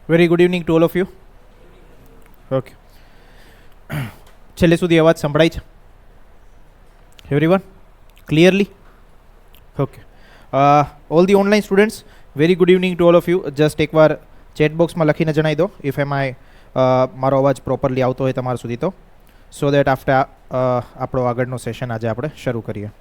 Very good evening to all of you. Okay. છેલ્લે સુધી અવાજ સંભળાય છે? Everyone? Clearly? Okay. All the online students, very good evening to all of you. Just એકવાર chat box માં લખીને જણાવી દો if મારો અવાજ પ્રોપરલી આવતો હોય તમારા સુધી તો, so that after આપણો આગળનો સેશન આજે આપણે શરૂ કરીએ.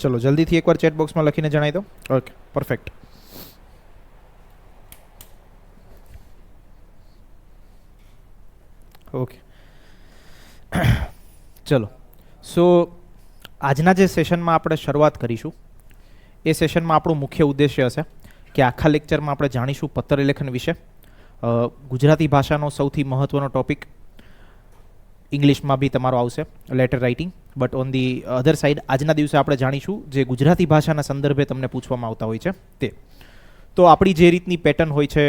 ચલો જલ્દીથી એકવાર ચેટ બોક્સમાં લખીને જણાવી દો. Okay, perfect. ઓકે, ચલો. સો આજના જે સેશનમાં આપણે શરૂઆત કરીશું એ સેશનમાં આપણો મુખ્ય ઉદ્દેશ્ય હશે કે આખા લેક્ચરમાં આપણે જાણીશું પત્રલેખન વિશે. ગુજરાતી ભાષાનો સૌથી મહત્ત્વનો ટોપિક, ઇંગ્લિશમાં બી તમારો આવશે letter writing, but on the other side આજના દિવસે આપણે જાણીશું જે ગુજરાતી ભાષાના સંદર્ભે તમને પૂછવામાં આવતા હોય છે તે. તો આપણી જે રીતની પેટર્ન હોય છે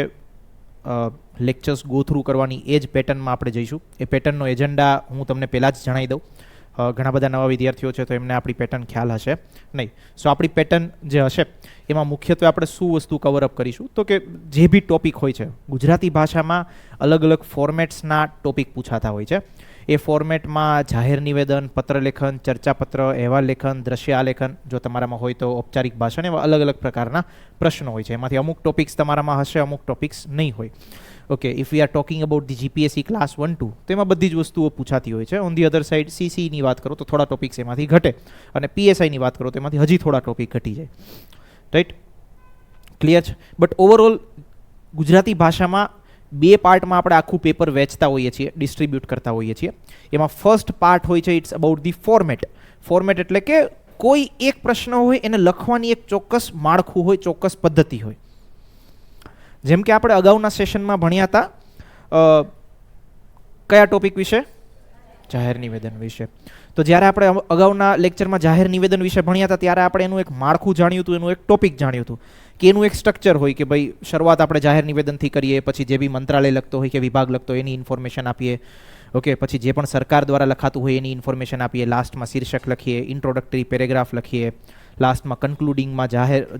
લેક્ચર્સ ગો થ્રુ કરવાની, એ જ પેટર્નમાં આપણે જઈશું. એ પેટર્નનો એજન્ડા હું તમને પહેલાં જ જણાવી દઉં. ઘણા બધા નવા વિદ્યાર્થીઓ છે તો એમને આપણી પેટર્ન ખ્યાલ હશે નહીં. સો આપણી પેટર્ન જે હશે એમાં મુખ્યત્વે આપણે શું વસ્તુ કવરઅપ કરીશું તો કે જે બી ટોપિક હોય છે ગુજરાતી ભાષામાં અલગ અલગ ફોર્મેટ્સના ટોપિક પૂછાતા હોય છે. એ ફોર્મેટમાં જાહેર નિવેદન, પત્રલેખન, ચર્ચાપત્ર, અહેવાલ લેખન, દ્રશ્યાલેખન જો તમારામાં હોય તો ઔપચારિક ભાષણ, એવા અલગ અલગ પ્રકારના પ્રશ્નો હોય છે. એમાંથી અમુક ટોપિક્સ તમારામાં હશે, અમુક ટોપિક્સ નહીં હોય. Okay, if we are talking about the GPSC class 1-2 તો એમાં બધી જ વસ્તુઓ પૂછાતી હોય છે. ઓન ધી અધર સાઇડ સીસીની વાત કરો તો થોડા ટોપિક્સ એમાંથી ઘટે, અને પીએસઆઈની વાત કરો તો એમાંથી હજી થોડા ટોપિક ઘટી જાય. રાઈટ, ક્લિયર છે? બટ ઓવરઓલ ગુજરાતી ભાષામાં બે પાર્ટમાં આપણે આખું પેપર વેચતા હોઈએ છીએ, ડિસ્ટ્રીબ્યુટ કરતા હોઈએ છીએ. એમાં ફર્સ્ટ પાર્ટ હોય છે it's about the format. Format એટલે કે કોઈ એક પ્રશ્ન હોય એને લખવાની એક ચોક્કસ માળખું હોય, ચોક્કસ પદ્ધતિ હોય. જેમ કે આપણે અગાઉના સેશનમાં ભણ્યા હતા કયા ટોપિક વિશે? જાહેર નિવેદન વિશે. તો જ્યારે આપણે અગાઉના લેક્ચરમાં જાહેર નિવેદન વિશે ભણ્યા હતા ત્યારે આપણે એનું એક માળખું જાણ્યું હતું, એનું એક ટોપિક જાણ્યું હતું કે એનું એક સ્ટ્રક્ચર હોય કે ભાઈ શરૂઆત આપણે જાહેર નિવેદનથી કરીએ, પછી જે બી મંત્રાલય લખતો હોય કે વિભાગ લખતો હોય એની ઇન્ફોર્મેશન આપીએ. ઓકે, પછી જે પણ સરકાર દ્વારા લખાતું હોય એની ઇન્ફોર્મેશન આપીએ, લાસ્ટમાં શીર્ષક લખીએ, ઇન્ટ્રોડક્ટરી પેરેગ્રાફ લખીએ, લાસ્ટમાં કન્ક્લુડિંગમાં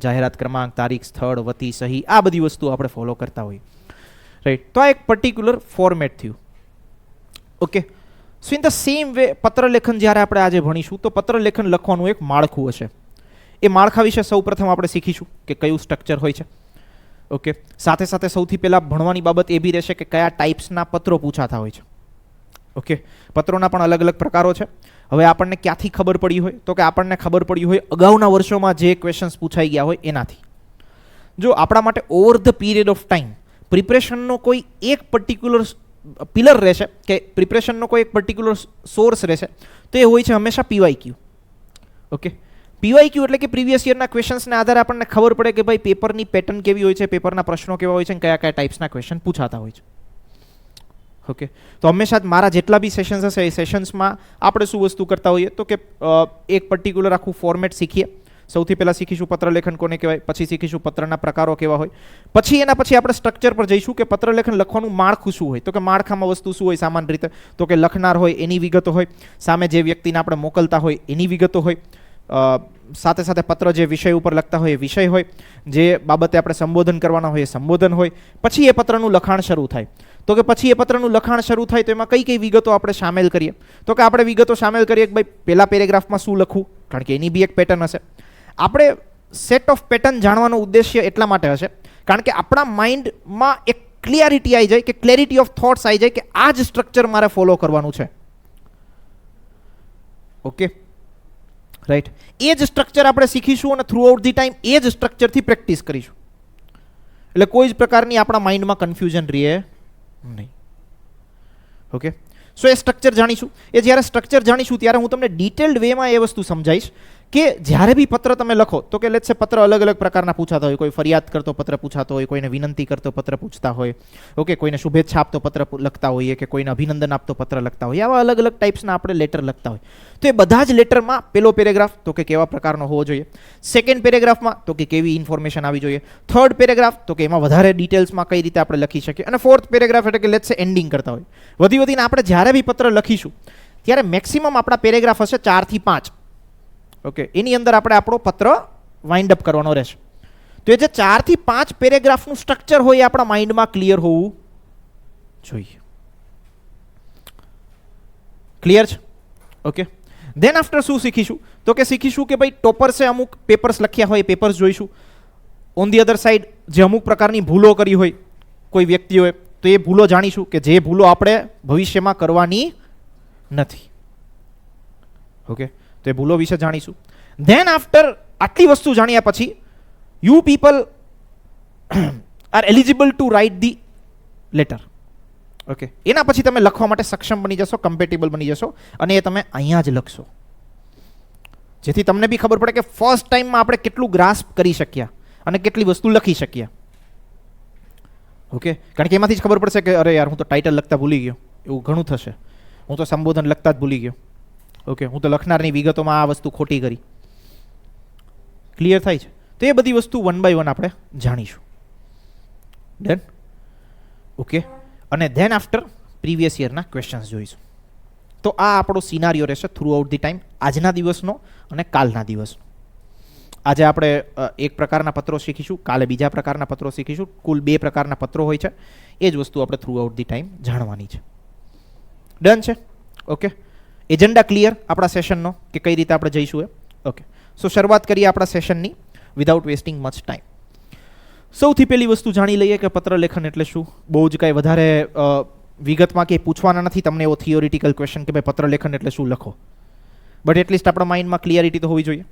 જાહેરાત ક્રમાંક, તારીખ, સ્થળ, વતી, સહી, આ બધી વસ્તુ આપણે ફોલો કરતા હોઈએ. રાઈટ, તો આ એક પર્ટિક્યુલર ફોર્મેટ થયું. Okay, so in the same way પત્રલેખન જ્યારે આપણે આજે ભણીશું તો પત્રલેખન લખવાનું એક માળખું હશે. એ માળખા વિશે સૌ પ્રથમ આપણે શીખીશું કે કયું સ્ટ્રક્ચર હોય છે. ઓકે, સાથે સાથે સૌથી પહેલાં ભણવાની બાબત એ બી રહેશે કે કયા ટાઈપ્સના પત્રો પૂછાતા હોય છે. ઓકે, પત્રોના પણ અલગ અલગ પ્રકારો છે. હવે આપણને ક્યાંથી ખબર પડી હોય તો કે આપણને ખબર પડી હોય અગાઉના વર્ષોમાં જે ક્વેશ્ચન્સ પૂછાઈ ગયા હોય એનાથી. જો આપણા માટે over the period of time પ્રિપરેશનનો કોઈ એક પર્ટિક્યુલર પિલર રહેશે કે પ્રિપરેશનનો કોઈ એક પર્ટિક્યુલર સોર્સ રહેશે તો એ હોય છે હંમેશા પીવાયક્યુ. ઓકે, પીવાયક્યુ એટલે કે પ્રીવિયસ યરના ક્વેશ્ચન્સના આધારે આપણને ખબર પડે કે ભાઈ પેપરની પેટર્ન કેવી હોય છે, પેપરના પ્રશ્નો કેવા હોય છે, કયા કયા ટાઈપ્સના ક્વેશ્ચન પૂછાતા હોય છે. ઓકે, તો હંમેશા જ મારા જેટલા બી સેશન્સ હશે એ સેશન્સમાં આપણે શું વસ્તુ કરતા હોઈએ તો કે એક પર્ટિક્યુલર આખું ફોર્મેટ શીખીએ. સૌથી પહેલાં શીખીશું પત્રલેખન કોને કહેવાય, પછી શીખીશું પત્રના પ્રકારો કેવા હોય, પછી એના પછી આપણે સ્ટ્રક્ચર પર જઈશું કે પત્રલેખન લખવાનું માળખું શું હોય. તો કે માળખામાં વસ્તુ શું હોય સામાન્ય રીતે તો કે લખનાર હોય એની વિગતો હોય, સામે જે વ્યક્તિને આપણે મોકલતા હોય એની વિગતો હોય, સાથે સાથે પત્ર જે વિષય ઉપર લખતા હોય એ વિષય હોય, જે બાબતે આપણે સંબોધન કરવાના હોય એ સંબોધન હોય, પછી એ પત્રનું લખાણ શરૂ થાય. તો કે પછી એ પત્રનું લખાણ શરૂ થાય તો એમાં કઈ કઈ વિગતો આપણે સામેલ કરીએ તો કે આપણે વિગતો સામેલ કરીએ કે ભાઈ પહેલા પેરેગ્રાફમાં શું લખવું, કારણ કે એની બી એક પેટર્ન હશે. આપણે સેટ ઓફ પેટર્ન જાણવાનો ઉદ્દેશ્ય એટલા માટે હશે કારણ કે આપણા માઇન્ડમાં એક ક્લિયરિટી આવી જાય કે ક્લેરિટી ઓફ થોટ્સ આવી જાય કે આ જ સ્ટ્રક્ચર મારે ફોલો કરવાનું છે. ઓકે, રાઈટ, એ જ સ્ટ્રક્ચર આપણે શીખીશું અને થ્રુ આઉટ ધી ટાઈમ એ જ સ્ટ્રક્ચરથી પ્રેક્ટિસ કરીશું. એટલે કોઈ જ પ્રકારની આપણા માઇન્ડમાં કન્ફ્યુઝન રહે નહીં. ઓકે, સો એ સ્ટ્રક્ચર જાણીશું. એ જ્યારે સ્ટ્રક્ચર જાણીશું ત્યારે હું તમને ડિટેલ્ડ વેમાં એ વસ્તુ સમજાવીશ કે જ્યારે બી પત્ર તમે લખો તો કે લેટ્સ સે પત્ર અલગ અલગ પ્રકારના પૂછાતા હોય, કોઈ ફરિયાદ કરતો પત્ર પૂછાતો હોય, કોઈને વિનંતી કરતો પત્ર પૂછતા હોય, ઓકે, કોઈને શુભેચ્છા આપતો પત્ર લખતા હોઈએ કે કોઈને અભિનંદન આપતો પત્ર લખતા હોય, આવા અલગ અલગ ટાઈપ્સના આપણે લેટર લખતા હોય. તો એ બધા જ લેટરમાં પેલો પેરેગ્રાફ તો કે કેવા પ્રકારનો હોવો જોઈએ, સેકન્ડ પેરેગ્રાફમાં તો કે કેવી ઇન્ફોર્મેશન આવી જોઈએ, થર્ડ પેરેગ્રાફ તો કે એમાં વધારે ડિટેલ્સમાં કઈ રીતે આપણે લખી શકીએ, અને ફોર્થ પેરેગ્રાફ એટલે કે લેટ્સ સે એન્ડિંગ કરતા હોય. વધીને આપણે જ્યારે બી પત્ર લખીશું ત્યારે મેક્સિમમ આપણા પેરેગ્રાફ હશે 4 થી 5. ઓકે, એની અંદર આપણે આપણો પત્ર વાઇન્ડ અપ કરવાનો રહેશે. તો એ જે 4 થી 5 પેરેગ્રાફનું સ્ટ્રક્ચર હોય એ આપણા માઇન્ડમાં ક્લિયર હોવું જોઈએ. ક્લિયર છે? ઓકે, ધેન આફ્ટર શું શીખીશું તો કે શીખીશું કે ભાઈ ટોપર્સે અમુક પેપર્સ લખ્યા હોય, પેપર્સ જોઈશું. ઓન ધી અધર સાઈડ જે અમુક પ્રકારની ભૂલો કરી હોય કોઈ વ્યક્તિઓએ, તો એ ભૂલો જાણીશું કે જે ભૂલો આપણે ભવિષ્યમાં કરવાની નથી. ઓકે, તો એ ભૂલો વિશે જાણીશું. ધેન આફ્ટર આટલી વસ્તુ જાણ્યા પછી you people are eligible to write the letter. Okay, એના પછી તમે લખવા માટે સક્ષમ બની જશો, કમ્પેટેબલ બની જશો, અને એ તમે અહીંયા જ લખશો, જેથી તમને બી ખબર પડે કે ફર્સ્ટ ટાઈમમાં આપણે કેટલું ગ્રાસ્પ કરી શક્યા અને કેટલી વસ્તુ લખી શક્યા. ઓકે, કારણ કે એમાંથી જ ખબર પડશે કે અરે યાર હું તો ટાઇટલ લખતા ભૂલી ગયો, એવું ઘણું થશે. હું તો સંબોધન લખતા જ ભૂલી ગયો. ઓકે, હું તો લખનારની વિગતોમાં આ વસ્તુ ખોટી કરી. ક્લિયર થાય છે? તો એ બધી વસ્તુ વન બાય વન આપણે જાણીશું. ડન? ઓકે, અને ધેન આફ્ટર પ્રીવિયસ યરના ક્વેશ્ચન્સ જોઈશું. તો આ આપણો સિનારીઓ રહેશે થ્રુ આઉટ ધી ટાઈમ, આજના દિવસનો અને કાલના દિવસનો. આજે આપણે એક પ્રકારના પત્રો શીખીશું, કાલે બીજા પ્રકારના પત્રો શીખીશું. કુલ 2 પ્રકારના પત્રો હોય છે. એ જ વસ્તુ આપણે થ્રુ આઉટ ધી ટાઈમ જાણવાની છે. ડન છે? ઓકે, એજન્ડા ક્લિયર આપણા સેશનનો કે કઈ રીતે આપણે જઈશું એ. ઓકે, સો શરૂઆત કરીએ આપણા સેશનની વિધાઉટ વેસ્ટિંગ મચ ટાઈમ. સૌથી પહેલી વસ્તુ જાણી લઈએ કે પત્ર લેખન એટલે શું. બહુ જ કાંઈ વધારે વિગતમાં કંઈ પૂછવાના નથી તમને એવો થિયોરિટિકલ ક્વેશ્ચન કે ભાઈ પત્ર લેખન એટલે શું લખો, બટ એટલીસ્ટ આપણા માઇન્ડમાં ક્લિયરિટી તો હોવી જોઈએ.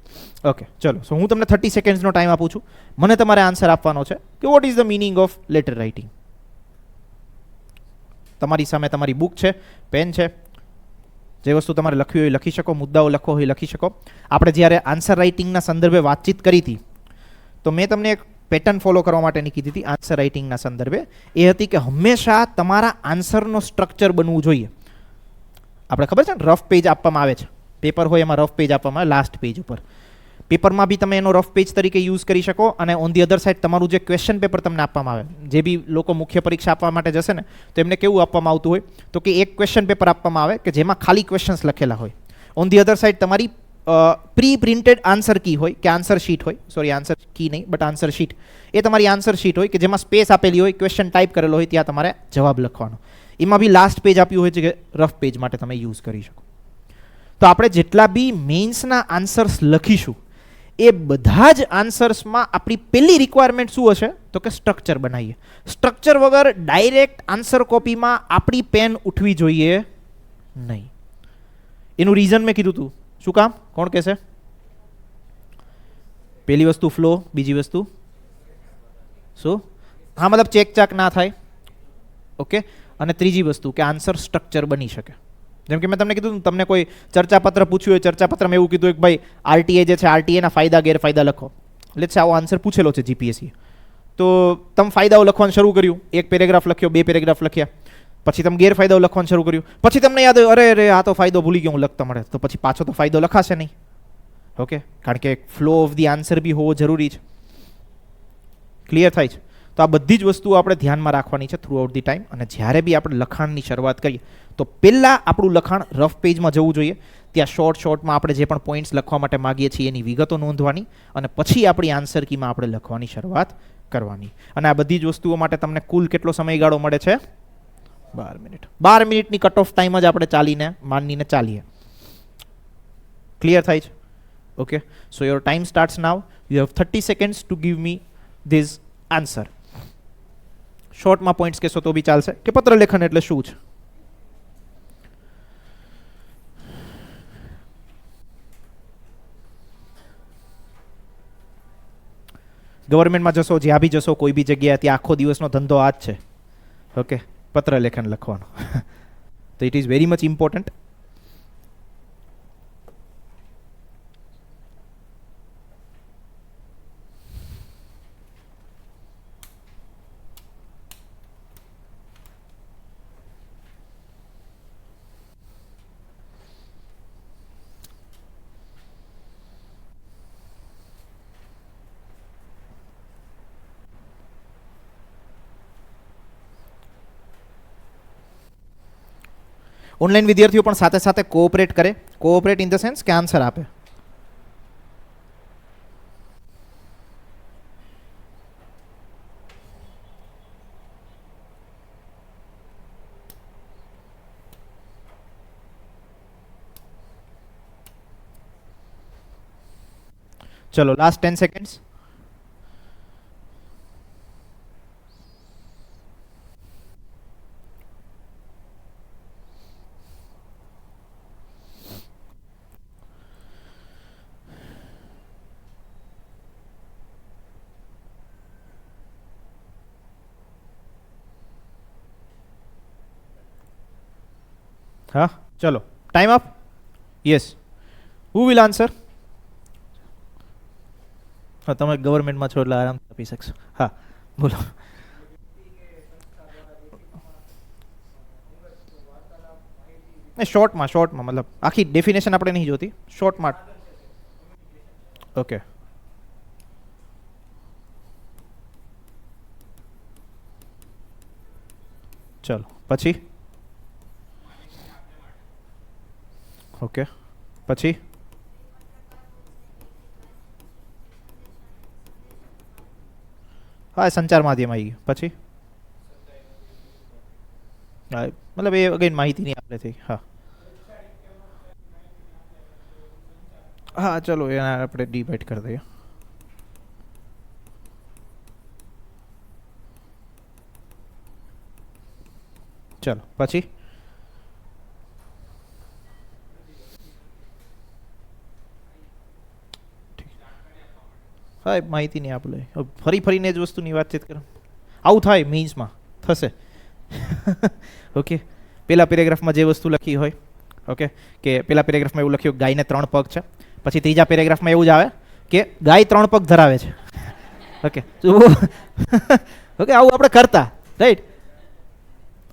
ઓકે, ચલો, સો હું તમને 30 સેકન્ડ્સનો ટાઈમ આપું છું. મને તમારે આન્સર આપવાનો છે કે what is the meaning of letter writing. તમારી સામે તમારી બુક છે, પેન છે, જે વસ્તુ તમારે લખવી હોય લખી શકો, મુદ્દાઓ લખવો હોય લખી શકો. આપણે જ્યારે આન્સર રાઇટિંગના સંદર્ભે વાતચીત કરી હતી તો મેં તમને એક પેટર્ન ફોલો કરવા માટેની કીધી હતી આન્સર રાઇટિંગના સંદર્ભે. એ હતી કે હંમેશા તમારા આન્સરનો સ્ટ્રક્ચર બનવું જોઈએ. આપણે ખબર છે ને રફ પેજ આપવામાં આવે છે, પેપર હોય એમાં રફ પેજ આપવામાં આવે લાસ્ટ પેજ ઉપર. પેપરમાં બી તમે એનો રફ પેજ તરીકે યુઝ કરી શકો, અને ઓન ધી અધર સાઇડ તમારું જે ક્વેશ્ચન પેપર તમને આપવામાં આવે, જે બી લોકો મુખ્ય પરીક્ષા આપવા માટે જશે ને તો એમને કેવું આપવામાં આવતું હોય તો કે એક ક્વેશ્ચન પેપર આપવામાં આવે કે જેમાં ખાલી ક્વેશ્ચન્સ લખેલા હોય. ઓન ધી અધર સાઇડ તમારી પ્રી પ્રિન્ટેડ આન્સર કી હોય કે આન્સર શીટ હોય, સોરી આન્સર કી નહીં બટ આન્સર શીટ, એ તમારી આન્સર શીટ હોય કે જેમાં સ્પેસ આપેલી હોય, ક્વેશ્ચન ટાઈપ કરેલો હોય, ત્યાં તમારે જવાબ લખવાનો. એમાં બી લાસ્ટ પેજ આપ્યું હોય છે કે રફ પેજ માટે તમે યુઝ કરી શકો. તો આપણે જેટલા બી મેઇન્સના આન્સર્સ લખીશું એ બધા જ આન્સર્સમાં આપણી પહેલી રિક્વાયરમેન્ટ શું હશે તો કે સ્ટ્રક્ચર બનાવીએ. સ્ટ્રક્ચર વગર ડાયરેક્ટ આન્સર કોપીમાં આપણી પેન ઉઠવી જોઈએ નહીં. એનું રીઝન મેં કીધું હતું. શું કામ? કોણ કહેશે? પહેલી વસ્તુ ફ્લો, બીજી વસ્તુ શું? હા, મતલબ ચેક ચાક ના થાય. ઓકે, અને ત્રીજી વસ્તુ કે આન્સર સ્ટ્રક્ચર બની શકે. જેમ કે મેં તમને કીધું, તમને કોઈ ચર્ચાપત્ર પૂછ્યું હોય, ચર્ચાપત્રમાં એવું કીધું હોય કે ભાઈ આરટીએ જે છે આરટીએના ફાયદા ગેરફાયદા લખો. લેટ્સ સે આવો આન્સર પૂછેલો છે જીપીએસસી, તો તમે ફાયદાઓ લખવાનું શરૂ કર્યું, એક પેરેગ્રાફ લખ્યો, 2 પેરેગ્રાફ લખ્યા, પછી તમે ગેરફાયદાઓ લખવાનું શરૂ કર્યું, પછી તમને યાદ આવ્યું અરે અરે આ તો ફાયદો ભૂલી ગયો હું લખતા મળે, તો પછી પાછો તો ફાયદો લખાશે નહીં. ઓકે, કારણ કે flow of the answer be હોવો જરૂરી છે. ક્લિયર થાય છે? તો આ બધી જ વસ્તુઓ આપણે ધ્યાનમાં રાખવાની છે થ્રુ આઉટ ધી ટાઈમ. અને જ્યારે બી આપણે લખાણની શરૂઆત કરીએ તો પહેલાં આપણું લખાણ રફ પેજમાં જવું જોઈએ. ત્યાં શોર્ટમાં આપણે જે પણ પોઈન્ટ્સ લખવા માટે માગીએ છીએ એની વિગતો નોંધવાની, અને પછી આપણી આન્સર કીમાં આપણે લખવાની શરૂઆત કરવાની. અને આ બધી જ વસ્તુઓ માટે તમને કુલ કેટલો સમયગાળો મળે છે? 12 મિનિટ. 12 મિનિટની કટ ઓફ ટાઈમ જ આપણે માનીને ચાલીએ. ક્લિયર થાય છે? Okay, so your time starts now. You have 30 seconds to give me this answer. શોર્ટમાં પોઈન્ટ્સ કહેશો તો બી ચાલશે કે પત્ર લેખન એટલે શું છે. ગવર્મેન્ટમાં જશો, જ્યાં બી જશો, કોઈ બી જગ્યાએ, ત્યાં આખો દિવસનો ધંધો આ જ છે. ઓકે, પત્ર લેખન લખવાનો. તો it is very much important. Online વિદ્યાર્થીઓ પણ સાથે સાથે કોઓપરેટ કરે. કોઓપરેટ ઇન ધ સેન્સ કે આન્સર આપે. ચલો લાસ્ટ 10 સેકન્ડ્સ. હા ચલો time up. Yes, who will answer? હા તમે ગવર્મેન્ટમાં છો એટલે આરામ આપી શકશો. હા બોલો. શોર્ટમાં મતલબ આખી ડેફિનેશન આપણે નહીં જોતી, શોર્ટમાં. ઓકે ચલો પછી. ઓકે પછી. હા સંચાર માધ્યમ આવી ગયું. પછી હા મતલબ એ અગેન માહિતીની આપણે થઈ. હા હા ચલો એના આપણે ડિવાઈડ કરી દઈએ. ચલો પછી. હા માહિતી નહીં આપણે ફરીને જ વસ્તુની વાતચીત કરો. આવું થાય મીન્સમાં થશે. ઓકે પેલા પેરેગ્રાફમાં જે વસ્તુ લખી હોય, ઓકે કે પેલા પેરેગ્રાફમાં એવું લખ્યું ગાયને 3 પગ છે, પછી ત્રીજા પેરેગ્રાફમાં એવું જ આવે કે ગાય 3 પગ ધરાવે છે. ઓકે ઓકે આવું આપણે કરતા, રાઈટ?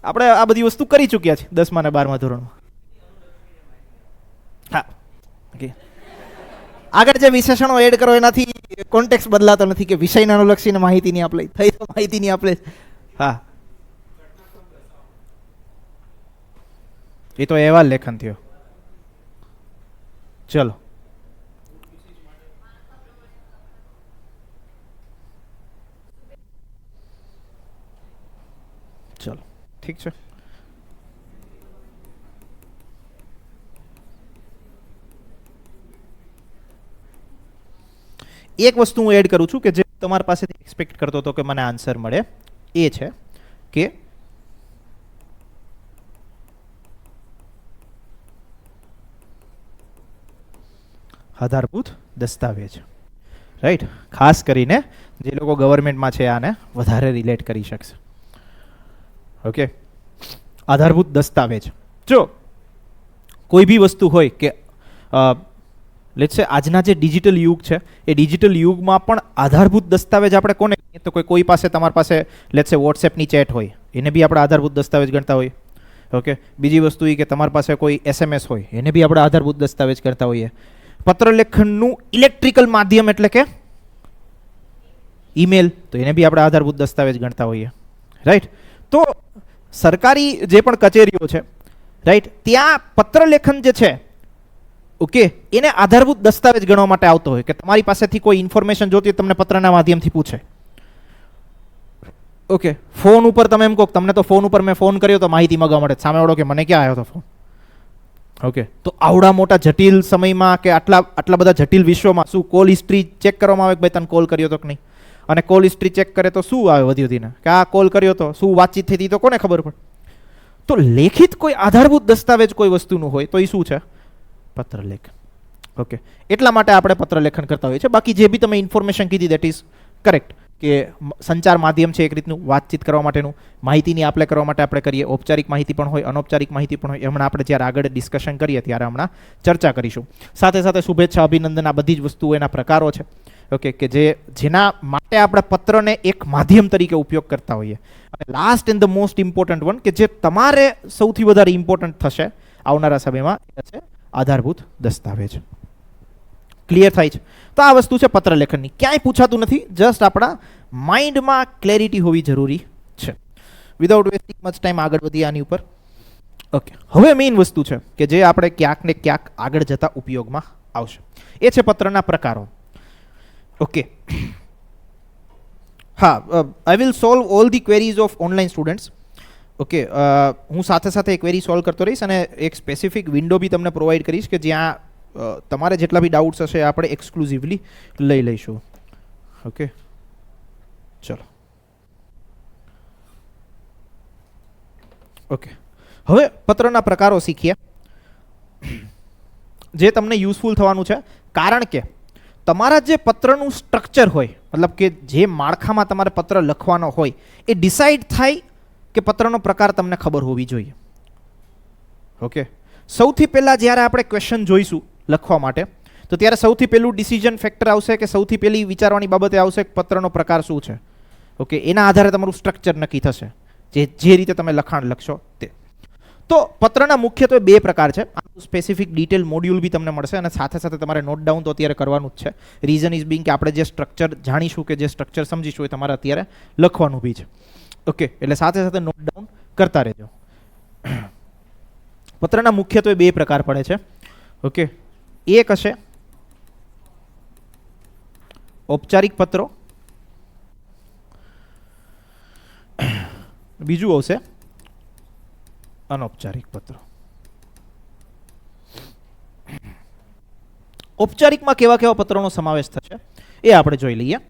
આપણે આ બધી વસ્તુ કરી ચૂક્યા છે 10મા અને 12મા ધોરણમાં. હા ઓકે આગળ જે વિશેષણો એડ કરો એનાથી કોન્ટેક્સ બદલાતો નથી કે વિષયને અનુલક્ષીને માહિતીની આપણે થઈ તો માહિતીની આપણે. હા એ તો એવા લેખન થયો. ચલો ચલો ઠીક છે. એક વસ્તુ હું એડ કરું છું કે જે તમારી પાસેથી એક્સપેક્ટ કરતો હતો કે મને આન્સર મળે, એ છે કે આધારભૂત દસ્તાવેજ. રાઈટ, ખાસ કરીને જે લોકો ગવર્મેન્ટમાં છે આને વધારે રિલેટ કરી શકશે. ઓકે આધારભૂત દસ્તાવેજ. જો કોઈ બી વસ્તુ હોય કે લેટ્સ સે આજના જે ડિજિટલ યુગ છે એ ડિજિટલ યુગમાં પણ આધારભૂત દસ્તાવેજ આપણે કોને કહીએ તો કોઈ પાસે તમારી પાસે લેટ્સ સે વોટ્સએપની ચેટ હોય એને બી આપણે આધારભૂત દસ્તાવેજ ગણતા હોઈએ. ઓકે બીજી વસ્તુ એ કે તમારી પાસે કોઈ SMS હોય એને બી આપણે આધારભૂત દસ્તાવેજ કરતા હોઈએ. પત્ર લેખનનું ઇલેક્ટ્રિકલ માધ્યમ એટલે કે ઈમેલ, તો એને બી આપણે આધારભૂત દસ્તાવેજ ગણતા હોઈએ. રાઈટ, તો સરકારી જે પણ કચેરીઓ છે, રાઈટ, ત્યાં પત્ર લેખન જે છે, ઓકે, એને આધારભૂત દસ્તાવેજ ગણવા માટે આવતો હોય કે તમારી પાસેથી કોઈ ઇન્ફોર્મેશન જોતી તમને પત્રના માધ્યમથી પૂછે. ઓકે ફોન ઉપર તમે એમ કહો તમને તો ફોન ઉપર મેં ફોન કર્યો તો માહિતી માંગવા માટે, સામે વાળો કે મને ક્યાં આવ્યો હતો ફોન. ઓકે તો આવડા મોટા જટિલ સમયમાં કે આટલા બધા જટિલ વિશ્વમાં શું કોલ હિસ્ટ્રી ચેક કરવામાં આવે કે ભાઈ તને કોલ કર્યો તો કે નહીં? અને કોલ હિસ્ટ્રી ચેક કરે તો શું આવે વધી વધીને કે આ કોલ કર્યો તો, શું વાતચીત થઈ હતી તો કોને ખબર પડે? તો લેખિત કોઈ આધારભૂત દસ્તાવેજ કોઈ વસ્તુનું હોય તો એ શું છે? પત્રલેખન. ઓકે એટલા માટે આપણે પત્રલેખન કરતા હોઈએ છીએ. બાકી જે બી તમે ઇન્ફોર્મેશન કીધી દેટ ઇઝ કરેક્ટ કે સંચાર માધ્યમ છે એક રીતનું વાતચીત કરવા માટેનું, માહિતીની આપલે કરવા માટે આપણે કરીએ. ઔપચારિક માહિતી પણ હોય, અનૌપચારિક માહિતી પણ હોય. હમણાં આપણે જ્યારે આગળ ડિસ્કશન કરીએ ત્યારે હમણાં ચર્ચા કરીશું. સાથે સાથે શુભેચ્છા, અભિનંદન, આ બધી જ વસ્તુઓ એના પ્રકારો છે. ઓકે કે જેના માટે આપણે પત્રને એક માધ્યમ તરીકે ઉપયોગ કરતા હોઈએ. અને last and the most important one કે જે તમારે સૌથી વધારે ઇમ્પોર્ટન્ટ થશે આવનારા સમયમાં એ છે આધારભૂત દસ્તાવેજ. ક્લિયર થાય છે? તો આ વસ્તુ છે પત્રલેખનની. ક્યાંય પૂછાતું નથી, જસ્ટ આપણા માઇન્ડમાં ક્લેરિટી હોવી જરૂરી છે. વિધાઉટ વેસ્ટિંગ મચ ટાઈમ આગળ વધીએ આની ઉપર. ઓકે, હવે મેઇન વસ્તુ છે કે જે આપણે ક્યાંક ને ક્યાંક આગળ જતા ઉપયોગમાં આવશે, એ છે પત્રના પ્રકારો. ઓકે, હા, I will solve all the queries of online students. Okay, હું સાથે સાથે ક્વેરી સોલ્વ કરતો રહીશ અને એક સ્પેસિફિક વિન્ડો બી તમને પ્રોવાઈડ કરીશ કે જ્યાં તમારે જેટલા બી ડાઉટ્સ હશે આપણે એક્સક્લુઝિવલી લઈ લઈશું. ઓકે, ચલો. ઓકે, હવે પત્રના પ્રકારો શીખીએ જે તમને યુઝફુલ થવાનું છે, કારણ કે તમારા જે પત્રનું સ્ટ્રક્ચર હોય, મતલબ કે જે માળખામાં તમારે પત્ર લખવાનો હોય એ ડિસાઈડ થાય કે પત્રનો પ્રકાર તમને ખબર હોવી જોઈએ. ઓકે, સૌથી પહેલાં જ્યારે આપણે ક્વેશ્ચન જોઈશું લખવા માટે તો ત્યારે સૌથી પહેલું ડિસિઝન ફેક્ટર આવશે કે સૌથી પહેલી વિચારવાની બાબતે આવશે કે પત્રનો પ્રકાર શું છે. ઓકે, એના આધારે તમારું સ્ટ્રક્ચર નક્કી થશે, જે રીતે તમે લખાણ લખશો તે. તો પત્રના મુખ્યત્વે બે પ્રકાર છે. સ્પેસિફિક ડિટેલ મોડ્યુલ બી તમને મળશે અને સાથે સાથે તમારે નોટ ડાઉન તો અત્યારે કરવાનું જ છે. રીઝન ઇઝ બિંગ કે આપણે જે સ્ટ્રક્ચર જાણીશું કે જે સ્ટ્રક્ચર સમજીશું એ તમારે અત્યારે લખવાનું બી છે. ઓકે, એટલે સાથે સાથે નોટ ડાઉન કરતા રહેજો. પત્રના મુખ્યત્વે બે પ્રકાર પડે છે. ઓકે, એક હશે ઔપચારિક પત્રો, બીજું આવશે અનૌપચારિક પત્રો. ઔપચારિકમાં કેવા કેવા પત્રોનો સમાવેશ થશે એ આપણે જોઈ લઈએ.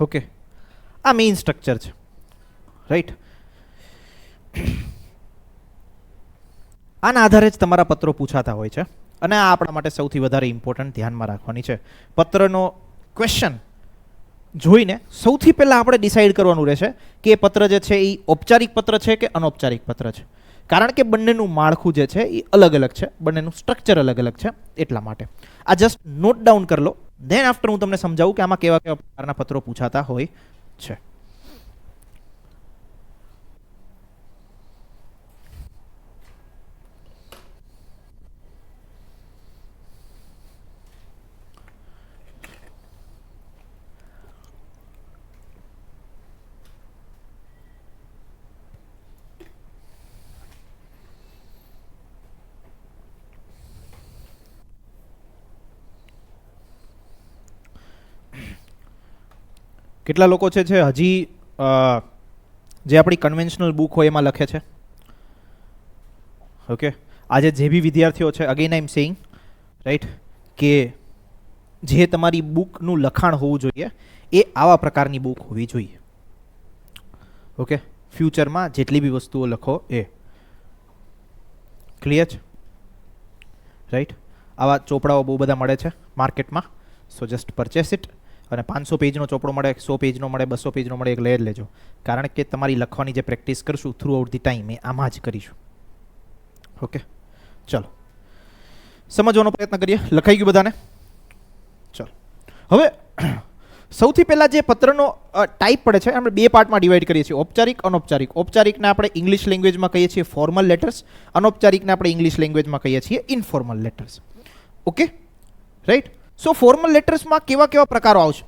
ઓકે, આ મેઇન સ્ટ્રક્ચર છે, રાઈટ. આના આધારે જ તમારા પત્રો પૂછાતા હોય છે અને આ આપણા માટે સૌથી વધારે ઇમ્પોર્ટન્ટ ધ્યાનમાં રાખવાની છે. પત્રનો ક્વેશ્ચન જોઈને સૌથી પહેલાં આપણે ડિસાઈડ કરવાનું રહેશે કે એ પત્ર જે છે એ ઔપચારિક પત્ર છે કે અનૌપચારિક પત્ર છે, કારણ કે બંનેનું માળખું જે છે એ અલગ અલગ છે, બંનેનું સ્ટ્રક્ચર અલગ અલગ છે. એટલા માટે આ જસ્ટ નોટ ડાઉન કરી લો, ધેન આફ્ટર હું તમને સમજાવું કે આમાં કેવા કેવા પ્રકારના પત્રો પૂછાતા હોય છે. કેટલા લોકો છે હજી જે આપણી કન્વેન્શનલ બુક હોય એમાં લખે છે? ઓકે, આજે જે બી વિદ્યાર્થીઓ છે, again I am saying, right, કે જે તમારી બુકનું લખાણ હોવું જોઈએ એ આવા પ્રકારની બુક હોવી જોઈએ. ઓકે, ફ્યુચરમાં જેટલી બી વસ્તુઓ લખો એ ક્લિયર છે, રાઈટ. આવા ચોપડાઓ બહુ બધા મળે છે માર્કેટમાં, સો જસ્ટ પરચેસ ઇટ. અને 500 પેજનો ચોપડો મળે, 100 પેજનો મળે, 200 પેજનો મળે, એક લઈ જ લેજો, કારણ કે તમારી લખવાની જે પ્રેક્ટિસ કરશું થ્રુ આઉટ ધી ટાઈમ એ આમાં જ કરીશું. ઓકે, ચલો સમજવાનો પ્રયત્ન કરીએ. લખાઈ ગયું બધાને? ચલો હવે સૌથી પહેલા જે પત્રનો ટાઈપ પડે છે આપણે બે પાર્ટમાં ડિવાઈડ કરીએ છીએ, ઔપચારિક અનૌપચારિક. ઔપચારિકને આપણે ઇંગ્લિશ લેંગ્વેજમાં કહીએ છીએ ફોર્મલ લેટર્સ, અનૌપચારિકને આપણે ઇંગ્લિશ લેંગ્વેજમાં કહીએ છીએ informal letters. Okay right. So formal લેટર્સમાં કેવા કેવા પ્રકારો આવશે?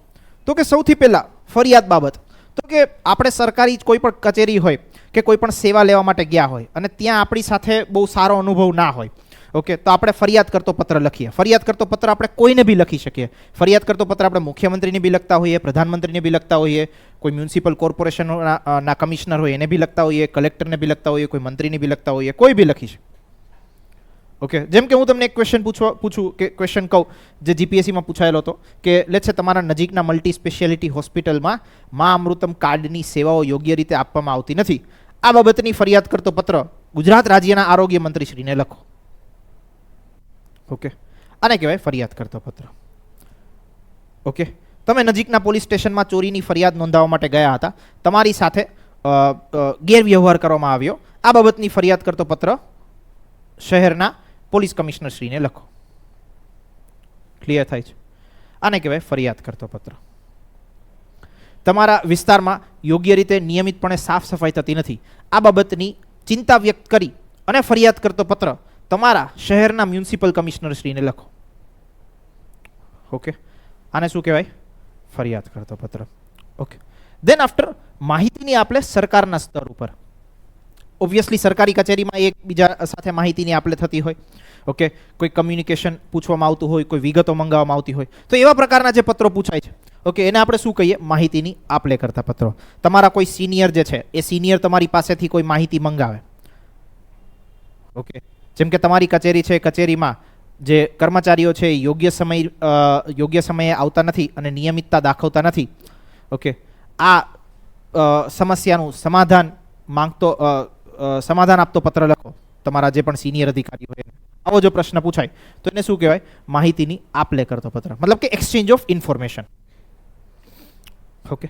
તો કે સૌથી પહેલા ફરિયાદ બાબત. તો કે આપણે સરકારી કોઈ પણ કચેરી હોય કે કોઈ પણ સેવા લેવા માટે ગયા હોય અને ત્યાં આપણી સાથે બહુ સારો અનુભવ ના હોય, ઓકે, તો આપણે ફરિયાદ કરતો પત્ર લખીએ. ફરિયાદ કરતો પત્ર આપણે કોઈને બી લખી શકીએ. ફરિયાદ કરતો પત્ર આપણે મુખ્યમંત્રીને બી લખતા હોઈએ, પ્રધાનમંત્રીને બી લખતા હોઈએ, કોઈ મ્યુનિસિપલ કોર્પોરેશનના કમિશનર હોય એને બી લખતા હોઈએ, કલેક્ટરને બી લખતા હોઈએ, કોઈ મંત્રીને બી લખતા હોઈએ, કોઈ બી લખી શકે. ઓકે, જેમ કે હું તમને એક ક્વેશ્ચન પૂછું કે ક્વેશ્ચન કહું જે જીપીએસસીમાં પૂછાયેલો હતો કે લેટ્સ સે તમારા નજીકના મલ્ટી સ્પેશિયાલિટી હોસ્પિટલમાં મા અમૃતમ કાર્ડની સેવાઓ યોગ્ય રીતે આપવામાં આવતી નથી. આ બાબતની ફરિયાદ કરતો પત્ર ગુજરાત રાજ્યના આરોગ્ય મંત્રીશ્રીને લખો. ઓકે, આને કહેવાય ફરિયાદ કરતો પત્ર. ઓકે, તમે નજીકના પોલીસ સ્ટેશનમાં ચોરીની ફરિયાદ નોંધાવવા માટે ગયા હતા, તમારી સાથે ગેરવ્યવહાર કરવામાં આવ્યો. આ બાબતની ફરિયાદ કરતો પત્ર શહેરના પોલીસ કમિશનર શ્રીને લખો. ક્લિયર થાય છે? આને કહેવાય ફરિયાદ કરતો પત્ર. તમારા વિસ્તારમાં યોગ્ય રીતે નિયમિતપણે સાફ સફાઈ થતી નથી, આ બાબતની ચિંતા વ્યક્ત કરી અને ફરિયાદ કરતો પત્ર તમારા શહેરના મ્યુનિસિપલ કમિશનર શ્રીને લખો. ઓકે, આને શું કહેવાય? ફરિયાદ કરતો પત્ર. ઓકે, દેન આફ્ટર માહિતીની આપલે સરકારના સ્તર ઉપર. ઓબ્વિયસલી સરકારી કચેરીમાં એકબીજા સાથે માહિતીની આપલે થતી હોય. ઓકે, કોઈ કમ્યુનિકેશન પૂછવામાં આવતું હોય, કોઈ વિગતો મંગાવવામાં આવતી હોય, તો એવા પ્રકારના જે પત્રો પૂછાય છે, ઓકે, એને આપણે શું કહીએ? માહિતીની આપલે કરતા પત્રો. તમારા કોઈ સિનિયર જે છે એ સિનિયર તમારી પાસેથી કોઈ માહિતી મંગાવે. ઓકે, જેમ કે તમારી કચેરી છે, કચેરીમાં જે કર્મચારીઓ છે એ યોગ્ય સમયે આવતા નથી અને નિયમિતતા દાખવતા નથી. ઓકે, આ સમસ્યાનું સમાધાન આપતો પત્ર લખો તમારા જે પણ સિનિયર અધિકારી હોય. આવો જો પ્રશ્ન પૂછાય તો એને શું કહેવાય? માહિતીની આપલે કરતો પત્ર, મતલબ કે exchange of information. Okay,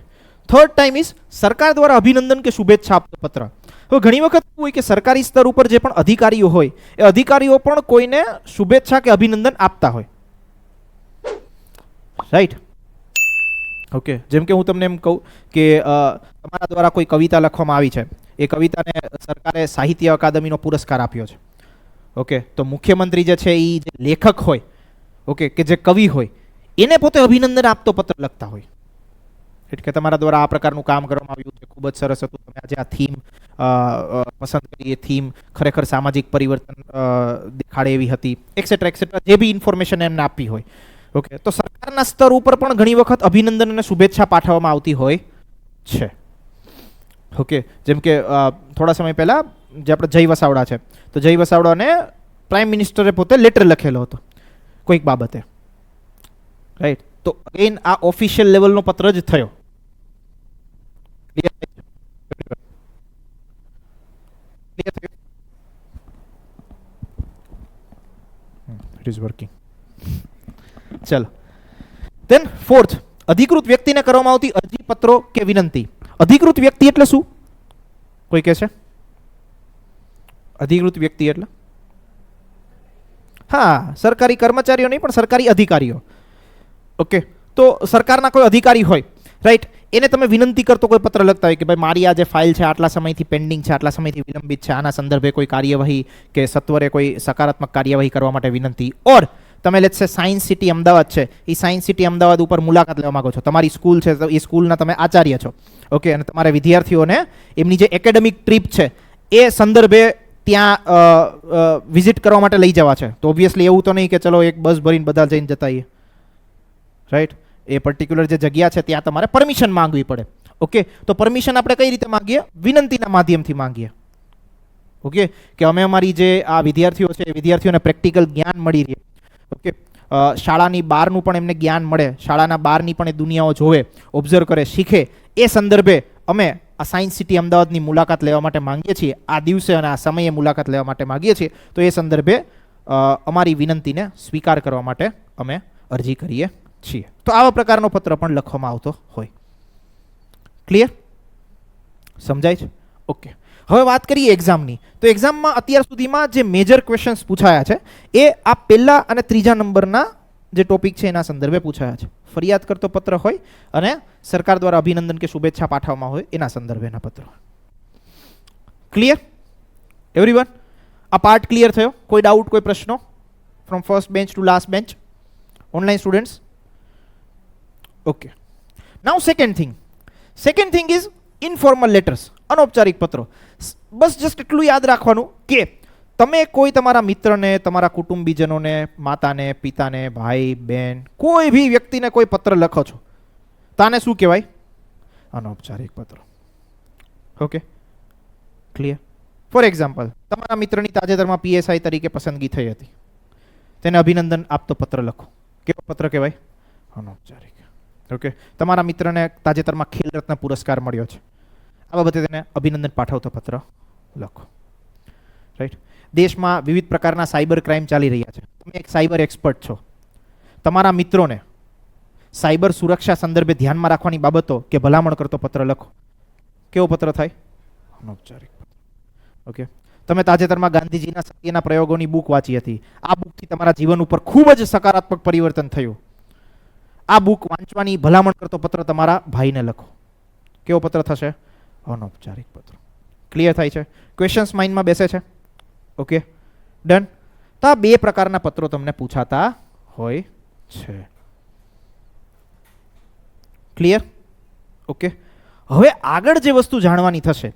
third time is સરકાર દ્વારા અભિનંદન કે શુભેચ્છા આપતો પત્ર. હવે ઘણી વખત એવું હોય કે સરકારી સ્તર ઉપર જે પણ અધિકારીઓ હોય એ અધિકારીઓ પણ કોઈને શુભેચ્છા કે અભિનંદન આપતા હોય. રાઈટ. ઓકે, જેમ કે હું તમને એમ કહું કે તમારા દ્વારા કોઈ કવિતા લખવામાં આવી છે, એ કવિતાને સરકારે સાહિત્ય અકાદમીનો પુરસ્કાર આપ્યો છે. ઓકે, તો મુખ્યમંત્રી જે છે એ જે લેખક હોય, ઓકે, કે જે કવિ હોય, એને પોતે અભિનંદન આપતો પત્ર લખતા હોય. એટલે કે તમારા દ્વારા આ પ્રકારનું કામ કરવામાં આવ્યું છે, ખૂબ જ સરસ હતું, તમે આજે આ થીમ પસંદ કરી, એ થીમ ખરેખર સામાજિક પરિવર્તન દેખાડે એવી હતી, એક્સેટ્રા એક્સેટ્રા, જે બી ઇન્ફોર્મેશન એમને આપી હોય. ઓકે, તો સરકારના સ્તર ઉપર પણ ઘણી વખત અભિનંદન અને શુભેચ્છા પાઠવવામાં આવતી હોય છે. ઓકે, જેમ કે થોડા સમય પહેલા જે આપણે જય વસાવડા છે, તો જય વસાવડાને પ્રાઇમ મિનિસ્ટરે પોતે લેટર લખેલો હતો કોઈક બાબતે. રાઈટ. તો અગેન આ ઓફિશિયલ લેવલનો પત્ર જ થયો. It is working. ચલો, ધેન ફોર્થ, અધિકૃત વ્યક્તિને કરવામાં આવતી અરજી, પત્રો કે વિનંતી. અધિકૃત વ્યક્તિ એટલે શું? કોઈ કહે છે? અધિકૃત વ્યક્તિ એટલે હા, સરકારી કર્મચારીઓ નહીં પણ સરકારી અધિકારીઓ. ઓકે, તો સરકારના કોઈ અધિકારી હોય, રાઈટ, એને તમે વિનંતી કરતો કોઈ પત્ર લખતા હોય કે ભાઈ મારી આ જે ફાઇલ છે આટલા સમયથી પેન્ડિંગ છે, આટલા સમયથી વિલંબિત છે, આના સંદર્ભે કોઈ કાર્યવાહી કે સત્વરે કોઈ સકારાત્મક કાર્યવાહી કરવા માટે વિનંતી. ઓર તમે લેટ્સ સે સાયન્સ સિટી અમદાવાદ છે, એ સાયન્સ સિટી અમદાવાદ ઉપર મુલાકાત લેવા માંગો છો, તમારી સ્કૂલ છે, તો એ સ્કૂલના તમે આચાર્ય છો. ઓકે, અને તમારે વિદ્યાર્થીઓને એમની જે એકેડેમિક ટ્રીપ છે એ સંદર્ભે ત્યાં વિઝિટ કરવા માટે લઈ જવા છે. તો ઓબ્વિયસલી એવું તો નહીં કે ચલો એક બસ ભરીને બધા જઈને જતા આવીએ. રાઈટ. એ પર્ટિક્યુલર જે જગ્યા છે ત્યાં તમારે પરમિશન માંગવી પડે. ઓકે, તો પરમિશન આપણે કઈ રીતે માંગીએ? વિનંતીના માધ્યમથી માંગીએ. ઓકે, કે અમે અમારી જે આ વિદ્યાર્થીઓ છે એ વિદ્યાર્થીઓને પ્રેક્ટિકલ જ્ઞાન મળી રહે. ઓકે, શાળાની બહારનું પણ એમને જ્ઞાન મળે, શાળાના બહારની પણ એ દુનિયાઓ જોવે, ઓબ્ઝર્વ કરે, શીખે. એ સંદર્ભે અમે આ સાયન્સ સિટી અમદાવાદની મુલાકાત લેવા માટે માંગીએ છીએ, આ દિવસે અને આ સમયે મુલાકાત લેવા માટે માંગીએ છીએ. તો એ સંદર્ભે અમારી વિનંતીને સ્વીકાર કરવા માટે અમે અરજી કરીએ છીએ. તો આવા પ્રકારનો પત્ર પણ લખવામાં આવતો હોય. ક્લિયર? સમજાય છે? ઓકે, હવે વાત કરીએ એક્ઝામની, તો એક્ઝામમાં અત્યાર સુધીમાં જે મેજર ક્વેશ્ચન્સ પૂછાયા છે એ આ પહેલા અને ત્રીજા નંબરના જે ટોપિક છે એના સંદર્ભે પૂછાયા છે. ફરિયાદ કરતો પત્ર હોય અને સરકાર દ્વારા અભિનંદન કે શુભેચ્છા પાઠવવામાં હોય એના સંદર્ભેના પત્રો. Clear everyone? આ પાર્ટ ક્લિયર થયો? કોઈ ડાઉટ, કોઈ પ્રશ્નો from first bench to last bench? Online students? Okay. Now second thing is informal letters, અનૌપચારિક પત્રો. બસ જસ્ટ એટલું યાદ રાખવાનું કે તમે કોઈ તમારા મિત્રને, તમારા કુટુંબીજનોને, માતાને, પિતાને, ભાઈ, બહેન, કોઈ બી વ્યક્તિને કોઈ પત્ર લખો છો, તાને શું કહેવાય? અનૌપચારિક પત્ર. Okay, clear? ફોર એક્ઝામ્પલ, તમારા મિત્રની તાજેતરમાં PSI તરીકે પસંદગી થઈ હતી, તેને અભિનંદન આપતો પત્ર લખો. કેવો પત્ર કહેવાય? અનૌપચારિક. ઓકે, તમારા મિત્રને તાજેતરમાં ખેલ રત્ન પુરસ્કાર મળ્યો છે, આ બાબતે તેને અભિનંદન પાઠવતો પત્ર લખો. રાઈટ? દેશમાં વિવિધ પ્રકારના સાયબર ક્રાઇમ ચાલી રહ્યા છે, તમે એક સાયબર એક્સપર્ટ છો, તમારા મિત્રોને સાયબર સુરક્ષા સંદર્ભે ધ્યાનમાં રાખવાની બાબતો કે ભલામણ કરતો પત્ર લખો. કેવો પત્ર થાય? અનૌપચારિક. ઓકે, તમે તાજેતરમાં ગાંધીજીના સત્યના પ્રયોગોની બુક વાંચી હતી, આ બુકથી તમારા જીવન ઉપર ખૂબ જ સકારાત્મક પરિવર્તન થયું, આ બુક વાંચવાની ભલામણ કરતો પત્ર તમારા ભાઈને લખો. કેવો પત્ર થશે? અનૌપચારિક પત્ર. ક્લિયર થાય છે? ક્વેશ્ચન્સ માઇન્ડમાં બેસે છે? Okay, done. તો આ બે પ્રકારના પત્રો તમને પૂછાતા હોય છે. ક્લિયર? ઓકે, હવે આગળ જે વસ્તુ જાણવાની થશે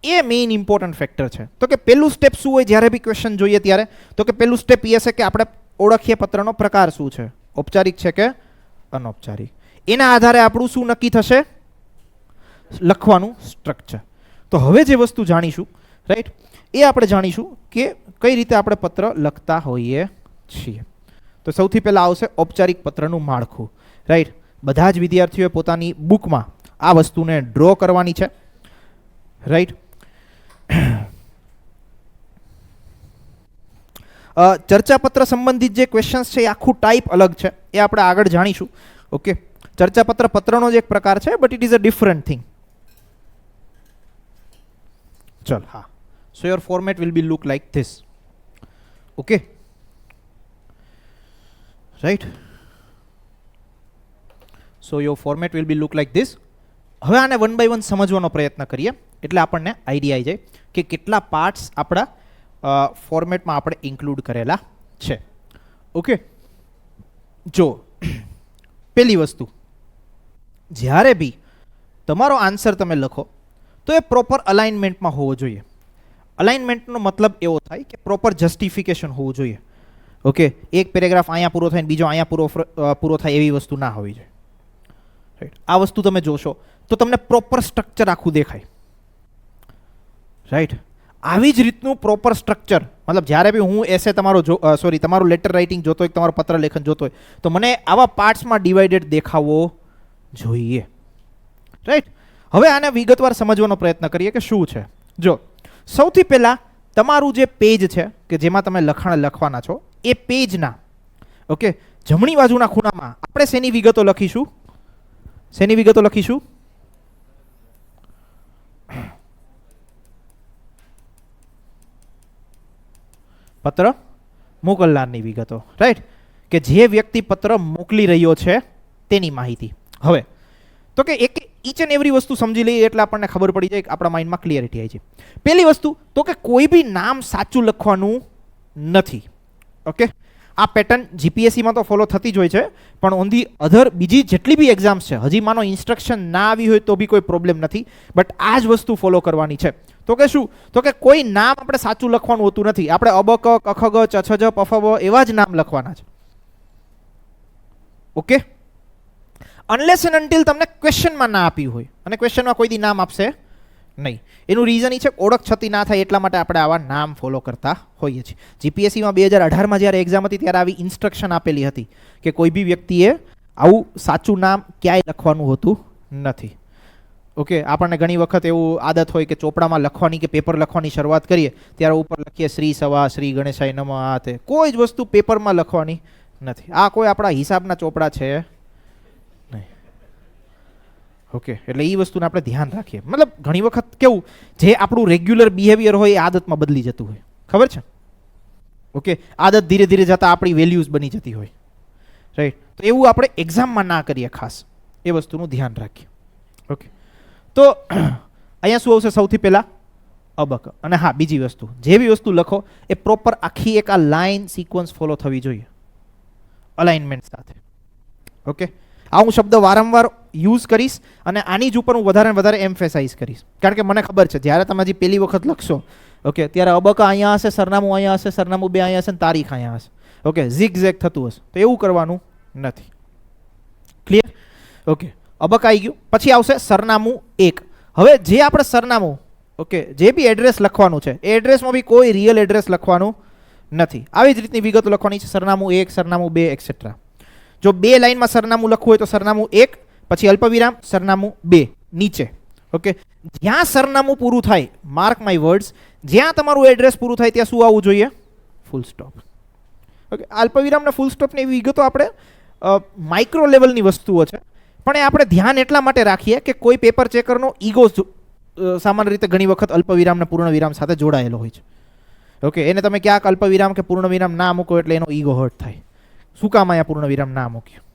એ મેઇન ઇમ્પોર્ટન્ટ ફેક્ટર છે. તો કે પહેલું સ્ટેપ શું હોય જ્યારે બી ક્વેશ્ચન જોઈએ ત્યારે? તો કે પહેલું સ્ટેપ એ છે કે આપણે ઓળખીએ પત્રનો પ્રકાર શું છે, ઔપચારિક છે કે અનૌપચારિક. એના આધારે આપણું શું નક્કી થશે? લખવાનું સ્ટ્રક્ચર. તો હવે જે વસ્તુ જાણીશું, રાઈટ, એ આપણે જાણીશું કે કઈ રીતે આપણે પત્ર લખતા હોઈએ છીએ. તો સૌથી પહેલા આવશે ઔપચારિક પત્રનું માળખું. રાઈટ, બધા જ વિદ્યાર્થીઓએ પોતાની બુકમાં આ વસ્તુને ડ્રો કરવાની છે. રાઈટ, ચર્ચાપત્ર સંબંધિત જે ક્વેશ્ચન્સ છે એ આખું ટાઈપ અલગ છે, એ આપણે આગળ જાણીશું. ઓકે, ચર્ચાપત્ર પત્રનો જ એક પ્રકાર છે, but it is a different thing. ચલ, હા. So your format will be look like this. Okay, right? So your format will be look like this. હવે આને વન બાય વન સમજવાનો પ્રયત્ન કરીએ એટલે આપણને આઈડિયા આવી જાય કે કેટલા પાર્ટ્સ આપણા ફોર્મેટમાં આપણે ઇન્ક્લુડ કરેલા છે. ઓકે, જો પહેલી વસ્તુ, જ્યારે બી તમારો આન્સર તમે લખો તો એ પ્રોપર અલાઇનમેન્ટમાં હોવો જોઈએ. અલાઇનમેન્ટનો મતલબ એવો થાય કે પ્રોપર જસ્ટિફિકેશન હોવું જોઈએ. ઓકે, એક પેરેગ્રાફ અહીંયા પૂરો થાય ને બીજો અહીંયા પૂરો થાય એવી વસ્તુ ના હોવી જોઈએ. રાઈટ, આ વસ્તુ તમે જોશો તો તમને પ્રોપર સ્ટ્રક્ચર આખું દેખાય. રાઈટ, આવી જ રીતનું પ્રોપર સ્ટ્રક્ચર, મતલબ જ્યારે બી હું એસે તમારું લેટર રાઇટિંગ જોતો હોય, તમારું પત્ર લેખન જોતો હોય, તો મને આવા પાર્ટ્સમાં ડિવાઇડેડ દેખાવો જોઈએ. રાઈટ, હવે આને વિગતવાર સમજવાનો પ્રયત્ન કરીએ કે શું છે. જો સૌથી પહેલા તમારું જે પેજ છે કે જેમાં તમે લખાણ લખવાના છો, એ પેજના ઓકે જમણી બાજુના ખૂણામાં આપણે શેની વિગતો લખીશું? શેની વિગતો લખીશું? પત્ર મોકલનારની વિગતો. રાઈટ, કે જે વ્યક્તિ પત્ર મોકલી રહ્યો છે તેની માહિતી. હવે તો કે એક ઈચ એન્ડ એવરી વસ્તુ સમજી લઈએ એટલે આપણને ખબર પડી જાય કે આપણા માઇન્ડમાં ક્લિયરિટી આવી છે. પહેલી વસ્તુ તો કે કોઈ બી નામ સાચું લખવાનું નથી. ઓકે, આ પેટર્ન જીપીએસસીમાં તો ફોલો થતી જ હોય છે, પણ ઓન ધી અધર બીજી જેટલી બી એક્ઝામ્સ છે, હજી માનો ઇન્સ્ટ્રક્શન ના આવી હોય તો બી કોઈ પ્રોબ્લેમ નથી, બટ આ જ વસ્તુ ફોલો કરવાની છે. તો કે શું? તો કે કોઈ નામ આપણે સાચું લખવાનું હોતું નથી. આપણે અબક, કખગ, ચછજ, પફબ એવા જ નામ લખવાના છે. ઓકે, અનલેસ એન્ડ અનટિલ તમને ક્વેશ્ચનમાં ના આપ્યું હોય, અને ક્વેશ્ચનમાં કોઈ દી નામ આપશે નહીં. એનું રીઝન એ છે ઓળખ છતી ના થાય એટલા માટે આપણે આવા નામ ફોલો કરતા હોઈએ છીએ. જીપીએસસીમાં 2018માં જ્યારે એક્ઝામ હતી ત્યારે આવી ઇન્સ્ટ્રક્શન આપેલી હતી કે કોઈ બી વ્યક્તિએ આવું સાચું નામ ક્યાંય લખવાનું હોતું નથી. ઓકે, આપણને ઘણી વખત એવું આદત હોય કે ચોપડામાં લખવાની કે પેપર લખવાની શરૂઆત કરીએ ત્યારે ઉપર લખીએ શ્રી સવા, શ્રી ગણેશાય નમઃ, આ તે. કોઈ જ વસ્તુ પેપરમાં લખવાની નથી. આ કોઈ આપણા હિસાબના ચોપડા છે નહીં. ઓકે, એટલે એ વસ્તુને આપણે ધ્યાન રાખીએ. મતલબ ઘણી વખત કેવું, જે આપણું રેગ્યુલર બિહેવિયર હોય એ આદતમાં બદલી જતું હોય, ખબર છે? ઓકે, આદત ધીરે ધીરે જતાં આપણી વેલ્યુઝ બની જતી હોય, રાઈટ? તો એવું આપણે એક્ઝામમાં ના કરીએ, ખાસ એ વસ્તુનું ધ્યાન રાખીએ. ઓકે, તો અહીંયા શું આવશે સૌથી પહેલાં? અબક. અને હા, બીજી વસ્તુ, જે બી વસ્તુ લખો એ પ્રોપર આખી એક આ લાઇન સિક્વન્સ ફોલો થવી જોઈએ, અલાઇનમેન્ટ સાથે. ઓકે, આ હું શબ્દ વારંવાર યુઝ કરીશ અને આની જ ઉપર હું વધારે વધારે એમ્ફેસાઇઝ કરીશ, કારણ કે મને ખબર છે જ્યારે તમે હજી પહેલી વખત લખશો, ઓકે, ત્યારે અબક અહીંયા હશે, સરનામું અહીંયા હશે, સરનામું 2 અહીંયા હશે, તારીખ અહીંયા હશે. ઓકે, ઝીગ ઝેગ થતું હશે, તો એવું કરવાનું નથી. ક્લિયર? ઓકે, અબક આવી ગયું. પછી આવશે સરનામું 1. હવે જે આપણે સરનામું, ઓકે, જે બી એડ્રેસ લખવાનું છે એ એડ્રેસમાં બી કોઈ રિયલ એડ્રેસ લખવાનું નથી. આવી જ રીતની વિગતો લખવાની છે, સરનામું 1, સરનામું 2, એક્સેટ્રા. જો 2 લાઇનમાં સરનામું લખવું હોય તો સરનામું 1, પછી અલ્પવિરામ, સરનામું 2 નીચે. ઓકે, જ્યાં સરનામું પૂરું થાય, માર્ક માય વર્ડ્સ, જ્યાં તમારું એડ્રેસ પૂરું થાય ત્યાં શું આવવું જોઈએ? Full stop. ઓકે, અલ્પવિરામના ફૂલ સ્ટોપની એવી વિગતો આપણે માઇક્રો લેવલની વસ્તુઓ છે, પણ એ આપણે ધ્યાન એટલા માટે રાખીએ કે કોઈ પેપર ચેકરનો ઈગો સામાન્ય રીતે ઘણી વખત અલ્પવિરામ ને પૂર્ણ વિરામ સાથે જોડાયેલો હોય છે. ઓકે, એને તમે ક્યાંક અલ્પવિરામ કે પૂર્ણ વિરામ ના મૂકો એટલે એનો ઈગો હર્ટ થાય. શું કામ અહીંયા પૂર્ણ વિરામ ના મૂક્યું?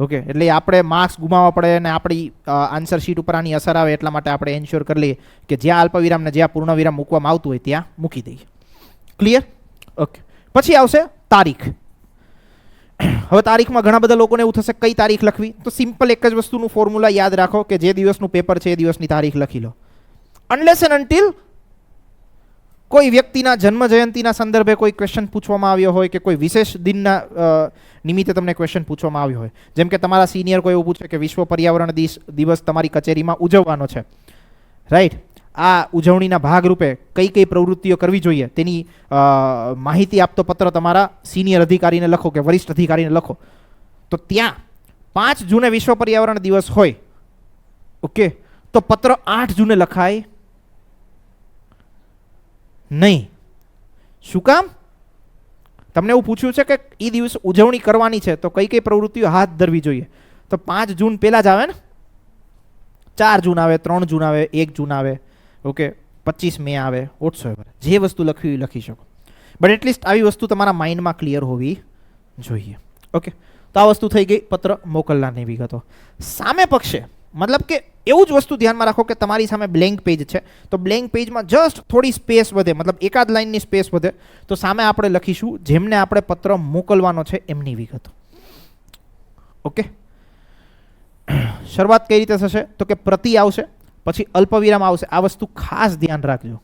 ઓકે, એટલે આપણે માર્ક્સ ગુમાવવા પડે અને આપણી આન્સર શીટ ઉપર આની અસર આવે, એટલા માટે આપણે એન્શ્યોર કરી લઈએ કે જ્યાં અલ્પવિરામ ને જ્યાં પૂર્ણ વિરામ મૂકવામાં આવતું હોય ત્યાં મૂકી દઈએ. ક્લિયર? ઓકે, પછી આવશે તારીખ. હવે તારીખમાં ઘણા બધા લોકોને એવું થશે કઈ તારીખ લખવી, તો સિમ્પલ એક જ વસ્તુનું ફોર્મ્યુલા યાદ રાખો કે જે દિવસનું પેપર છે એ દિવસની તારીખ લખી લો. અનલેસ એન્ડ અનટિલ કોઈ વ્યક્તિના જન્મ જયંતિના સંદર્ભે કોઈ ક્વેશ્ચન પૂછવામાં આવ્યો હોય કે કોઈ વિશેષ દિનના નિમિત્તે તમને ક્વેશ્ચન પૂછવામાં આવ્યો હોય, જેમ કે તમારા સિનિયર કોઈ એવું પૂછે કે વિશ્વ પર્યાવરણ દિવસ તમારી કચેરીમાં ઉજવવાનો છે, રાઈટ? આ ઉજવણીના ભાગરૂપે કઈ કઈ પ્રવૃત્તિઓ કરવી જોઈએ તેની માહિતી આપતો પત્ર તમારા સિનિયર અધિકારીને લખો કે વરિષ્ઠ અધિકારીને લખો, તો ત્યાં 5 જૂને વિશ્વ પર્યાવરણ દિવસ હોય, ઓકે, તો પત્ર 8 જૂને લખાય નહીં. શું કામ? તમને એવું પૂછ્યું છે કે એ દિવસ ઉજવણી કરવાની છે તો કઈ કઈ પ્રવૃત્તિઓ હાથ ધરવી જોઈએ, તો 5 જૂન પહેલાં જ આવે ને, 4 જૂન આવે, 3 જૂન આવે, 1 જૂન આવે, ઓકે, 25 મે આવે, વોટ્સએવર, જે વસ્તુ લખવી લખી શકો, બટ એટલીસ્ટ આવી વસ્તુ તમારા માઇન્ડમાં ક્લિયર હોવી જોઈએ. ઓકે, તો આ વસ્તુ થઈ ગઈ પત્ર મોકલનારની વિગતો. સામે પક્ષે મતલબ કે એવું જ વસ્તુ ધ્યાનમાં રાખો કે તમારી સામે બ્લેન્ક પેજ છે, તો બ્લેન્ક પેજમાં જસ્ટ થોડી સ્પેસ વધે, મતલબ એકાદ લાઇનની સ્પેસ વધે, તો સામે આપણે લખીશું જેમને આપણે પત્ર મોકલવાનો છે એમની વિગતો. ઓકે, શરૂઆત કઈ રીતે થશે તો કે પ્રતિ આવશે, પછી અલ્પવિરામ આવશે. આ વસ્તુ ખાસ ધ્યાન રાખજો,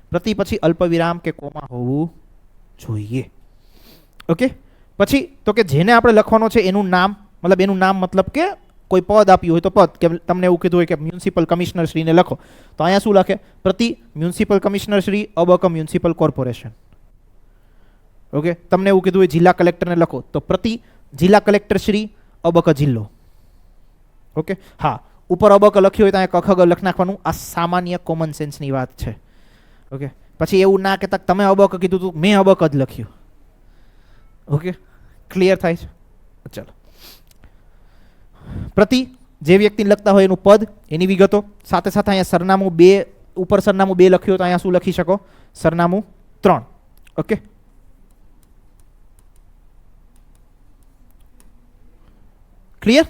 પ્રતિ પછી અલ્પવિરામ કે કોમા હોવું જોઈએ. ઓકે, પછી તો કે જેને આપણે લખવાનો છે એનું નામ, મતલબ એનું નામ મતલબ કે કોઈ પદ આપ્યું હોય તો પદ, કે તમને એવું કીધું હોય કે મ્યુનિસિપલ કમિશનર શ્રીને લખો, તો અહીંયા શું લખે? પ્રતિ મ્યુનિસિપલ કમિશનર શ્રી અબક મ્યુનિસિપલ કોર્પોરેશન. ઓકે, તમને એવું કીધું હોય જિલ્લા કલેક્ટરને લખો, તો પ્રતિ જિલ્લા કલેક્ટર શ્રી અબક જિલ્લો. ઓકે, હા, ઉપર અબક લખ્યું હોય તો અહીંયા કખગ લખ નાખવાનું. આ સામાન્ય કોમન સેન્સની વાત છે. ઓકે, પછી એવું ના કહેતા તમે અબક કીધું તું, મેં અબક જ લખ્યું. ઓકે, ક્લિયર થાય છે? ચાલો, પ્રતિ જે વ્યક્તિને લખતા હોય એનું પદ, એની વિગતો, સાથે સાથે અહીંયા સરનામું 2, ઉપર સરનામું 2 લખ્યું તો અહીંયા શું લખી શકો? સરનામું 3. Okay, clear?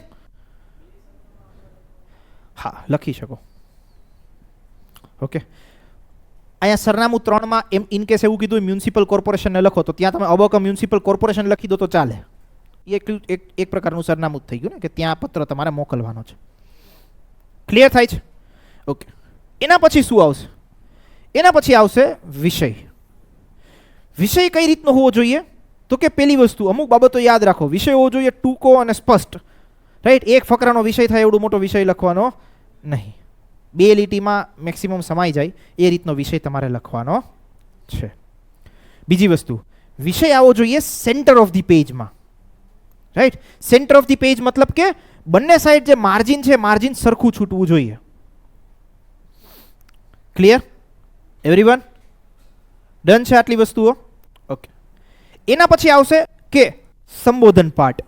હા, લખી શકો. ઓકે, અહીંયા સરનામું 3માં એમ ઇન કેસ એવું કીધું મ્યુનિસિપલ કોર્પોરેશનને લખો, તો ત્યાં તમે અબક મ્યુનિસિપલ કોર્પોરેશન લખી દો તો ચાલે. એક પ્રકારનું સરનામું થઈ ગયું ને કે ત્યાં પત્ર તમારે મોકલવાનો છે. ક્લિયર થાય છે? ઓકે, એના પછી શું આવશે? એના પછી આવશે વિષય. વિષય કઈ રીતનો હોવો જોઈએ તો કે પેલી વસ્તુ, અમુક બાબતો યાદ રાખો, વિષય હોવો જોઈએ ટૂંકો અને સ્પષ્ટ, રાઈટ? એક ફકરાનો વિષય થાય એવડો મોટો વિષય લખવાનો નહીં, 2 લીટીમાં મેક્સિમમ સમાઈ જાય એ રીતનો વિષય તમારે લખવાનો છે. બીજી વસ્તુ, વિષય આવવો જોઈએ સેન્ટર ઓફ ધી પેજમાં, right? Centre of the page મતલબ કે બંને સાઈડ જે માર્જિન છે, માર્જિન સરખું છૂટવું જોઈએ. ક્લિયર? એવરીવન ડન છે આટલી વસ્તુઓ? ઓકે, એના પછી આવશે કે સંબોધન પાર્ટ.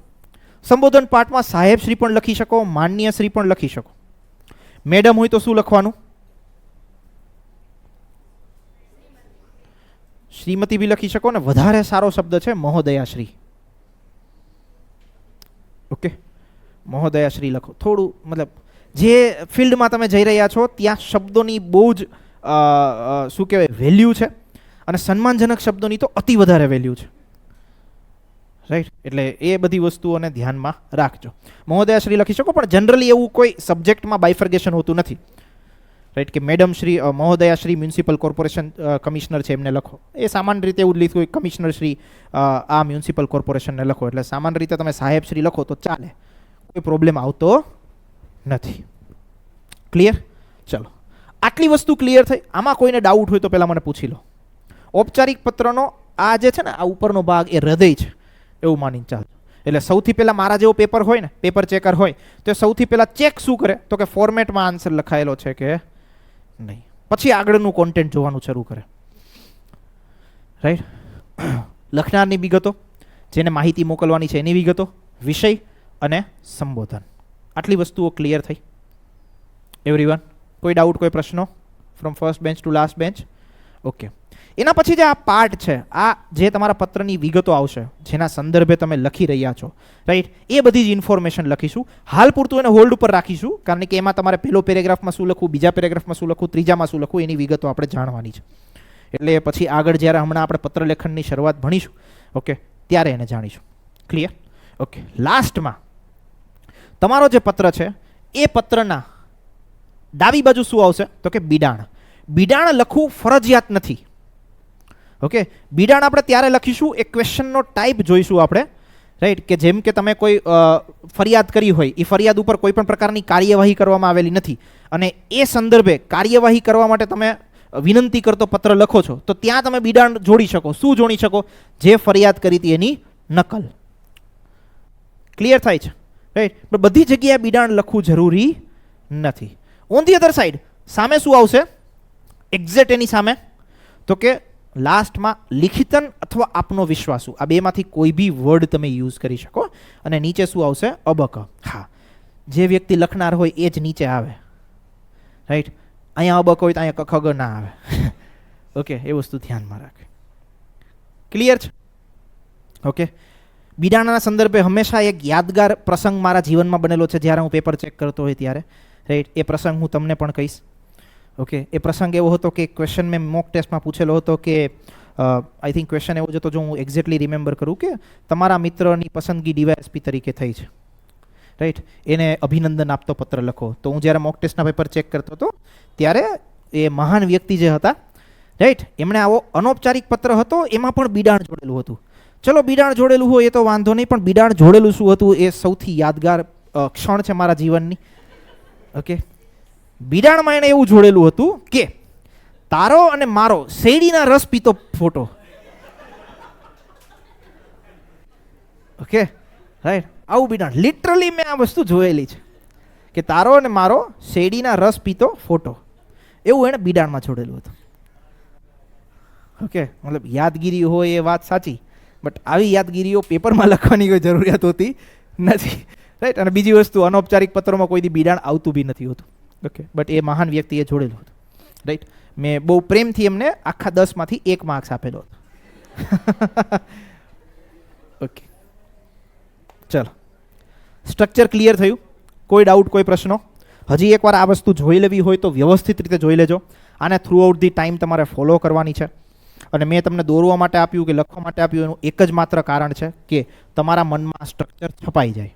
સંબોધન પાઠમાં સાહેબ શ્રી પણ લખી શકો, માનનીય શ્રી પણ લખી શકો. મેડમ હોય તો શું લખવાનું? શ્રીમતી બી લખી શકો ને વધારે સારો શબ્દ છે મહોદયાશ્રી. ઓકે, મહોદયાશ્રી લખો. થોડું મતલબ જે ફિલ્ડમાં તમે જઈ રહ્યા છો ત્યાં શબ્દોની બહુ જ શું કહેવાય વેલ્યુ છે, અને સન્માનજનક શબ્દોની તો અતિ વધારે વેલ્યુ છે. રાઈટ, એટલે એ બધી વસ્તુઓને ધ્યાનમાં રાખજો. મહોદયાશ્રી લખી શકો, પણ જનરલી એવું કોઈ સબ્જેક્ટમાં બાયફર્ગેશન હોતું નથી. રાઈટ, કે મેડમ શ્રી, મહોદયાશ્રી મ્યુનિસિપલ કોર્પોરેશન કમિશનર છે એમને લખો. એ સામાન્ય રીતે એવું જ લીધું હોય, કમિશનર શ્રી આ મ્યુનિસિપલ કોર્પોરેશનને લખો. એટલે સામાન્ય રીતે તમે સાહેબ શ્રી લખો તો ચાલે, કોઈ પ્રોબ્લેમ આવતો નથી. ક્લિયર? ચલો, આટલી વસ્તુ ક્લિયર થઈ. આમાં કોઈને ડાઉટ હોય તો પહેલાં મને પૂછી લો. ઔપચારિક પત્રનો આ જે છે ને આ ઉપરનો ભાગ એ હૃદય છે એવું માનીને ચાલજો. એટલે સૌથી પહેલાં મારા જેવો પેપર હોય ને, પેપર ચેકર હોય, તો સૌથી પહેલાં ચેક શું કરે તો કે ફોર્મેટમાં આન્સર લખાયેલો છે કે નહીં. પછી આગળનું કોન્ટેન્ટ જોવાનું શરૂ કરે. રાઈટ, લખનારની વિગતો, જેને માહિતી મોકલવાની છે એની વિગતો, વિષય અને સંબોધન. આટલી વસ્તુઓ ક્લિયર થઈ એવરીવન? કોઈ ડાઉટ, કોઈ પ્રશ્નો from first bench to last bench? Okay. એના પછી જે આ પાર્ટ છે, આ જે તમારા પત્રની વિગતો આવશે, જેના સંદર્ભે તમે લખી રહ્યા છો, રાઈટ, એ બધી જ ઇન્ફોર્મેશન લખીશું. હાલ પૂરતું એને હોલ્ડ ઉપર રાખીશું, કારણ કે એમાં તમારે પહેલો પેરેગ્રાફમાં શું લખવું, બીજા પેરેગ્રાફમાં શું લખવું, ત્રીજામાં શું લખવું, એની વિગતો આપણે જાણવાની છે. એટલે પછી આગળ જ્યારે હમણાં આપણે પત્ર લેખનની શરૂઆત ભણીશું, ઓકે, ત્યારે એને જાણીશું. ક્લિયર? ઓકે. લાસ્ટમાં તમારો જે પત્ર છે એ પત્રના ડાબી બાજુ શું આવશે તો કે બિડાણ. બિડાણ લખવું ફરજિયાત નથી. ઓકે, બિડાણ આપણે ત્યારે લખીશું, એક ક્વેશ્ચનનો ટાઈપ જોઈશું આપણે. રાઈટ, કે જેમ કે તમે કોઈ ફરિયાદ કરી હોય, એ ફરિયાદ ઉપર કોઈ પણ પ્રકારની કાર્યવાહી કરવામાં આવેલી નથી, અને એ સંદર્ભે કાર્યવાહી કરવા માટે તમે વિનંતી કરતો પત્ર લખો છો, તો ત્યાં તમે બિડાણ જોડી શકો. શું જોડી શકો? જે ફરિયાદ કરી હતી એની નકલ. ક્લિયર થાય છે? રાઈટ, પણ બધી જગ્યાએ બિડાણ લખવું જરૂરી નથી. ઓન ધી અધર સાઈડ સામે શું આવશે એક્ઝેક્ટ એની સામે તો કે લાસ્ટમાં લિખિતન અથવા આપનો વિશ્વાસુ, આ બેમાંથી કોઈ બી વર્ડ તમે યુઝ કરી શકો. અને નીચે શું આવશે? અબક. હા, જે વ્યક્તિ લખનાર હોય એ જ નીચે આવે. રાઈટ, અહીંયા અબક હોય તો અહીંયા કખગ ના આવે. ઓકે, એ વસ્તુ ધ્યાનમાં રાખે. ક્લિયર છે? ઓકે. બિડાણના સંદર્ભે હંમેશા એક યાદગાર પ્રસંગ મારા જીવનમાં બનેલો છે જ્યારે હું પેપર ચેક કરતો હોય ત્યારે. રાઈટ, એ પ્રસંગ હું તમને પણ કહીશ. ઓકે, એ પ્રસંગ એવો હતો કે ક્વેશ્ચન મેં મોક ટેસ્ટમાં પૂછેલો હતો કે આઈ થિંક ક્વેશ્ચન એવો જ હતો, જો હું એક્ઝેક્ટલી રિમેમ્બર કરું, કે તમારા મિત્રની પસંદગી ડીવાયએસપી તરીકે થઈ છે. રાઈટ, એને અભિનંદન આપતો પત્ર લખો. તો હું જ્યારે મોક ટેસ્ટના પેપર ચેક કરતો હતો ત્યારે એ મહાન વ્યક્તિ જે હતા, રાઈટ, એમણે આવો અનૌપચારિક પત્ર હતો, એમાં પણ બિડાણ જોડેલું હતું. ચલો, બિડાણ જોડેલું હોય એ તો વાંધો નહીં, પણ બિડાણ જોડેલું શું હતું એ સૌથી યાદગાર ક્ષણ છે મારા જીવનની. ઓકે, બિડાણમાં એણે એવું જોડેલું હતું કે તારો અને મારો શેરડીના રસ પીતો ફોટો. ઓકે, રાઈટ, આવું બિડાણ લિટરલી મેં આ વસ્તુ જોયેલી છે કે તારો અને મારો શેરડીના રસ પીતો ફોટો, એવું એણે બિડાણમાં જોડેલું હતું. ઓકે, મતલબ યાદગીરી હોય એ વાત સાચી, બટ આવી યાદગીરીઓ પેપરમાં લખવાની કોઈ જરૂરિયાત હોતી નથી. રાઈટ, અને બીજી વસ્તુ, અનૌપચારિક પત્રોમાં કોઈ દી બિડાણ આવતું બી નથી હોતું. ઓકે, બટ એ મહાન વ્યક્તિએ જોડેલું હતું. રાઈટ, મેં બહુ પ્રેમથી એમને આખા 10માંથી 1 માર્ક્સ આપેલો હતો. ઓકે, ચલો, સ્ટ્રક્ચર ક્લિયર થયું? કોઈ ડાઉટ, કોઈ પ્રશ્નો? હજી એકવાર આ વસ્તુ જોઈ લેવી હોય તો વ્યવસ્થિત રીતે જોઈ લેજો. આને થ્રુ આઉટ ધી ટાઈમ તમારે ફોલો કરવાની છે. અને મેં તમને દોરવા માટે આપ્યું કે લખવા માટે આપ્યું એનું એક જ માત્ર કારણ છે કે તમારા મનમાં સ્ટ્રક્ચર છપાઈ જાય.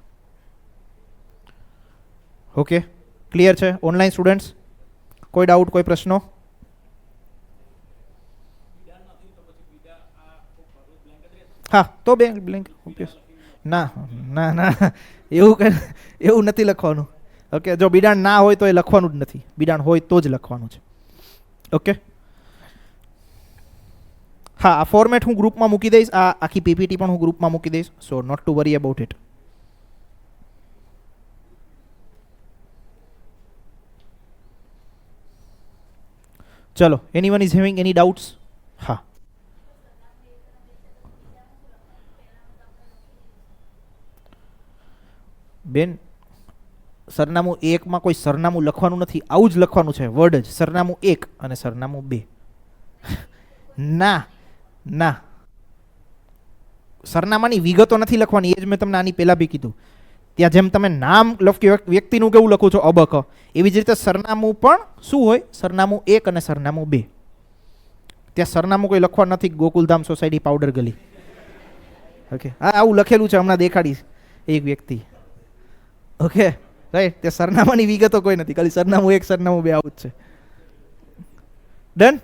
ઓકે, ક્લિયર છે ઓનલાઈન સ્ટુડન્ટ્સ? કોઈ ડાઉટ, કોઈ પ્રશ્નો? હા, તો બ્લેન્ક ના ના ના, એવું નથી લખવાનું. ઓકે, જો બિડાણ ના હોય તો એ લખવાનું જ નથી, બિડાણ હોય તો જ લખવાનું છે. ઓકે, હા, આ ફોર્મેટ હું ગ્રુપમાં મૂકી દઈશ, આ આખી પીપીટી પણ હું ગ્રુપમાં મૂકી દઈશ, so not to worry about it. ચલો, anyone is having any doubts? હા, બેન સરનામું 1 માં કોઈ સરનામું લખવાનું નથી, આવું જ લખવાનું છે વર્ડ જ, સરનામું 1 અને સરનામું 2. ના ના, સરનામાની વિગતો નથી લખવાની, એ જ મેં તમને આની પહેલા બી કીધું. ત્યાં જેમ તમે નામ વ્યક્તિનું કેવું લખો છો અબક, એવી જ રીતે સરનામું પણ શું હોય, સરનામું 1 અને સરનામું 2. ત્યાં સરનામું કોઈ લખવા નથી, ગોકુલધામ સોસાયટી પાવડર ગલી. ઓકે, હા આવું લખેલું છે, હમણાં દેખાડીશ એક વ્યક્તિ. ઓકે રાઈટ, તે સરનામાની વિગતો કોઈ નથી, ખાલી સરનામું 1 સરનામું 2 આવું જ છે. ડન.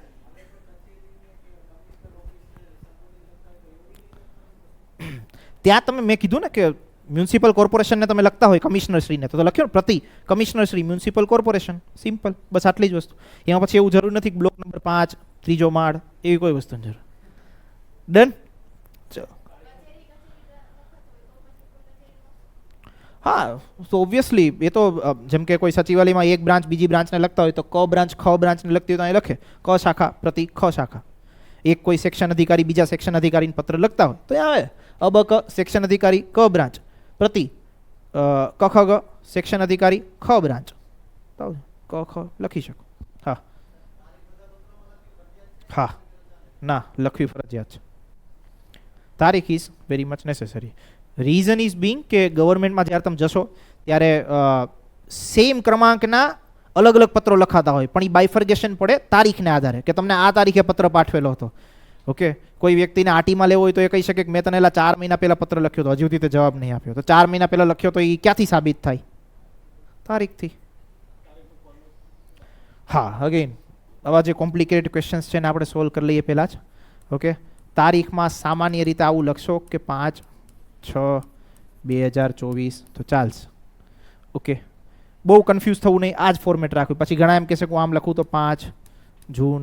ત્યાં તમે મેં કીધું ને કે મ્યુનિસિપલ કોર્પોરેશનને તમે લખતા હોય કમિશનર શ્રીને, તો લખ્યો ને પ્રતિ commissioner Shri municipal corporation, simple, બસ આટલી જ વસ્તુ. એમાં પછી એવું જરૂર નથી બ્લોક નંબર 5 ત્રીજો માળ એવી કોઈ વસ્તુની જરૂર. ડન. ચલો હા, તો ઓબ્વિયસલી એ તો જેમ કે કોઈ સચિવાલયમાં એક બ્રાન્ચ બીજી બ્રાન્ચને લખતા હોય તો ક બ્રાન્ચ ખ બ્રાન્ચને લખતી હોય તો અહીં લખે ક શાખા પ્રતિ ખ શાખા. એક કોઈ સેક્શન અધિકારી બીજા સેક્શન અધિકારીને પત્ર લખતા હોય તો એ આવે અબક સેક્શન અધિકારી ક બ્રાન્ચ પ્રતિ કખગ સેક્શન અધિકારી ખ બ્રાન્ચ, ક ખ લખી શકો. હા હા, ના લખવી ફરજિયાત છે. તારીખ is very much necessary. Reason is Bing કે ગવર્મેન્ટમાં જ્યારે તમે જશો ત્યારે સેમ ક્રમાંકના અલગ અલગ પત્રો લખાતા હોય, પણ એ બાયફર્ગેશન પડે તારીખને આધારે કે તમને આ તારીખે પત્ર પાઠવેલો હતો. ઓકે, કોઈ વ્યક્તિને આટીમાં લેવો હોય તો એ કહી શકે કે મેં તને 4 મહિના પહેલા પત્ર લખ્યો હતો, હજુ સુધી તે જવાબ નહીં આપ્યો. તો 4 મહિના પહેલા લખ્યો તો એ ક્યાંથી સાબિત થાય? તારીખથી. હા, અગેન આવા જે કોમ્પ્લિકેટેડ ક્વેશ્ચન્સ છે ને આપણે સોલ્વ કરી લઈએ પહેલાં જ. ઓકે, તારીખમાં સામાન્ય રીતે આવું લખશો કે 5/6/2024 તો ચાલશે. ઓકે, બહુ કન્ફ્યુઝ થવું નહીં, આ જ ફોર્મેટ રાખવું. પછી ઘણા એમ કહેશે કે હું આમ લખું તો 5 જૂન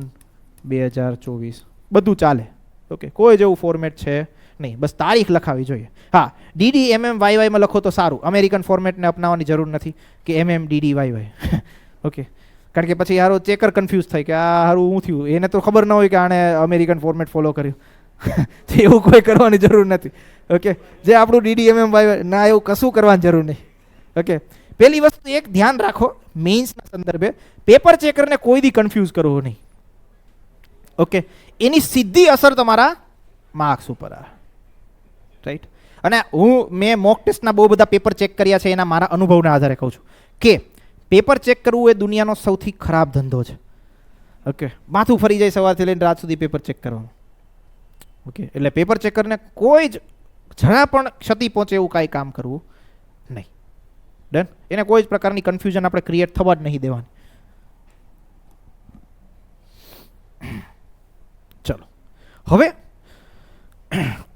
2024 બધું ચાલે. ઓકે, કોઈ જેવું ફોર્મેટ છે નહીં, બસ તારીખ લખાવી જોઈએ. હા, DDMMYY માં લખો તો સારું, અમેરિકન ફોર્મેટને અપનાવવાની જરૂર નથી કે MMDDYY. ઓકે, કારણ કે પછી હારો ચેકર કન્ફ્યુઝ થાય કે આ હારું શું થયું, એને તો ખબર ન હોય કે આણે અમેરિકન ફોર્મેટ ફોલો કર્યું. તો એવું કોઈ કરવાની જરૂર નથી. ઓકે, જે આપણું DDMMYY ના એવું કશું કરવાની જરૂર નહીં. ઓકે, પહેલી વસ્તુ એક ધ્યાન રાખો મેઇન્સના સંદર્ભે, પેપર ચેકરને કોઈ દી કન્ફ્યુઝ કરવો નહીં. ઓકે, એની સીધી અસર તમારા માર્ક્સ ઉપર આવે. રાઈટ, અને મેં મોક ટેસ્ટના બહુ બધા પેપર ચેક કર્યા છે, એના મારા અનુભવના આધારે કહું છું કે પેપર ચેક કરવું એ દુનિયાનો સૌથી ખરાબ ધંધો છે. ઓકે, માથું ફરી જાય સવારથી લઈને રાત સુધી પેપર ચેક કરવાનું. ઓકે, એટલે પેપર ચેકરને કોઈ જ જરા પણ ક્ષતિ પહોંચે એવું કાંઈ કામ કરવું નહીં. ડન. એને કોઈ જ પ્રકારની કન્ફ્યુઝન આપણે ક્રિએટ થવા જ નહીં દેવાની. ચલો, હવે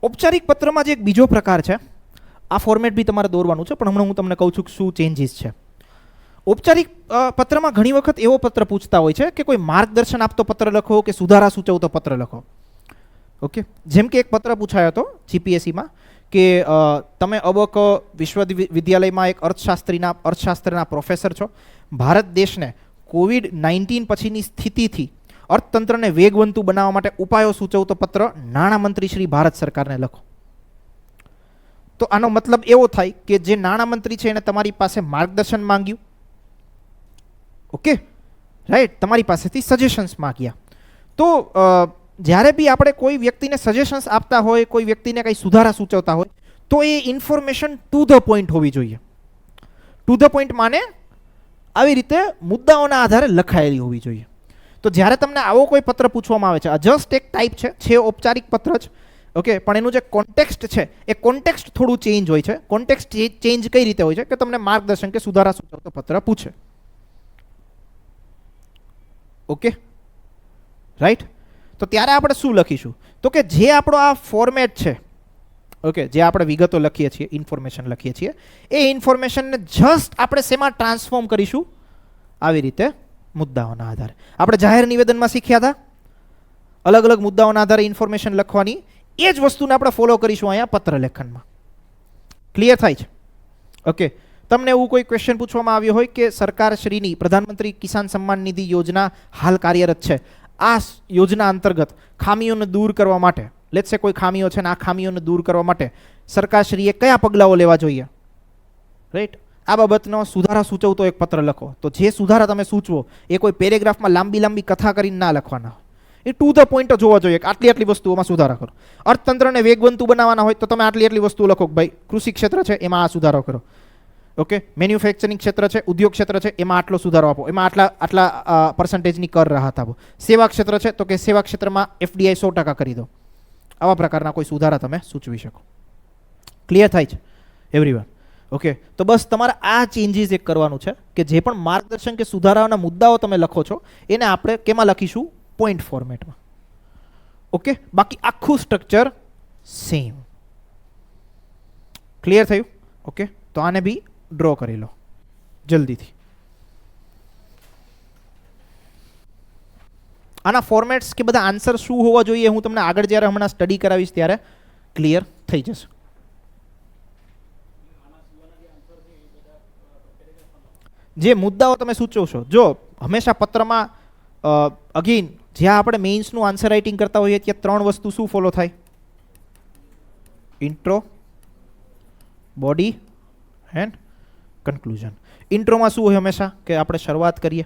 ઔપચારિક પત્રમાં જે એક બીજો પ્રકાર છે, આ ફોર્મેટ બી તમારે દોરવાનું છે, પણ હમણાં હું તમને કહું છું કે શું ચેન્જીસ છે. ઔપચારિક પત્રમાં ઘણી વખત એવો પત્ર પૂછતા હોય છે કે કોઈ માર્ગદર્શન આપતો પત્ર લખો કે સુધારા સૂચવતો પત્ર લખો. ઓકે, જેમ કે એક પત્ર પૂછાયો હતો GPSCમાં કે તમે અબક વિશ્વવિદ્યાલયમાં એક અર્થશાસ્ત્રના પ્રોફેસર છો. ભારત દેશને COVID-19 પછીની સ્થિતિથી અર્થતંત્રને વેગવંતું બનાવવા માટે ઉપાયો સૂચવતો પત્ર નાણામંત્રી શ્રી ભારત સરકારને લખો. તો આનો મતલબ એવો થાય કે જે નાણામંત્રી છે એને તમારી પાસે માર્ગદર્શન માંગ્યું. ઓકે, રાઈટ, તમારી પાસેથી સજેશન્સ માંગ્યા. તો જ્યારે બી આપણે કોઈ વ્યક્તિને સજેશન્સ આપતા હોય, કોઈ વ્યક્તિને કંઈ સુધારા સૂચવતા હોય, તો એ ઇન્ફોર્મેશન ટુ ધ પોઈન્ટ હોવી જોઈએ. ટુ ધ પોઈન્ટ માને આવી રીતે મુદ્દાઓના આધારે લખાયેલી હોવી જોઈએ. તો જ્યારે તમને આવો કોઈ પત્ર પૂછવામાં આવે છે, આ જસ્ટ એક ટાઈપ છે ઔપચારિક પત્ર જ. ઓકે, પણ એનું જે કોન્ટેક્સ્ટ છે એ કોન્ટેક્સ્ટ થોડું ચેન્જ હોય છે. કોન્ટેક્સ્ટ ચેન્જ કઈ રીતે હોય છે કે તમને માર્ગદર્શન કે સુધારા સૂચવતો પત્ર પૂછે. Okay, right. તો ત્યારે આપણે શું લખીશું તો કે જે આપણો આ ફોર્મેટ છે, ઓકે, જે આપણે વિગતો લખીએ છીએ, ઇન્ફોર્મેશન લખીએ છીએ, એ ઇન્ફોર્મેશનને જસ્ટ આપણે શેમાં ટ્રાન્સફોર્મ કરીશું? આવી રીતે મુદ્દાઓના આધારે. આપણે જાહેર નિવેદનમાં શીખ્યા હતા અલગ અલગ મુદ્દાઓના આધારે ઇન્ફોર્મેશન લખવાની, એ જ વસ્તુને આપણે ફોલો કરીશું અહીંયા પત્ર લેખનમાં. ક્લિયર થાય છે? ઓકે, તમને એવું કોઈ ક્વેશ્ચન પૂછવામાં આવ્યો હોય કે સરકારશ્રીની પ્રધાનમંત્રી કિસાન સન્માન નિધિ યોજના હાલ કાર્યરત છે, આ યોજના અંતર્ગત ખામીઓને દૂર કરવા માટે, લેટ્સ સે કોઈ ખામીઓ છે ને આ ખામીઓને દૂર કરવા માટે સરકારશ્રીએ કયા પગલાઓ લેવા જોઈએ? રાઈટ. આ બાબતનો સુધારા સૂચવતો એક પત્ર લખો. તો જે સુધારા તમે સૂચવો એ કોઈ પેરેગ્રાફમાં લાંબી લાંબી કથા કરીને ના લખવાના હોય. એ ટુ ધ પોઈન્ટ જ હોવા જોઈએ. આટલી આટલી વસ્તુઓમાં સુધારા કરો. અર્થતંત્રને વેગવંતુ બનાવવાના હોય તો તમે આટલી આટલી વસ્તુઓ લખો કે ભાઈ કૃષિ ક્ષેત્ર છે એમાં આ સુધારો કરો. ઓકે, મેન્યુફેક્ચરિંગ ક્ષેત્ર છે, ઉદ્યોગ ક્ષેત્ર છે, એમાં આટલો સુધારો આપો, એમાં આટલા પર્સન્ટેજની કર રાહત આપો. સેવા ક્ષેત્ર છે તો કે સેવા ક્ષેત્રમાં FDI 100% કરી દો. આવા પ્રકારના કોઈ સુધારા તમે સૂચવી શકો. ક્લિયર થાય છે એવરીવન? ઓકે, તો બસ તમારે આ ચેન્જીસ એક કરવાનું છે કે જે પણ માર્ગદર્શન કે સુધારાઓના મુદ્દાઓ તમે લખો છો એને આપણે કેમાં લખીશું? પોઈન્ટ ફોર્મેટમાં. ઓકે, બાકી આખું સ્ટ્રક્ચર સેમ. ક્લિયર થયું? ઓકે, તો આને બી ડ્રો કરી લો જલ્દીથી. આના ફોર્મેટ્સ કે બધા આન્સર શું હોવા જોઈએ હું તમને આગળ જ્યારે હમણાં સ્ટડી કરાવીશ ત્યારે ક્લિયર થઈ જશે. જે મુદ્દાઓ તમે સૂચવો છો, જો હંમેશા પત્રમાં અગેન જ્યાં આપણે મેઇન્સનું આન્સર રાઇટિંગ કરતા હોઈએ ત્યાં 3 વસ્તુ શું ફોલો થાય? Intro, body and conclusion. ઇન્ટ્રોમાં શું હોય? હંમેશા કે આપણે શરૂઆત કરીએ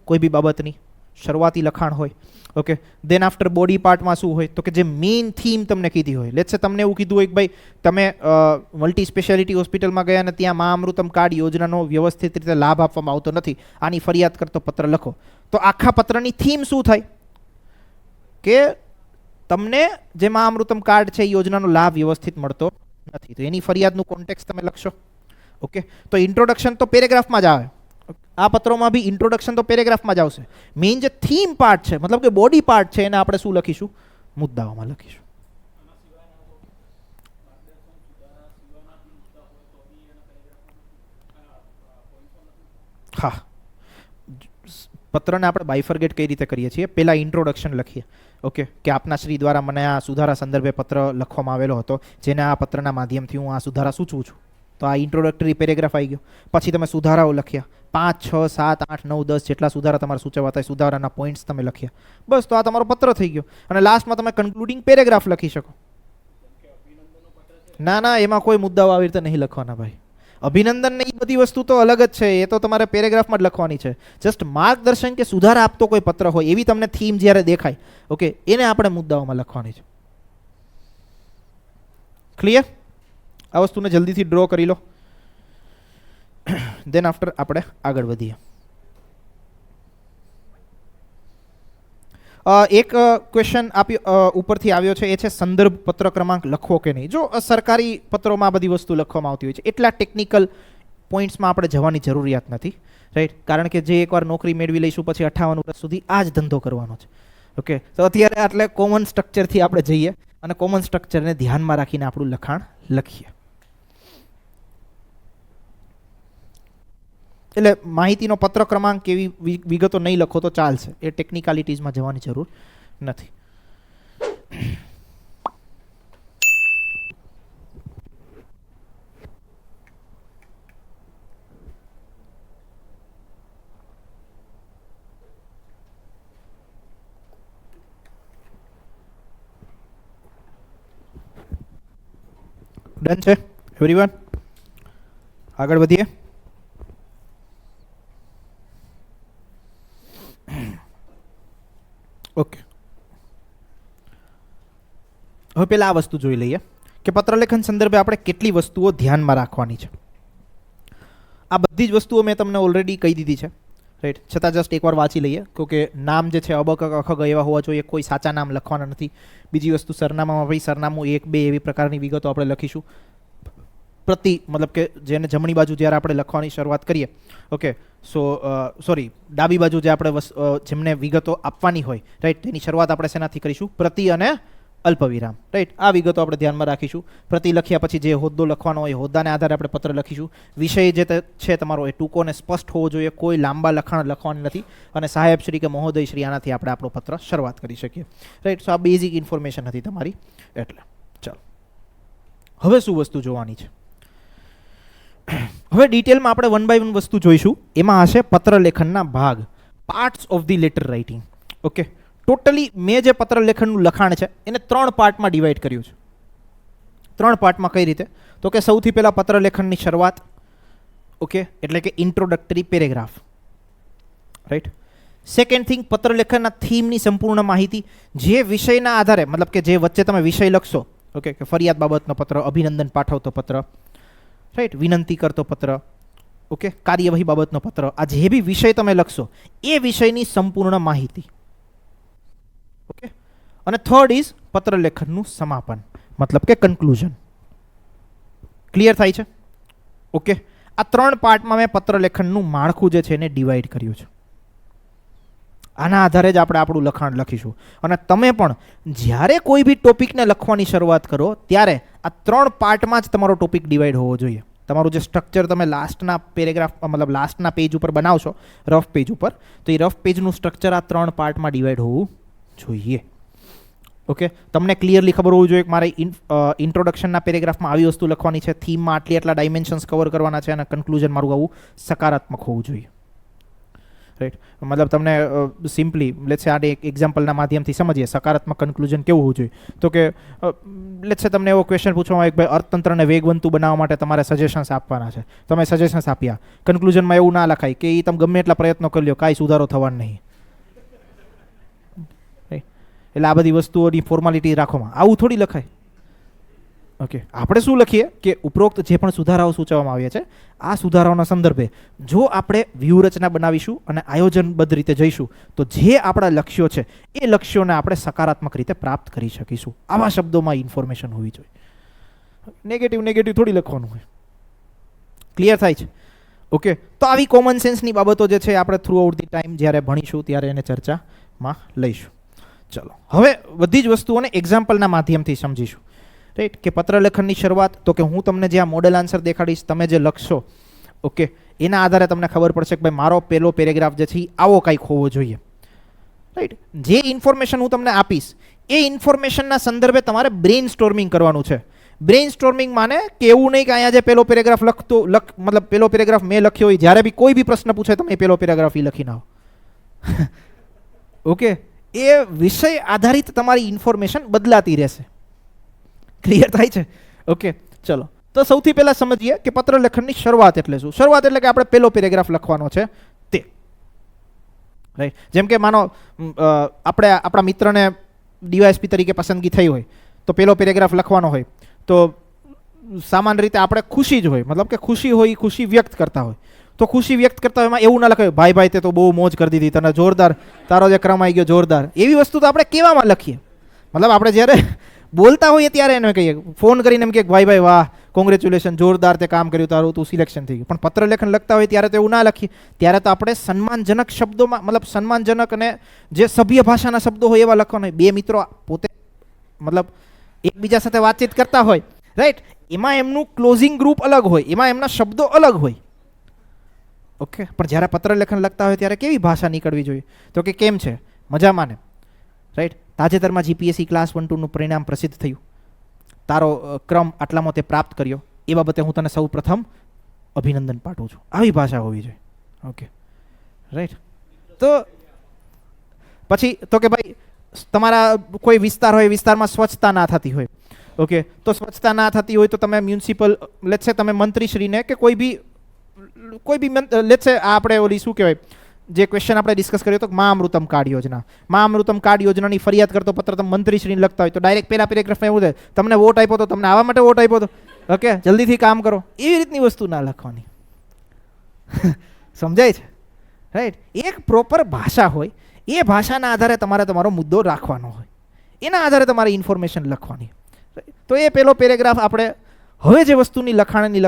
કોઈ બી બાબતની, શરૂઆતી લખાણ હોય. ઓકે, દેન આફ્ટર બોડી પાર્ટમાં શું હોય? તો કે જે મેઇન થીમ તમને કીધી હોય. લેટ્સ સે તમને એવું કીધું હોય કે ભાઈ તમે મલ્ટી સ્પેશિયાલિટી હોસ્પિટલમાં ગયા અને ત્યાં મા અમૃતમ કાર્ડ યોજનાનો વ્યવસ્થિત રીતે લાભ આપવામાં આવતો નથી, આની ફરિયાદ કરતો પત્ર લખો. તો આખા પત્રની થીમ શું થાય? કે તમને જે મા અમૃતમ કાર્ડ છે એ યોજનાનો લાભ વ્યવસ્થિત મળતો નથી, તો એની ફરિયાદનું કોન્ટેક્સ્ટ તમે લખશો. ઓકે, તો ઇન્ટ્રોડક્શન તો પેરેગ્રાફમાં જ આવે. આ પત્રોમાં બી ઇન્ટ્રોડક્શન તો પેરેગ્રાફમાં જ આવશે. મેઇન જે થીમ પાર્ટ છે મતલબ કે બોડી પાર્ટ છે એને આપણે શું લખીશું? મુદ્દાઓમાં લખીશું. હા, પત્રને આપણે બાયફર્ગેટ કઈ રીતે કરીએ છીએ? પહેલા ઇન્ટ્રોડક્શન લખીએ. ઓકે, કે આપના શ્રી દ્વારા મને આ સુધારા સંદર્ભે પત્ર લખવામાં આવેલો હતો જેને આ પત્રના માધ્યમથી હું આ સુધારા સૂચવું છું. તો આ ઇન્ટ્રોડક્ટરી પેરેગ્રાફ આવી ગયો. પછી તમે સુધારાઓ લખ્યા 5, 6, 7, 8, 9, 10 જેટલા સુધારા તમારે સૂચવવાતા હોય, સુધારાના પોઈન્ટ્સ તમે લખ્યા. બસ, તો આ તમારો પત્ર થઈ ગયો. અને લાસ્ટમાં તમે કન્ક્લુડિંગ પેરેગ્રાફ લખી શકો. ના ના, એમાં કોઈ મુદ્દાઓ આવી રીતે નહીં લખવાના ભાઈ. અભિનંદન ને એ બધી વસ્તુ તો અલગ જ છે, એ તો તમારે પેરેગ્રાફમાં જ લખવાની છે. જસ્ટ માર્ગદર્શન કે સુધારા આપતો કોઈ પત્ર હોય એવી તમને થીમ જ્યારે દેખાય, ઓકે, એને આપણે મુદ્દાઓમાં લખવાની છે. ક્લિયર? આ વસ્તુને જલ્દીથી ડ્રો કરી લો. દેન આફ્ટર આપણે આગળ વધીએ. એક ક્વેશ્ચન ઉપરથી આવ્યો છે, એ છે સંદર્ભ પત્ર ક્રમાંક લખવો કે નહીં. જો સરકારી પત્રોમાં બધી વસ્તુ લખવામાં આવતી હોય છે, એટલા ટેકનિકલ પોઈન્ટ્સમાં આપણે જવાની જરૂરિયાત નથી, રાઈટ? કારણ કે જે એકવાર નોકરી મેળવી લઈશું પછી 58 વર્ષ સુધી આ જ ધંધો કરવાનો છે. ઓકે, તો અત્યારે એટલે કોમન સ્ટ્રક્ચરથી આપણે જઈએ અને કોમન સ્ટ્રક્ચરને ધ્યાનમાં રાખીને આપણું લખાણ લખીએ. એટલે માહિતીનો પત્ર ક્રમાંક એવી વિગતો નહીં લખો તો ચાલશે, એ ટેકનિકાલિટીઝમાં જવાની જરૂર નથી. ડન છે એવરીવન? આગળ વધીએ. ઓકે, હવે પહેલા આ વસ્તુ જોઈ લઈએ કે પત્રલેખન સંદર્ભે આપણે કેટલી વસ્તુઓ ધ્યાનમાં રાખવાની છે. આ બધી જ વસ્તુઓ મેં તમને ઓલરેડી કહી દીધી છે, રાઈટ? છતાં જસ્ટ એકવાર વાંચી લઈએ. કે નામ જે છે અબક અખગ એવા હોવા જોઈએ, કોઈ સાચા નામ લખવાના નથી. બીજી વસ્તુ સરનામામાં ભાઈ સરનામું 1, 2 એવી પ્રકારની વિગતો આપણે લખીશું. પ્રતિ મતલબ કે જેને જમણી બાજુ જ્યારે આપણે લખવાની શરૂઆત કરીએ, ઓકે, સોરી ડાબી બાજુ જે આપણે જેમને વિગતો આપવાની હોય, રાઈટ, તેની શરૂઆત આપણે શેનાથી કરીશું? પ્રતિ અને અલ્પવિરામ, રાઈટ? આ વિગતો આપણે ધ્યાનમાં રાખીશું. પ્રતિ લખ્યા પછી જે હોદ્દો લખવાનો હોય હોદ્દાને આધારે આપણે પત્ર લખીશું. વિષય જે છે તમારો એ ટૂંકો અને સ્પષ્ટ હોવો જોઈએ, કોઈ લાંબા લખાણ લખવાની નથી. અને સાહેબ શ્રી કે મહોદય શ્રી આનાથી આપણે આપણો પત્ર શરૂઆત કરી શકીએ, રાઈટ? સો આ બેઝિક ઇન્ફોર્મેશન હતી તમારી. એટલે ચાલો હવે શું વસ્તુ જોવાની છે? હવે ડિટેલમાં આપણે 1 by 1 વસ્તુ જોઈશું. એમાં હશે પત્ર લેખનના ભાગ, parts of the letter writing. Okay, totally મેં જે પત્ર લેખનનું લખાણ છે એને 3 પાર્ટમાં ડિવાઈડ કર્યું છે. 3 પાર્ટમાં કઈ રીતે? તો કે સૌથી પહેલા પત્ર લેખનની શરૂઆત, ઓકે, એટલે કે introductory paragraph, right. Second thing, પત્ર લેખનના થીમની સંપૂર્ણ માહિતી, જે વિષયના આધારે, મતલબ કે જે વચ્ચે તમે વિષય લખશો, ઓકે, કે ફરિયાદ બાબતનો પત્ર, અભિનંદન પાઠવતો પત્ર, રાઈટ, વિનંતી કરતો પત્ર, ઓકે, કાર્યવાહી બાબતનો પત્ર, આ જે બી વિષય તમે લખશો એ વિષયની સંપૂર્ણ માહિતી, ઓકે. અને થર્ડ ઇઝ પત્ર લેખનનું સમાપન, મતલબ કે કન્ક્લુઝન. ક્લિયર થાય છે? ઓકે. આ 3 પાર્ટમાં મેં પત્ર લેખનનું માળખું જે છે એને ડિવાઈડ કર્યું છે. આના આધારે જ આપણે આપણું લખાણ લખીશું. અને તમે પણ જ્યારે કોઈ બી ટોપિકને લખવાની શરૂઆત કરો ત્યારે આ 3 પાર્ટમાં જ તમારો ટોપિક ડિવાઈડ હોવો જોઈએ. તમારું જે સ્ટ્રક્ચર તમે લાસ્ટના પેરેગ્રાફ, મતલબ લાસ્ટના પેજ ઉપર બનાવશો, રફ પેજ ઉપર, તો એ રફ પેજનું સ્ટ્રક્ચર આ 3 પાર્ટમાં ડિવાઈડ હોવું જોઈએ. ઓકે, તમને ક્લિયરલી ખબર હોવું જોઈએ કે મારે ઇન્ટ્રોડક્શનના પેરેગ્રાફમાં આવી વસ્તુ લખવાની છે, થીમમાં આટલા ડાયમેન્શન્સ કવર કરવાના છે, અને કન્ક્લુઝન મારું આવું સકારાત્મક હોવું જોઈએ, રાઈટ. મતલબ તમને સિમ્પલી લેટ્સ સે આ એક એક્ઝામ્પલના માધ્યમથી સમજીએ સકારાત્મક કન્ક્લુઝન કેવું હોવું જોઈએ. તો કે લેટ્સ સે તમને એવો ક્વેશ્ચન પૂછવામાં આવે કે ભાઈ અર્થતંત્રને વેગવંતુ બનાવવા માટે તમારે સજેશન્સ આપવાના છે, તમે સજેશન્સ આપ્યા, કન્ક્લુઝનમાં એવું ના લખાય કે એ તમે ગમે એટલા પ્રયત્નો કરી લો, કાંઈ સુધારો થવાનો નહીં. એટલે આ બધી વસ્તુઓની ફોર્માલિટી રાખવામાં આવું થોડી લખાય. ઓકે, આપણે શું લખીએ કે ઉપરોક્ત જે પણ સુધારાઓ સૂચવવામાં આવ્યા છે, આ સુધારાઓના સંદર્ભે જો આપણે વ્યૂહરચના બનાવીશું અને આયોજનબદ્ધ રીતે જઈશું તો જે આપણા લક્ષ્યો છે એ લક્ષ્યોને આપણે સકારાત્મક રીતે પ્રાપ્ત કરી શકીશું. આવા શબ્દોમાં ઇન્ફોર્મેશન હોવી જોઈએ. નેગેટિવ થોડી લખવાનું હોય. ક્લિયર થાય છે? ઓકે, તો આવી કોમન સેન્સની બાબતો જે છે આપણે થ્રુ આઉટ ધી ટાઈમ જ્યારે ભણીશું ત્યારે એને ચર્ચામાં લઈશું. ચલો, હવે બધી જ વસ્તુઓને એક્ઝામ્પલના માધ્યમથી સમજીશું, રાઈટ. કે પત્ર લેખનની શરૂઆત, તો કે હું તમને જે આ મોડેલ આન્સર દેખાડીશ, તમે જે લખશો, ઓકે, એના આધારે તમને ખબર પડશે કે ભાઈ મારો પહેલો પેરેગ્રાફ જે છે આવો કંઈક હોવો જોઈએ, રાઈટ. જે ઇન્ફોર્મેશન હું તમને આપીશ એ ઇન્ફોર્મેશનના સંદર્ભે તમારે બ્રેઇન સ્ટોર્મિંગ કરવાનું છે. બ્રેઇન સ્ટોર્મિંગ માને કે એવું નહીં કે અહીંયા જે પહેલો પેરેગ્રાફ મતલબ પહેલો પેરેગ્રાફ મેં લખ્યો હોય, જ્યારે બી કોઈ બી પ્રશ્ન પૂછે તમે પહેલો પેરેગ્રાફ લખીને આવો. ઓકે, એ વિષય આધારિત તમારી ઇન્ફોર્મેશન બદલાતી રહેશે. ક્લિયર થાય છે? ઓકે, ચલો. તો સૌથી પહેલા સમજીએ કે પત્ર લેખનની શરૂઆત એટલે શું. શરૂઆત એટલે કે આપણે પહેલો પેરેગ્રાફ લખવાનો છે તે, રાઈટ. જેમ કે માનો આપણે આપણા મિત્રને ડીવાયએસપી તરીકે પસંદગી થઈ હોય તો પહેલો પેરેગ્રાફ લખવાનો હોય, તો સામાન્ય રીતે આપણે ખુશી જ હોય, મતલબ કે ખુશી હોય, ખુશી વ્યક્ત કરતા હોય. તો ખુશી વ્યક્ત કરતા હોય એમાં એવું ના લખાય ભાઈ તે તો બહુ મોજ કરી દીધી, તને જોરદાર, તારો જે ક્રમ આવી ગયો જોરદાર. એવી વસ્તુ તો આપણે કેવામાં લખીએ, મતલબ આપણે જ્યારે બોલતા હોઈએ ત્યારે એને કહીએ, ફોન કરીને એમ કે ભાઈ વાહ, કોંગ્રેચ્યુલેશન, જોરદાર તે કામ કર્યું, તારું તું સિલેક્શન થઈ ગયું. પણ પત્ર લેખન લખતા હોય ત્યારે તો એવું ના લખીએ. ત્યારે તો આપણે સન્માનજનક શબ્દોમાં, મતલબ સન્માનજનક અને જે સભ્ય ભાષાના શબ્દો હોય એવા લખવાના હોય. બે મિત્રો પોતે મતલબ એકબીજા સાથે વાતચીત કરતા હોય, રાઈટ, એમાં એમનું ક્લોઝિંગ ગ્રુપ અલગ હોય, એમાં એમના શબ્દો અલગ હોય. ઓકે, પણ જ્યારે પત્ર લેખન લખતા હોય ત્યારે કેવી ભાષા નીકળવી જોઈએ? તો કે કેમ છે, મજામાં ને, રાઈટ. તાજેતરમાં જીપીએસસી ક્લાસ 1-2નું પરિણામ પ્રસિદ્ધ થયું, તારો ક્રમ આટલામાં તે પ્રાપ્ત કર્યો, એ બાબતે હું તને સૌ પ્રથમ અભિનંદન પાઠવું છું. આવી ભાષા હોવી જોઈએ. Okay, right. તો પછી તો કે ભાઈ તમારા કોઈ વિસ્તાર હોય, વિસ્તારમાં સ્વચ્છતા ના થતી હોય, ઓકે, તો સ્વચ્છતા ના થતી હોય તો તમે મ્યુનિસિપલ, લેટ્સ સે તમે મંત્રીશ્રીને કે કોઈ બી લેટ્સ સે આપણે ઓલી શું કહેવાય, જે ક્વેશ્ચન આપણે ડિસ્કસ કર્યો હતો, મા અમૃતમ કાર્ડ યોજના, મા અમૃતમ કાર્ડ યોજનાની ફરિયાદ કરતો પત્ર તમે મંત્રીશ્રીને લખતા હોય તો ડાયરેક્ટ પહેલા પેરેગ્રાફમાં એવું થાય, તમને વોટ આપ્યો તો, તમને આવા માટે વોટ આપ્યો તો, ઓકે, જલ્દીથી કામ કરો. એવી રીતની વસ્તુ ના લખવાની. સમજાય છે? રાઈટ. એક પ્રોપર ભાષા હોય, એ ભાષાના આધારે તમારે તમારો મુદ્દો રાખવાનો હોય, એના આધારે તમારે ઇન્ફોર્મેશન લખવાની. તો એ પહેલો પેરેગ્રાફ આપણે હવે જે વસ્તુની લખાણની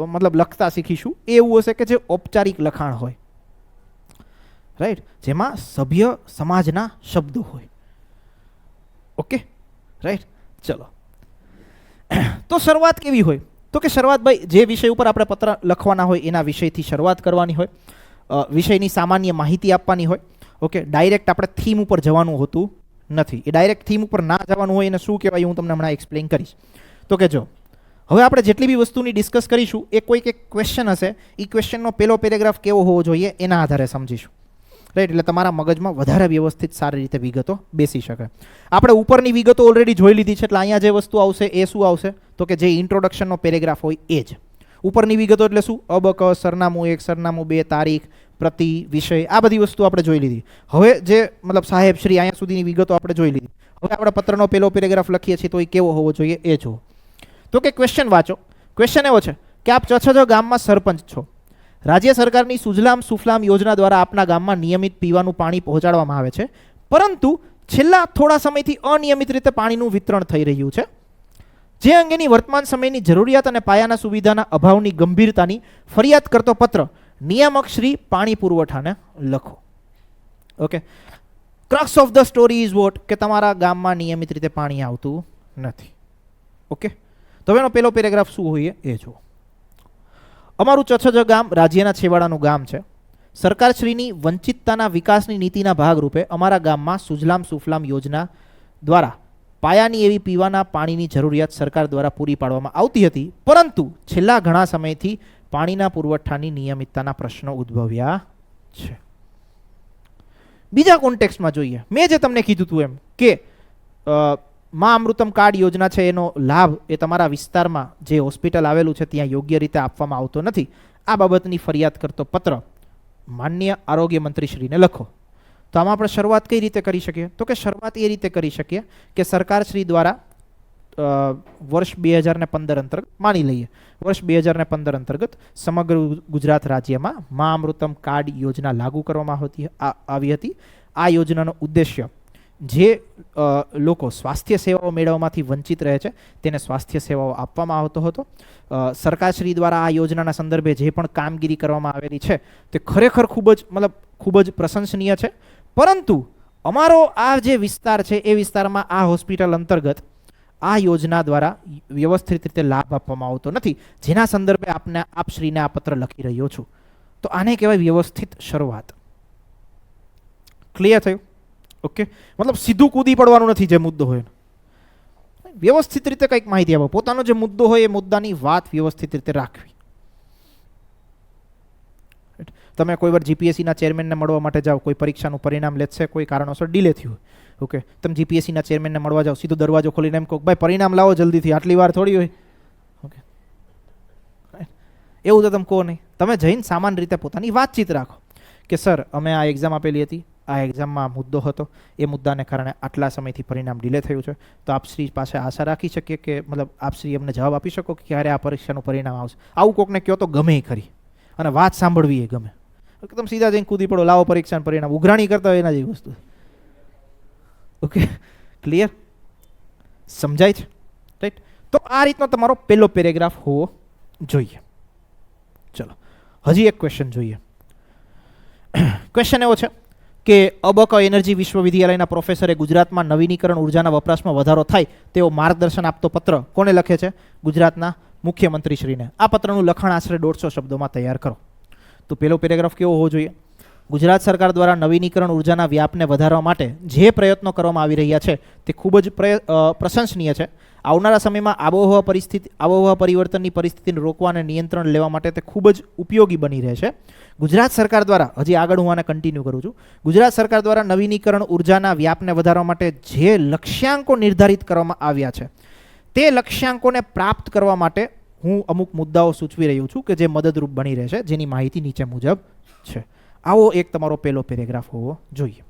મતલબ લખતા શીખીશું એ એવું હશે કે જે ઔપચારિક લખાણ હોય, રાઈટ, જેમાં સભ્ય સમાજના શબ્દો હોય. Okay, right. ચલો, તો શરૂઆત કેવી હોય? તો કે શરૂઆત ભાઈ જે વિષય ઉપર આપણે પત્ર લખવાના હોય એના વિષયથી શરૂઆત કરવાની હોય, વિષયની સામાન્ય માહિતી આપવાની હોય. ઓકે, ડાયરેક્ટ આપણે થીમ ઉપર જવાનું હોતું નથી. એ ડાયરેક્ટ થીમ ઉપર ના જવાનું હોય એને શું કહેવાય હું તમને હમણાં એક્સપ્લેન કરીશ. તો કે જો હવે આપણે જેટલી બી વસ્તુની ડિસ્કસ કરીશું એ કોઈક એક ક્વેશ્ચન હશે, એ ક્વેશ્ચનનો પહેલો પેરેગ્રાફ કેવો હોવો જોઈએ એના આધારે સમજીશું, રાઈટ. એટલે તમારા મગજમાં વધારે વ્યવસ્થિત સારી રીતે વિગતો બેસી શકે. આપણે ઉપરની વિગતો ઓલરેડી જોઈ લીધી છે, એટલે અહીંયા જે વસ્તુ આવશે એ શું આવશે? તો કે જે ઇન્ટ્રોડક્શનનો પેરેગ્રાફ હોય એ જ. ઉપરની વિગતો એટલે શું? અબક, સરનામું 1, સરનામું 2, તારીખ, પ્રતિ, વિષય, આ બધી વસ્તુ આપણે જોઈ લીધી. હવે જે મતલબ સાહેબ શ્રી અહીંયા સુધીની વિગતો આપણે જોઈ લીધી. હવે આપણે પત્રનો પહેલો પેરેગ્રાફ લખીએ છીએ તો એ કેવો હોવો જોઈએ એ જુઓ. તો કે ક્વેશ્ચન વાંચો. ક્વેશ્ચન એવો છે કે આપ ચછજ ગામમાં સરપંચ છો. રાજ્ય સરકારની સુજલામ સુફલામ યોજના દ્વારા આપના ગામમાં નિયમિત પીવાનું પાણી પહોંચાડવામાં આવે છે, પરંતુ છેલ્લા થોડા સમયથી અનિયમિત રીતે પાણીનું વિતરણ થઈ રહ્યું છે. જે અંગેની વર્તમાન સમયની જરૂરિયાત અને પાયાના સુવિધાના અભાવની ગંભીરતાની ફરિયાદ કરતો પત્ર નિયામક શ્રી પાણી પુરવઠાને લખો. Okay, crux of the story is what કે તમારા ગામમાં નિયમિત રીતે પાણી આવતું નથી. ઓકે, તો એનો પહેલો પેરેગ્રાફ શું હોય એ જુઓ. અમારું ચછજ ગામ રાજ્યના છેવાડાનું ગામ છે. સરકારશ્રીની વંચિતતાના વિકાસની નીતિના ભાગરૂપે અમારા ગામમાં સુજલામ સુફલામ યોજના દ્વારા પાયાની એવી પીવાના પાણીની જરૂરિયાત સરકાર દ્વારા પૂરી પાડવામાં આવતી હતી, પરંતુ છેલ્લા ઘણા સમયથી પાણીના પુરવઠાની નિયમિતતાના પ્રશ્નો ઉદ્ભવ્યા છે. બીજા કોન્ટેક્સ્ટમાં જોઈએ, મેં જે તમને કીધું હતું એમ કે મા અમૃતમ કાર્ડ યોજના છે એનો લાભ એ તમારા વિસ્તારમાં જે હોસ્પિટલ આવેલું છે ત્યાં યોગ્ય રીતે આપવામાં આવતો નથી. આ બાબતની ફરિયાદ કરતો પત્ર માનનીય આરોગ્ય મંત્રીશ્રીને લખો. તો આમાં આપણે શરૂઆત કઈ રીતે કરી શકીએ? તો કે શરૂઆત એ રીતે કરી શકીએ કે સરકારશ્રી દ્વારા વર્ષ 2015 અંતર્ગત માની લઈએ, વર્ષ 2015 અંતર્ગત સમગ્ર ગુજરાત રાજ્યમાં મા અમૃતમ કાર્ડ યોજના લાગુ કરવામાં આવી હતી. આ યોજનાનો ઉદ્દેશ્ય જે લોકો સ્વાસ્થ્ય સેવાઓ મેળવવામાંથી વંચિત રહે છે તેને સ્વાસ્થ્ય સેવાઓ આપવામાં આવતો હતો. સરકારશ્રી દ્વારા આ યોજનાના સંદર્ભે જે પણ કામગીરી કરવામાં આવેલી છે તે ખરેખર ખૂબ જ પ્રશંસનીય છે. પરંતુ અમારો આ જે વિસ્તાર છે એ વિસ્તારમાં આ હોસ્પિટલ અંતર્ગત આ યોજના દ્વારા વ્યવસ્થિત રીતે લાભ આપવામાં આવતો નથી, જેના સંદર્ભે આપશ્રીને આ પત્ર લખી રહ્યો છું. તો આને કહેવાય વ્યવસ્થિત શરૂઆત. ક્લિયર થયું? ઓકે, મતલબ સીધું કૂદી પડવાનું નથી. જે મુદ્દો હોય વ્યવસ્થિત રીતે કંઈક માહિતી આપો. પોતાનો જે મુદ્દો હોય એ મુદ્દાની વાત વ્યવસ્થિત રીતે રાખવી. તમે કોઈ વાર જીપીએસસીના ચેરમેનને મળવા માટે જાઓ, કોઈ પરીક્ષાનું પરિણામ લેશે, કોઈ કારણોસર ડિલે થયું, ઓકે, તમે જીપીએસસીના ચેરમેનને મળવા જાઓ, સીધો દરવાજો ખોલીને એમ કહો ભાઈ પરિણામ લાવો જલ્દીથી, આટલી વાર થોડી હોય. ઓકે, એવું તો તમે કહો નહીં. તમે જઈને સામાન્ય રીતે પોતાની વાતચીત રાખો કે સર અમે આ એક્ઝામ આપેલી હતી, આ એક્ઝામમાં મુદ્દો હતો, એ મુદ્દાને કારણે આટલા સમયથી પરિણામ ડિલે થયું છે, તો આપ શ્રી પાસે આશા રાખી શકીએ કે મતલબ આપ શ્રી અમને જવાબ આપી શકો કે ક્યારે આ પરીક્ષાનું પરિણામ આવશે. આવું કોકને કહો તો ગમે ખરી, અને વાત સાંભળવી એ ગમે. તમે સીધા જઈને કૂદી પડો, લાવો પરીક્ષાનું પરિણામ, ઉઘરાણી કરતા હોય એના જેવી વસ્તુ. Okay, clear? સમજાય છે? રાઈટ. તો આ રીતનો તમારો પહેલો પેરેગ્રાફ હોવો જોઈએ. ચલો હજી એક ક્વેશ્ચન જોઈએ. ક્વેશ્ચન એવો છે કે અબક એનર્જી વિશ્વવિદ્યાલયના પ્રોફેસરે ગુજરાતમાં નવીનીકરણ ઉર્જાના વપરાશમાં વધારો થાય તેવો માર્ગદર્શન આપતો પત્ર કોને લખે છે? ગુજરાતના મુખ્યમંત્રીશ્રીને. આ પત્રનું લખાણ આશરે 150 શબ્દોમાં તૈયાર કરો. તો પહેલો પેરેગ્રાફ કેવો હોવો જોઈએ? ગુજરાત સરકાર દ્વારા નવીનીકરણ ઉર્જાના વ્યાપને વધારવા માટે જે પ્રયત્નો કરવામાં આવી રહ્યા છે તે ખૂબ જ પ્રશંસનીય છે. આવનારા સમયમાં આબોહવા પરિવર્તનની પરિસ્થિતિને રોકવા અને નિયંત્રણ લેવા માટે તે ખૂબ જ ઉપયોગી બની રહેશે. ગુજરાત સરકાર દ્વારા, હજી આગળ હું આને કન્ટિન્યુ કરું છું, ગુજરાત સરકાર દ્વારા નવીનીકરણ ઉર્જાના વ્યાપને વધારવા માટે જે લક્ષ્યાંકો નિર્ધારિત કરવામાં આવ્યા છે તે લક્ષ્યાંકોને પ્રાપ્ત કરવા માટે હું અમુક મુદ્દાઓ સૂચવી રહ્યો છું કે જે મદદરૂપ બની રહેશે, જેની માહિતી નીચે મુજબ છે. આવો એક તમારો પહેલો પેરેગ્રાફ હોવો જોઈએ.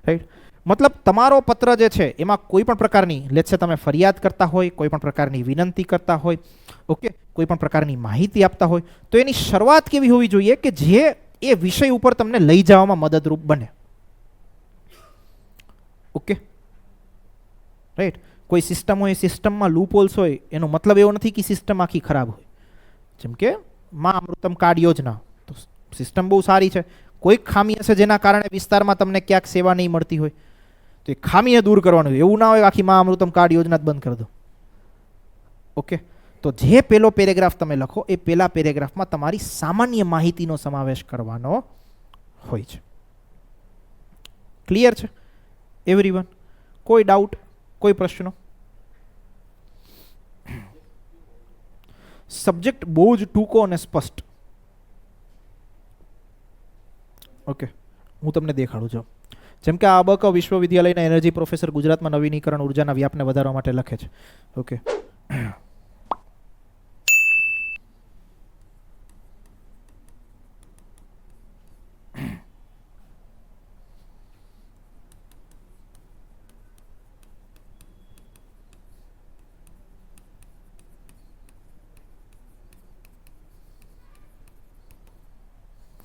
રાઈટ. મતલબ તમારો પત્ર જે છે એમાં કોઈ પણ પ્રકારની, લેટ્સ સે તમે ફરિયાદ કરતા હોય, કોઈ પણ પ્રકારની વિનંતી કરતા હોય, ઓકે, કોઈ પણ પ્રકારની માહિતી આપતા હોય, તો એની શરૂઆત કેવી હોવી જોઈએ કે જે એ વિષય ઉપર તમને લઈ જવામાં મદદરૂપ બને. Okay, right. કોઈ સિસ્ટમ હોય, સિસ્ટમમાં લૂપહોલ્સ હોય, એનો મતલબ એવો નથી કે સિસ્ટમ આખી ખરાબ હોય. જેમ કે મા અમૃતમ કાર્ડ યોજના, તો સિસ્ટમ બહુ સારી છે, કોઈ ખામી હશે જેના કારણે વિસ્તારમાં તમને ક્યાંક સેવા નહીં મળતી હોય, તો એ ખામીને દૂર કરવાનું. એવું ના હોય આખી મા અમૃતમ કાર્ડ યોજના જ બંધ કરી દો. ઓકે, તો જે પહેલો પેરેગ્રાફ તમે લખો એ પહેલા પેરેગ્રાફમાં તમારી સામાન્ય માહિતીનો સમાવેશ કરવાનો હોય છે. ક્લિયર છે એવરીવન? કોઈ ડાઉટ, કોઈ પ્રશ્નો? સબ્જેક્ટ બહુ જ ટૂંકો અને સ્પષ્ટ. ઓકે, હું તમને દેખાડું છું. જેમ કે આ અબક વિશ્વવિદ્યાલયના એનર્જી પ્રોફેસર ગુજરાતમાં નવીનીકરણ ઉર્જાના વ્યાપને વધારવા માટે લખે છે. Okay,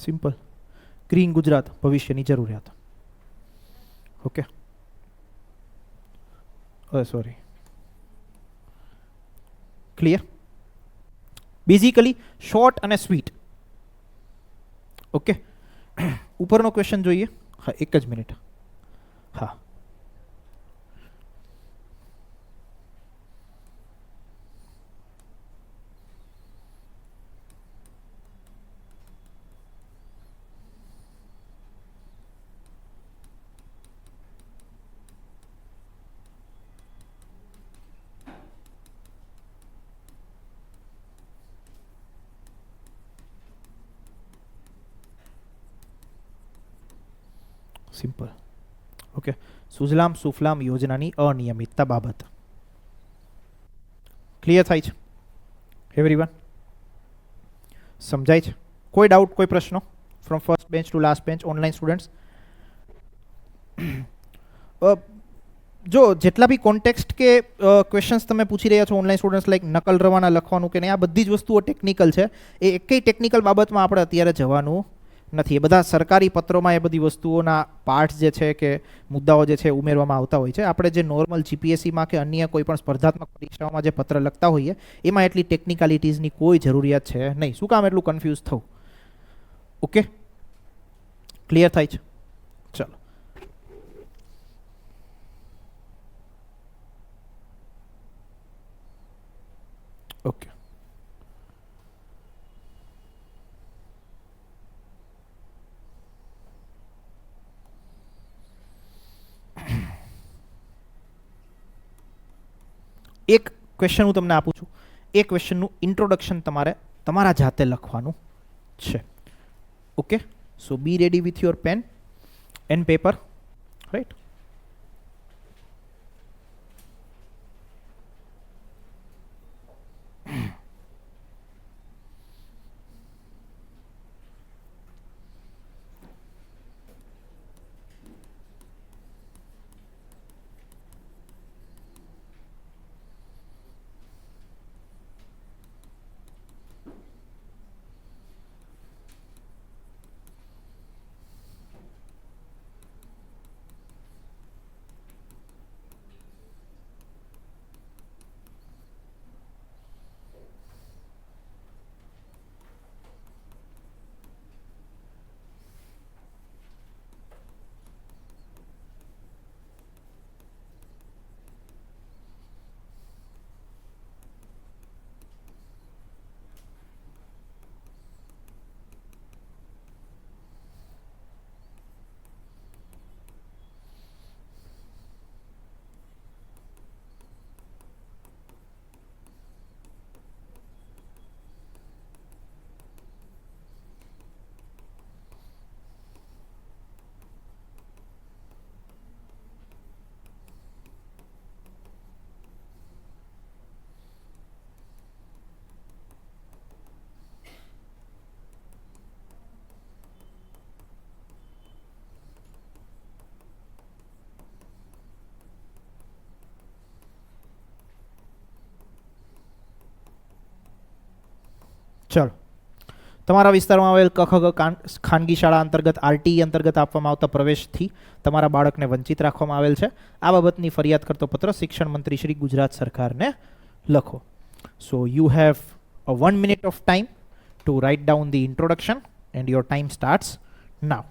simple. ગ્રીન ગુજરાત ભવિષ્યની જરૂરિયાત. Okay, sorry, clear. Basically short અને સ્વીટ. ઓકે, ઉપરનો ક્વેશ્ચન જોઈએ. હા, એક જ મિનિટ. હા, સિમ્પલ. ઓકે, સુજલામ સુફલામ યોજનાની અનિયમિતતા બાબત. ક્લિયર થાય છે એવરીવન? સમજાય છે? કોઈ ડાઉટ, કોઈ પ્રશ્નો from first bench to last bench online students? જો જેટલા બી કોન્ટેક્સ્ટ કે ક્વેશ્ચન્સ તમે પૂછી રહ્યા છો ઓનલાઈન સ્ટુડન્ટ્સ, લાઈક નકલ રવાના લખવાનું કે નહીં, આ બધી જ વસ્તુઓ ટેકનિકલ છે. એ એકેય ટેકનિકલ બાબતમાં આપણે અત્યારે જવાનું નથી. એ બધા સરકારી પત્રોમાં એ બધી વસ્તુઓના પાર્ટ્સ જે છે કે મુદ્દાઓ જે છે ઉમેરવામાં આવતા હોય છે. આપણે જે નોર્મલ જીપીએસસીમાં કે અન્ય કોઈ પણ સ્પર્ધાત્મક પરીક્ષાઓમાં જે પત્ર લખતા હોઈએ એમાં એટલી ટેકનિકાલિટીઝની કોઈ જરૂરિયાત છે નહીં. શું કામ એટલું કન્ફ્યુઝ થવું? ઓકે, ક્લિયર થાય છે? ચલો, ઓકે. એક ક્વેશ્ચન હું તમને આપું છું. એ ક્વેશ્ચનનું ઇન્ટ્રોડક્શન તમારે તમારા જાતે લખવાનું છે. Okay, so be ready with your pen and paper, right? ચલો, તમારા વિસ્તારમાં આવેલ ખાનગી શાળા અંતર્ગત આરટીઈ અંતર્ગત આપવામાં આવતા પ્રવેશથી તમારા બાળકને વંચિત રાખવામાં આવેલ છે. આ બાબતની ફરિયાદ કરતો પત્ર શિક્ષણ મંત્રી શ્રી ગુજરાત સરકારને લખો. So you have a 1 minute of time to write down the introduction and your time starts now.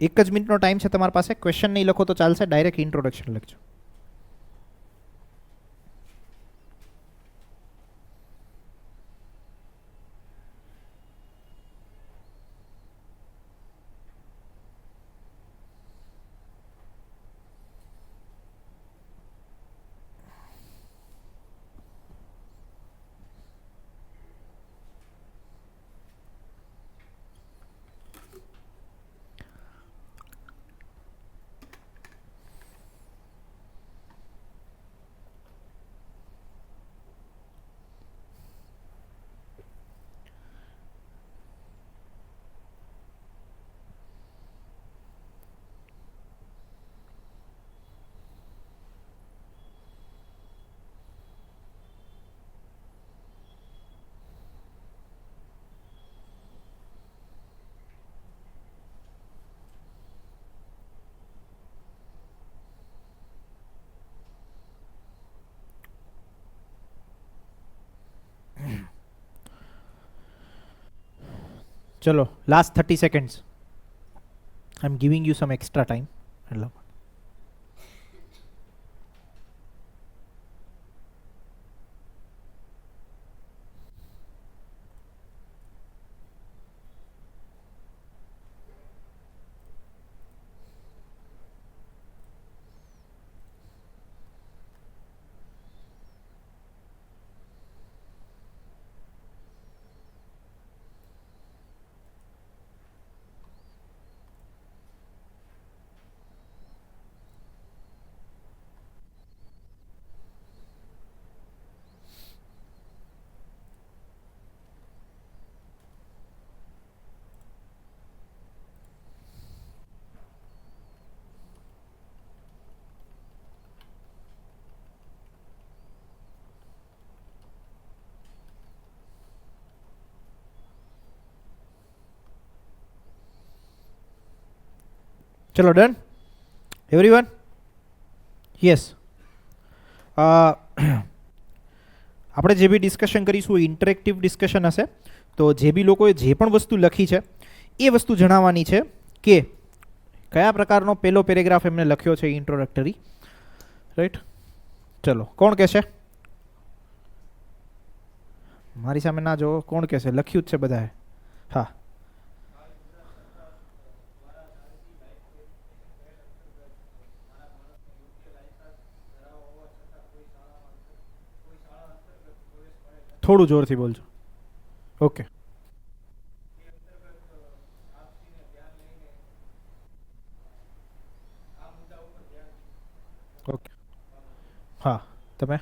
એક જ મિનિટનો ટાઈમ છે તમારી પાસે. ક્વેશ્ચન નહીં લખો તો ચાલશે, ડાયરેક્ટ ઇન્ટ્રોડક્શન લખજો. ચલો last 30 seconds. I am giving you some extra time. એટલે ચલો ડન એવરીવન. યસ, આપણે જે બી ડિસ્કશન કરીશું ઇન્ટરેક્ટિવ ડિસ્કશન હશે. તો જે બી લોકોએ જે પણ વસ્તુ લખી છે એ વસ્તુ જણાવવાની છે કે કયા પ્રકારનો પહેલો પેરેગ્રાફ એમને લખ્યો છે ઇન્ટ્રોડક્ટરી. રાઈટ, ચલો કોણ કહેશે? મારી સામે ના જો, કોણ કહેશે? લખ્યું જ છે બધાએ. હા, થોડું જોરથી બોલજો. Okay, okay. હા, તમે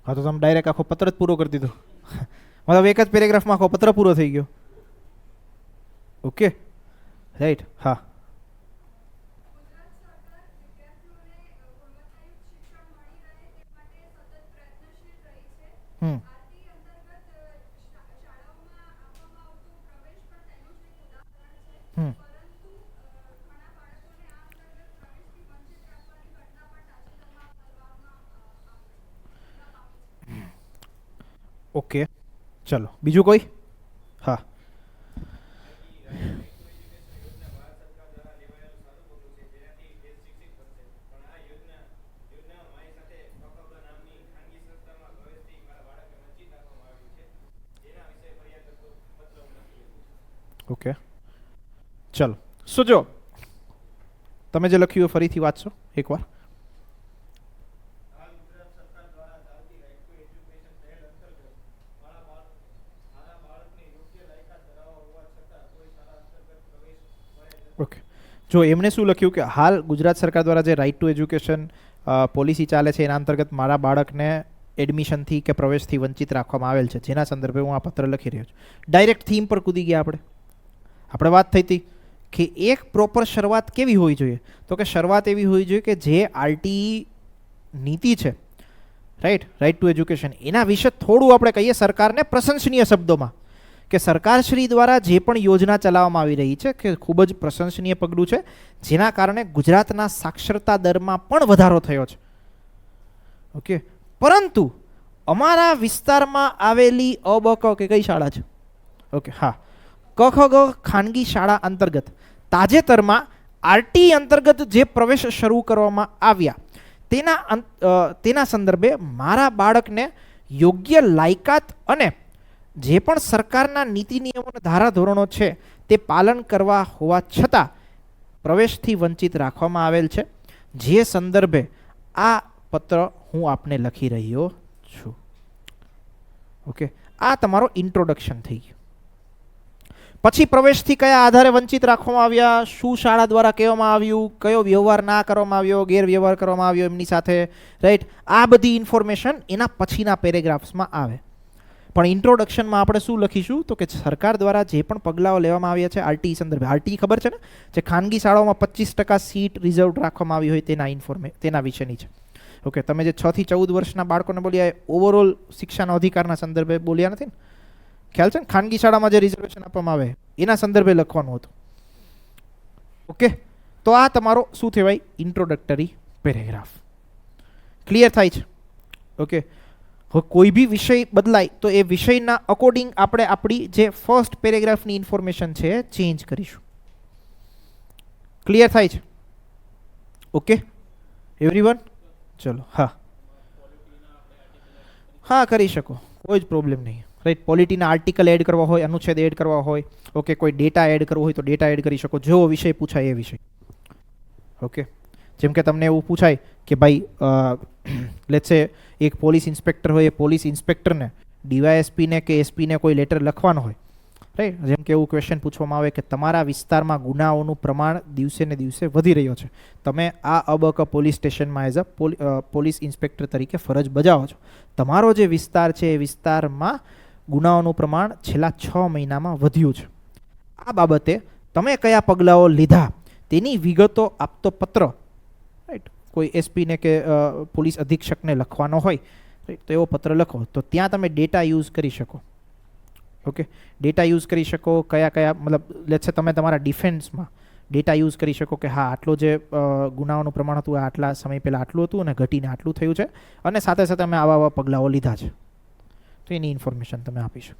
હા, તો તમે ડાયરેક્ટ આખો પત્ર જ પૂરો કરી દીધો. મતલબ એક જ પેરેગ્રાફમાં આખો પત્ર પૂરો થઈ ગયો. Okay, right. હા, હમ હમ ઓકે, ચલો બીજું કોઈ? હા, ઓકે, ચલો. સો જો તમે જે લખ્યું એ ફરીથી વાંચશો એકવાર. ઓકે, જો એમણે શું લખ્યું કે હાલ ગુજરાત સરકાર દ્વારા જે રાઇટ ટુ એજ્યુકેશન પોલિસી ચાલે છે એના અંતર્ગત મારા બાળકને એડમિશનથી કે પ્રવેશથી વંચિત રાખવામાં આવેલ છે, જેના સંદર્ભે હું આ પત્ર લખી રહ્યો છું. ડાયરેક્ટ થીમ પર કૂદી ગયા આપણે વાત થઈ હતી કે એક પ્રોપર શરૂઆત કેવી હોવી જોઈએ? તો કે શરૂઆત એવી હોવી જોઈએ કે જે આરટીઈ નીતિ છે, રાઈટ ટુ એજ્યુકેશન, એના વિશે થોડું આપણે કહીએ સરકારને પ્રશંસનીય શબ્દોમાં કે સરકારશ્રી દ્વારા જે પણ યોજના ચલાવવામાં આવી રહી છે કે ખૂબ જ પ્રશંસનીય પગલું છે, જેના કારણે ગુજરાતના સાક્ષરતા દરમાં પણ વધારો થયો છે. ઓકે, પરંતુ અમારા વિસ્તારમાં આવેલી અબક કે કઈ શાળા છે? ઓકે, હા, કખગ ખાનગી શાળા અંતર્ગત તાજેતરમાં આરટી અંતર્ગત જે પ્રવેશ શરૂ કરવામાં આવ્યા તેના સંદર્ભે મારા બાળકને યોગ્ય લાયકાત અને જે પણ સરકારના નીતિ નિયમો અને ધારાધોરણો છે તે પાલન કરવા હોવા છતાં પ્રવેશથી વંચિત રાખવામાં આવેલ છે, જે સંદર્ભે આ પત્ર હું આપને લખી રહ્યો છું. ઓકે, આ તમારો ઇન્ટ્રોડક્શન થઈ ગયું. પછી પ્રવેશથી કયા આધારે વંચિત રાખવામાં આવ્યા, શું શાળા દ્વારા કહેવામાં આવ્યું, કયો વ્યવહાર ના કરવામાં આવ્યો, ગેરવ્યવહાર કરવામાં આવ્યો એમની સાથે, રાઈટ, આ બધી ઇન્ફોર્મેશન એના પછીના પેરેગ્રાફ્સમાં આવે. પણ ઇન્ટ્રોડક્શનમાં આપણે શું લખીશું તો કે સરકાર દ્વારા જે પણ પગલાઓ લેવામાં આવ્યા છે આરટી સંદર્ભે, આરટી ખબર છે ને, જે ખાનગી શાળાઓમાં 25% સીટ રિઝર્વ રાખવામાં આવી હોય તેના વિશેની છે. ઓકે, તમે જે 6 થી 14 વર્ષના બાળકોને બોલ્યા એ ઓવરઓલ શિક્ષાના અધિકારના સંદર્ભે બોલ્યા નથી ને? ખ્યાલ છે ને? ખાનગી શાળામાં જે રિઝર્વેશન આપવામાં આવે એના સંદર્ભે લખવાનું હતું. ઓકે, તો આ તમારો શું કહેવાય? Introductory paragraph. ક્લિયર થાય છે? ઓકે, હવે કોઈ બી વિષય બદલાય તો એ વિષયના અકોર્ડિંગ આપણે આપણી જે ફર્સ્ટ પેરેગ્રાફની ઇન્ફોર્મેશન છે ચેન્જ કરીશું. ક્લિયર થાય છે? ઓકે એવરીવન, ચલો. હા કરી શકો, કોઈ જ પ્રોબ્લેમ નહીં. રાઈટ, પોલિટીના આર્ટિકલ એડ કરવા હોય, અનુચ્છેદ એડ કરવા હોય, ઓકે, કોઈ ડેટા એડ કરવો હોય તો ડેટા એડ કરી શકો, જેવો વિષય પૂછાય એ વિષય. ઓકે, જેમ કે તમને એવું પૂછાય કે ભાઈ લેટ્સ સે એક પોલીસ ઇન્સ્પેક્ટર હોય, એ પોલીસ ઇન્સ્પેક્ટરને ડીવાયએસપીને કે એસપીને કોઈ લેટર લખવાનો હોય, રાઈટ, જેમ કે એવું ક્વેશ્ચન પૂછવામાં આવે કે તમારા વિસ્તારમાં ગુનાઓનું પ્રમાણ દિવસે ને દિવસે વધી રહ્યો છે, તમે આ અબક પોલીસ સ્ટેશનમાં એઝ અ પોલીસ ઇન્સ્પેક્ટર તરીકે ફરજ બજાવો છો, તમારો જે વિસ્તાર છે એ વિસ્તારમાં ગુનાઓનું પ્રમાણ છેલ્લા 6 મહિનામાં વધ્યું છે, આ બાબતે તમે કયા પગલાઓ લીધા તેની વિગતો આપતો પત્ર, રાઈટ, કોઈ એસપીને કે પોલીસ અધિક્ષકને લખવાનો હોય, રાઈટ, તો એવો પત્ર લખો. તો ત્યાં તમે ડેટા યુઝ કરી શકો. ઓકે, ડેટા યુઝ કરી શકો. કયા કયા, મતલબ લેટ્સ સે તમે તમારા ડિફેન્સમાં ડેટા યુઝ કરી શકો કે હા આટલો જે ગુનાઓનું પ્રમાણ હતું આટલા સમય પહેલાં આટલું હતું અને ઘટીને આટલું થયું છે, અને સાથે સાથે અમે આવા પગલાઓ લીધા છે, તો એની ઇન્ફોર્મેશન તમે આપી શકો.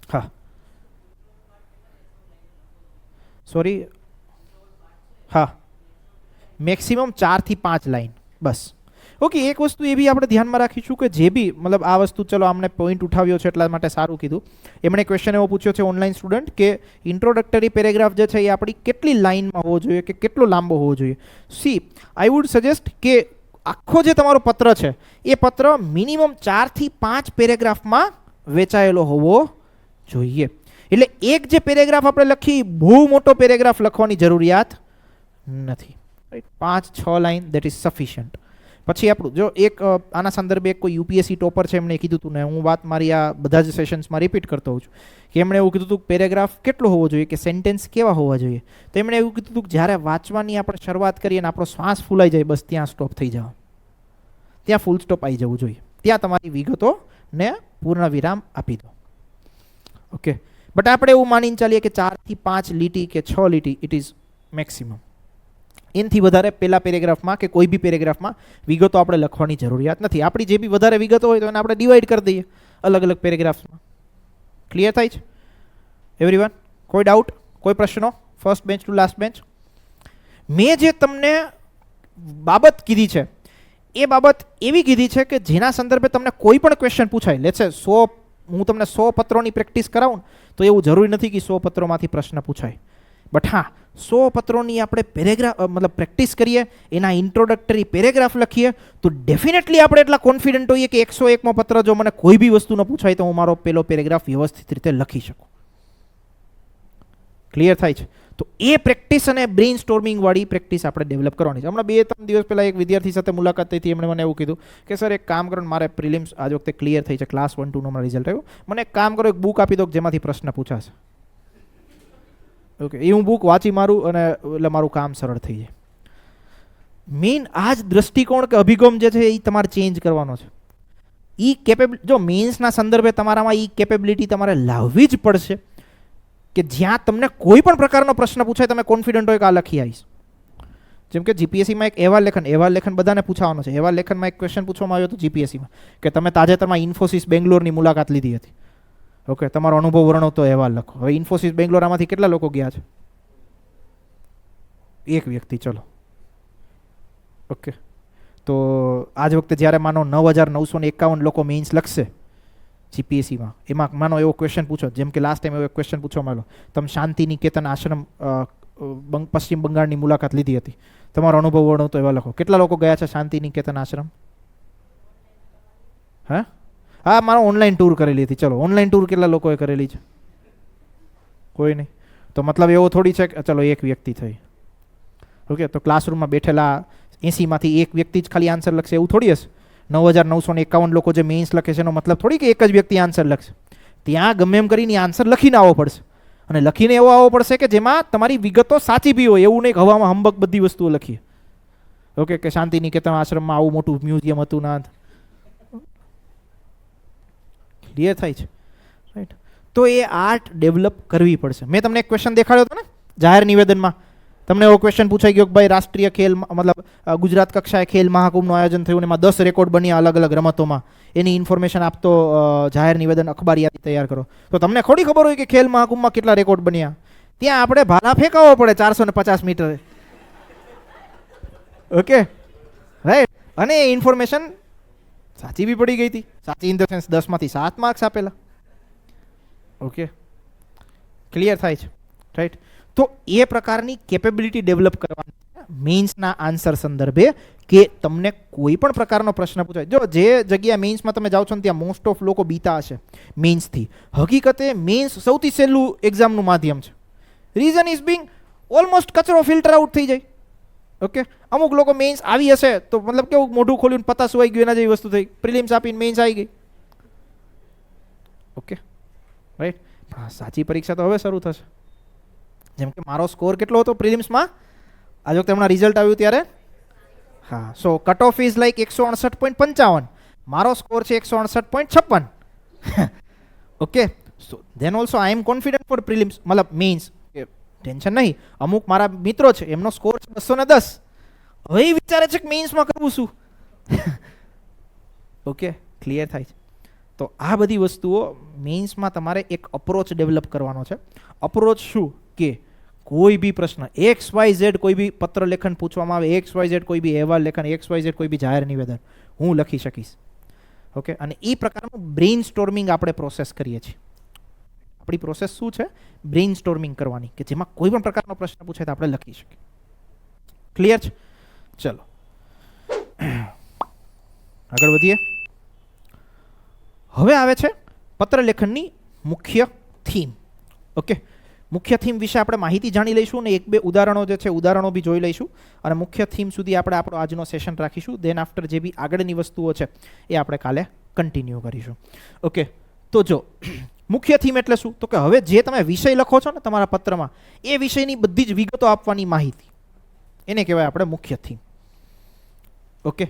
હા, સોરી, હા, મેક્સિમમ 4 થી 5 લાઈન બસ. ઓકે, એક વસ્તુ એ બી આપણે ધ્યાનમાં રાખીશું કે જે બી મતલબ આ વસ્તુ, ચલો આમને પોઈન્ટ ઉઠાવ્યો છે એટલા માટે સારું કીધું. એમણે ક્વેશ્ચન એવો પૂછ્યો છે ઓનલાઈન સ્ટુડન્ટ કે ઇન્ટ્રોડક્ટરી પેરેગ્રાફ જે છે એ આપણી કેટલી લાઈનમાં હોવો જોઈએ કે કેટલો લાંબો હોવો જોઈએ. સી, આઈ વુડ સજેસ્ટ કે આખો જે તમારો પત્ર છે એ પત્ર મિનિમમ 4 થી 5 પેરેગ્રાફમાં વેચાયેલો હોવો જોઈએ. એટલે એક જે પેરેગ્રાફ આપણે લખી, બહુ મોટો પેરેગ્રાફ લખવાની જરૂરિયાત નથી. 5-6 લાઈન દેટ ઇઝ સફિશિયન્ટ. પછી આપણું જો એક આના સંદર્ભે એક કોઈ યુપીએસસી ટોપર છે, એમણે કીધું હતું ને, હું વાત મારી આ બધા જ સેશન્સમાં રિપીટ કરતો હોઉં છું કે એમણે એવું કીધું હતું પેરેગ્રાફ કેટલો હોવો જોઈએ, કે સેન્ટેન્સ કેવા હોવા જોઈએ. તો એમણે એવું કીધું હતું કે જ્યારે વાંચવાની આપણે શરૂઆત કરીએ અને આપણો શ્વાસ ફૂલાઈ જાય, બસ ત્યાં સ્ટોપ થઈ જાવ, ત્યાં ફૂલ સ્ટોપ આવી જવું જોઈએ, ત્યાં તમારી વિગતોને પૂર્ણ વિરામ આપી દો. ઓકે, બટ આપણે એવું માનીને ચાલીએ કે 4 થી 5 લીટી કે 6 લીટી ઇટ ઇઝ મેક્સિમમ. એનાથી વધારે પહેલા પેરેગ્રાફમાં કે કોઈ બી પેરેગ્રાફમાં વિગતો આપણે લખવાની જરૂરિયાત નથી. આપણી જે બી વધારે વિગતો હોય તો એને આપણે ડિવાઈડ કરી દઈએ અલગ અલગ પેરેગ્રાફમાં. ક્લિયર થાય છે એવરીવન? કોઈ ડાઉટ, કોઈ પ્રશ્નો? First bench to last bench. મેં જે તમને બાબત કીધી છે એ બાબત એવી કીધી છે કે જેના સંદર્ભે તમને કોઈ પણ ક્વેશ્ચન પૂછાય, લેટ્સ સે 100, હું તમને 100 પત્રોની પ્રેક્ટિસ કરાવું તો એવું જરૂરી નથી કે 100 પત્રોમાંથી પ્રશ્ન પૂછાય. બટ હા, 100 પત્રોની આપણે પેરેગ્રાફ મતલબ પ્રેક્ટિસ કરીએ, એના ઇન્ટ્રોડક્ટરી પેરેગ્રાફ લખીએ તો ડેફિનેટલી આપણે એટલા કોન્ફિડન્ટ હોઈએ કે 101મો પત્ર જો મને કોઈ બી વસ્તુ ન પૂછાય તો હું મારો પહેલો પેરેગ્રાફ વ્યવસ્થિત રીતે લખી શકું. ક્લિયર થાય છે? તો એ પ્રેક્ટિસ અને બ્રેઇન સ્ટોર્મિંગ વાળી પ્રેક્ટિસ આપણે ડેવલપ કરવાની છે. હમણાં 2-3 દિવસ પહેલાં એક વિદ્યાર્થી સાથે મુલાકાત થઈ હતી, એમણે મને એવું કીધું કે સર એક કામ કરો, મારે પ્રિલિમ્સ આજ વખતે ક્લિયર થઈ છે, ક્લાસ 1-2નો મારો રિઝલ્ટ આવ્યું, મને એક કામ કરો, એક બુક આપી દો જેમાંથી પ્રશ્ન પૂછાશે. ઓકે, એ હું બુક વાંચી મારું અને એટલે મારું કામ સરળ થઈ જાય. મેઇન આ જ દ્રષ્ટિકોણ કે અભિગમ જે છે એ તમારે ચેન્જ કરવાનો છે. એ કેપેબિલિટી, જો મેઇન્સના સંદર્ભે તમારામાં એ કેપેબિલિટી તમારે લાવવી જ પડશે કે જ્યાં તમને કોઈ પણ પ્રકારનો પ્રશ્ન પૂછાય તમે કોન્ફિડન્ટ હોય કે આ લખી આવીશ. જેમ કે જીપીએસસીમાં એક અહેવાલ લેખન બધાને પૂછવાનો છે. અહેવાલ લેખનમાં એક ક્વેશ્ચન પૂછવામાં આવ્યો હતો જીપીએસસીમાં કે તમે તાજેતરમાં ઇન્ફોસિસ બેંગ્લોરની મુલાકાત લીધી હતી. ઓકે, તમારો અનુભવ વર્ણવતો અહેવાલ લખો. હવે ઇન્ફોસિસ બેંગ્લોર આમાંથી કેટલા લોકો ગયા છે? એક વ્યક્તિ. ચલો, ઓકે, તો આજ વખતે જ્યારે માનો 9,951 લોકો મેઇન્સ લખશે જીપીએસસીમાં, એમાં માનો એવો ક્વેશ્ચન પૂછો, જેમ કે લાસ્ટ ટાઈમ એવો ક્વેશ્ચન પૂછવામાં આવ્યો, તમે શાંતિ નિકેતન આશ્રમ પશ્ચિમ બંગાળની મુલાકાત લીધી હતી, તમારો અનુભવ વર્ણવતો એવા લખો. કેટલા લોકો ગયા છે શાંતિ નિકેતન આશ્રમ? હા, મારો ઓનલાઈન ટૂર કરેલી હતી. ચલો, ઓનલાઈન ટૂર કેટલા લોકોએ કરેલી છે? કોઈ નહીં. તો મતલબ એવો થોડી છે કે ચલો એક વ્યક્તિ થઈ. ઓકે, તો ક્લાસરૂમમાં બેઠેલા 80માંથી એક વ્યક્તિ જ ખાલી આન્સર લખશે એવું થોડી હશે? 9,951 લોકો જે મેઇન્સ લખે છે એનો મતલબ થોડી કે એક જ વ્યક્તિ આન્સર લખશે. ત્યાં ગમે એમ કરીને આન્સર લખીને આવવો પડશે, અને લખીને એવો આવવો પડશે કે જેમાં તમારી વિગતો સાચી બી હોય, એવું નહીં કે હવામાં હંબક બધી વસ્તુઓ લખીએ. ઓકે, કે શાંતિનિકેતન આશ્રમમાં આવું મોટું મ્યુઝિયમ હતું ના. ક્લિયર થાય છે, રાઈટ? તો એ આર્ટ ડેવલપ કરવી પડશે. મેં તમને એક ક્વેશ્ચન દેખાડ્યો હતો ને જાહેર નિવેદનમાં. તમને એવો ક્વેશ્ચન પૂછાઈ ગયો કે ભાઈ રાષ્ટ્રીય ખેલ મતલબ ગુજરાત કક્ષાએ ખેલ મહાકુંભનું આયોજન થયું ને એમાં 10 રેકોર્ડ બન્યા અલગ અલગ રમતોમાં. એની ઇન્ફોર્મેશન આપતો જાહેર નિવેદન અખબાર યાદી તૈયાર કરો. તો તમને થોડી ખબર હોય કે ખેલ મહાકુંભમાં કેટલા રેકોર્ડ બન્યા? ત્યાં આપણે ભાલા ફેંકાવવો પડે 450 મીટર. Okay, right? અને એ ઇન્ફોર્મેશન સાચી બી પડી ગઈ હતી. સાચી ઇન ધ સેન્સ 10 માંથી 7 માર્ક્સ આપેલા. ઓકે, ક્લિયર થાય છે, રાઈટ? તો એ પ્રકારની કેપેબિલિટી ડેવલપ કરવાની મેઇન્સના આન્સર સંદર્ભે કે તમને કોઈ પણ પ્રકારનો પ્રશ્ન પૂછાય. જો જે જગ્યાએ મેઇન્સમાં તમે જાઓ છો ને ત્યાં મોસ્ટ ઓફ લોકો બીતા હશે મેઇન્સથી. હકીકતે મેઇન્સ સૌથી સહેલું એક્ઝામનું માધ્યમ છે. રીઝન ઇઝ બિંગ ઓલમોસ્ટ કચરો ફિલ્ટર આઉટ થઈ જાય. ઓકે, અમુક લોકો મેઇન્સ આવી હશે તો મતલબ કેવું મોઢું ખોલ્યું પતા સુવાઈ ગયું એના જેવી વસ્તુ થઈ. પ્રિલિમ્સ આપીને મેઇન્સ આવી ગઈ. Okay, right? સાચી પરીક્ષા તો હવે શરૂ થશે. જેમ કે મારો સ્કોર કેટલો હતો પ્રિલિમ્સમાં આ વખતે હમણાં રિઝલ્ટ આવ્યું ત્યારે? હા, so cut off is like 168.55. મારો સ્કોર છે 168.56. Okay, so then also I am confident for prelims મતલબ મીન્સ ટેન્શન નહીં. અમુક મારા મિત્રો છે એમનો સ્કોર છે 210. હવે એ વિચારે છે કે મેઇન્સમાં કરવું શું. ઓકે, ક્લિયર થાય છે? તો આ બધી વસ્તુઓ મેઇન્સમાં તમારે એક અપ્રોચ ડેવલપ કરવાનો છે. અપ્રોચ શું કે કોઈ બી પ્રશ્ન XYZ કોઈ બી પત્ર લેખન પૂછવામાં આવે, XYZ કોઈ બી અહેવાલ લેખન, XYZ કોઈ બી જાહેર નિવેદન હું લખી શકીશ. ઓકે, અને એ પ્રકારનું બ્રેઇન સ્ટોર્મિંગ આપણે પ્રોસેસ કરીએ છીએ. આપણી પ્રોસેસ શું છે? બ્રેઇન સ્ટોર્મિંગ કરવાની, કે જેમાં કોઈ પણ પ્રકારનો પ્રશ્ન પૂછે તો આપણે લખી શકીએ. ક્લિયર છે? ચલો આગળ વધીએ. હવે આવે છે પત્ર લેખનની મુખ્ય થીમ. ઓકે, મુખ્ય થીમ વિશે આપણે માહિતી જાણી લઈશું અને એક બે ઉદાહરણો જે છે ઉદાહરણો બી જોઈ લઈશું અને મુખ્ય થીમ સુધી આપણે આપણો આજનો સેશન રાખીશું. દેન આફ્ટર જે બી આગળની વસ્તુઓ છે એ આપણે કાલે કન્ટિન્યુ કરીશું. ઓકે, તો જો મુખ્ય થીમ એટલે શું? તો કે હવે જે તમે વિષય લખો છો ને તમારા પત્રમાં એ વિષયની બધી જ વિગતો આપવાની માહિતી, એને કહેવાય આપણે મુખ્ય થીમ. Okay,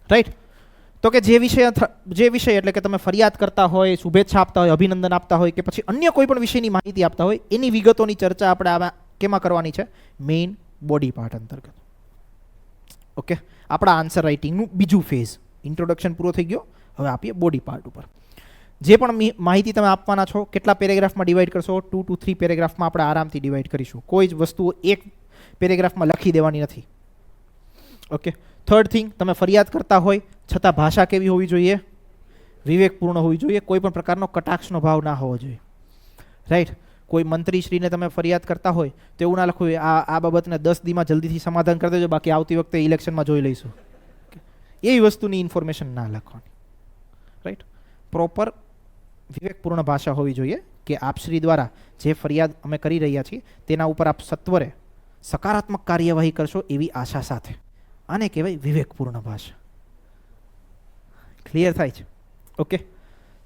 right? તો કે જે વિષય એટલે કે તમે ફરિયાદ કરતા હોય, શુભેચ્છા આપતા હોય, અભિનંદન આપતા હોય કે પછી અન્ય કોઈ પણ વિષયની માહિતી આપતા હોય એની વિગતોની ચર્ચા આપણે આમાં કેમાં કરવાની છે? મેઇન બોડી પાર્ટ અંતર્ગત. ઓકે, આપણા આન્સર રાઇટિંગનું બીજું ફેઝ. ઇન્ટ્રોડક્શન પૂરો થઈ ગયો, હવે આપીએ બોડી પાર્ટ ઉપર. જે પણ માહિતી તમે આપવાના છો કેટલા પેરેગ્રાફમાં ડિવાઈડ કરશો? 2 to 3 પેરેગ્રાફમાં આપણે આરામથી ડિવાઈડ કરીશું. કોઈ જ વસ્તુઓ એક પેરેગ્રાફમાં લખી દેવાની નથી. ઓકે, થર્ડ થિંગ, તમે ફરિયાદ કરતા હોય છતાં ભાષા કેવી હોવી જોઈએ? વિવેકપૂર્ણ હોવી જોઈએ. કોઈ પણ પ્રકારનો કટાક્ષનો ભાવ ના હોવો જોઈએ. રાઈટ? કોઈ મંત્રીશ્રીને તમે ફરિયાદ કરતા હોય તો એવું ના લખવું આ બાબતને 10 દીમાં જલ્દીથી સમાધાન કરી દેજો, બાકી આવતી વખતે ઇલેક્શનમાં જોઈ લઈશું. એવી વસ્તુની ઇન્ફોર્મેશન ના લખવાની. રાઈટ? પ્રોપર વિવેકપૂર્ણ ભાષા હોવી જોઈએ કે આપશ્રી દ્વારા જે ફરિયાદ અમે કરી રહ્યા છીએ તેના ઉપર આપ સત્વરે સકારાત્મક કાર્યવાહી કરશો એવી આશા સાથે. આને કહેવાય વિવેકપૂર્ણ ભાષા. ક્લિયર થાય છે? ઓકે,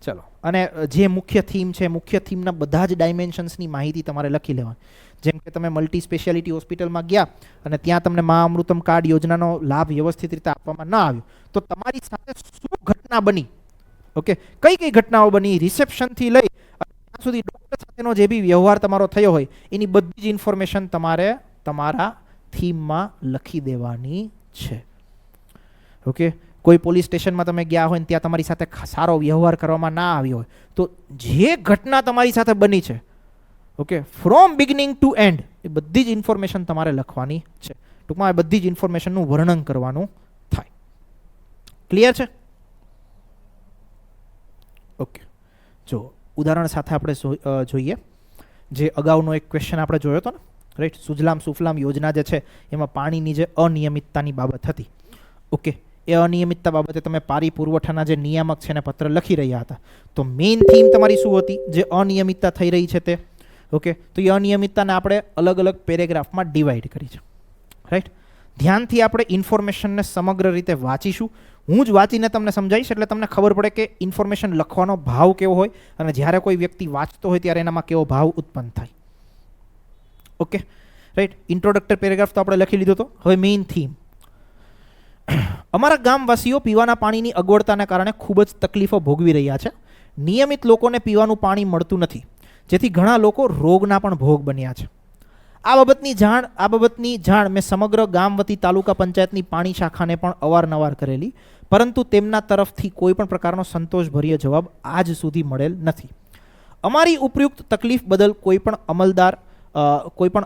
ચલો. અને જે મુખ્ય થીમ છે, મુખ્ય થીમના બધા જ ડાયમેન્શન્સની માહિતી તમારે લખી લેવાની. જેમ કે તમે મલ્ટી સ્પેશિયાલિટી હોસ્પિટલમાં ગયા અને ત્યાં તમને મા અમૃતમ કાર્ડ યોજનાનો લાભ વ્યવસ્થિત રીતે આપવામાં ના આવ્યો તો તમારી સાથે શું ઘટના બની, ઓકે, કઈ કઈ ઘટનાઓ બની, રિસેપ્શનથી લઈ ત્યાં સુધી ડૉક્ટર સાથેનો જે બી વ્યવહાર તમારો થયો હોય એની બધી જ ઇન્ફોર્મેશન તમારે તમારા થીમમાં લખી દેવાની છે. ઓકે, કોઈ પોલીસ સ્ટેશનમાં તમે ગયા હોય ને ત્યાં તમારી સાથે સારો વ્યવહાર કરવામાં ના આવ્યો હોય તો જે ઘટના તમારી સાથે બની છે, okay, from beginning to end, એ બધી જ ઇન્ફોર્મેશન તમારે લખવાની છે. ટૂંકમાં એ બધી જ ઇન્ફોર્મેશનનું વર્ણન કરવાનું થાય. ક્લિયર છે? ઓકે, જો ઉદાહરણ સાથે આપણે જોઈએ. જે અગાઉનો એક ક્વેશ્ચન આપણે જોયો હતો ને, રાઈટ? સુજલામ સુફલામ યોજના જે છે એમાં પાણીની જે અનિયમિતતાની બાબત હતી. ઓકે, એ અનિયમિતતા બાબતે તમે પાણી પુરવઠાના જે નિયામક છે એને પત્ર લખી રહ્યા હતા. તો મેઇન થીમ તમારી શું હતી? જે અનિયમિતતા થઈ રહી છે તે. ઓકે, તો એ અનિયમિતતાને આપણે અલગ અલગ પેરેગ્રાફમાં ડિવાઈડ કરી છે. રાઈટ? ધ્યાનથી આપણે ઇન્ફોર્મેશનને સમગ્ર રીતે વાંચીશું. હું જ વાંચીને તમને સમજાવીશ એટલે તમને ખબર પડે કે ઇન્ફોર્મેશન લખવાનો ભાવ કેવો હોય અને જ્યારે કોઈ વ્યક્તિ વાંચતો હોય ત્યારે એનામાં કેવો ભાવ ઉત્પન્ન થાય. Okay, right? ઇન્ટ્રોડક્ટર પેરેગ્રાફ તો આપણે લખી લીધો હતો. હવે મેઇન થીમ. અમારા ગામવાસીઓ પીવાના પાણીની અગવડતાને કારણે ખૂબ જ તકલીફો ભોગવી રહ્યા છે. નિયમિત લોકોને પીવાનું પાણી મળતું નથી, જેથી ઘણા લોકો રોગના પણ ભોગ બન્યા છે. આ બાબતની જાણ મેં સમગ્ર ગામ વતી તાલુકા પંચાયતની પાણી શાખાને પણ અવારનવાર કરેલી, પરંતુ તેમના તરફથી કોઈ પણ પ્રકારનો સંતોષભર્યો જવાબ આજ સુધી મળેલ નથી. અમારી ઉપયુક્ત તકલીફ બદલ કોઈ પણ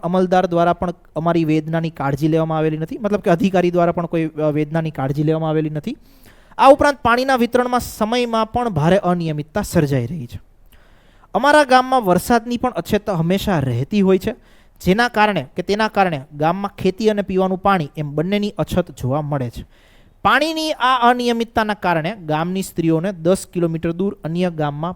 અમલદાર દ્વારા પણ અમારી વેદનાની કાળજી લેવામાં આવેલી નથી, મતલબ કે અધિકારી દ્વારા પણ કોઈ વેદનાની કાળજી લેવામાં આવેલી નથી. આ ઉપરાંત પાણીના વિતરણમાં સમયમાં પણ ભારે અનિયમિતતા સર્જાઈ રહી છે. અમારા ગામમાં વરસાદની પણ અછત હંમેશા રહેતી હોય છે, તેના કારણે ગામમાં ખેતી અને પીવાનું પાણી એમ બંનેની અછત જોવા મળે છે. પાણીની આ અનિયમિતતાના કારણે ગામની સ્ત્રીઓને 10 કિલોમીટર દૂર અન્ય ગામમાં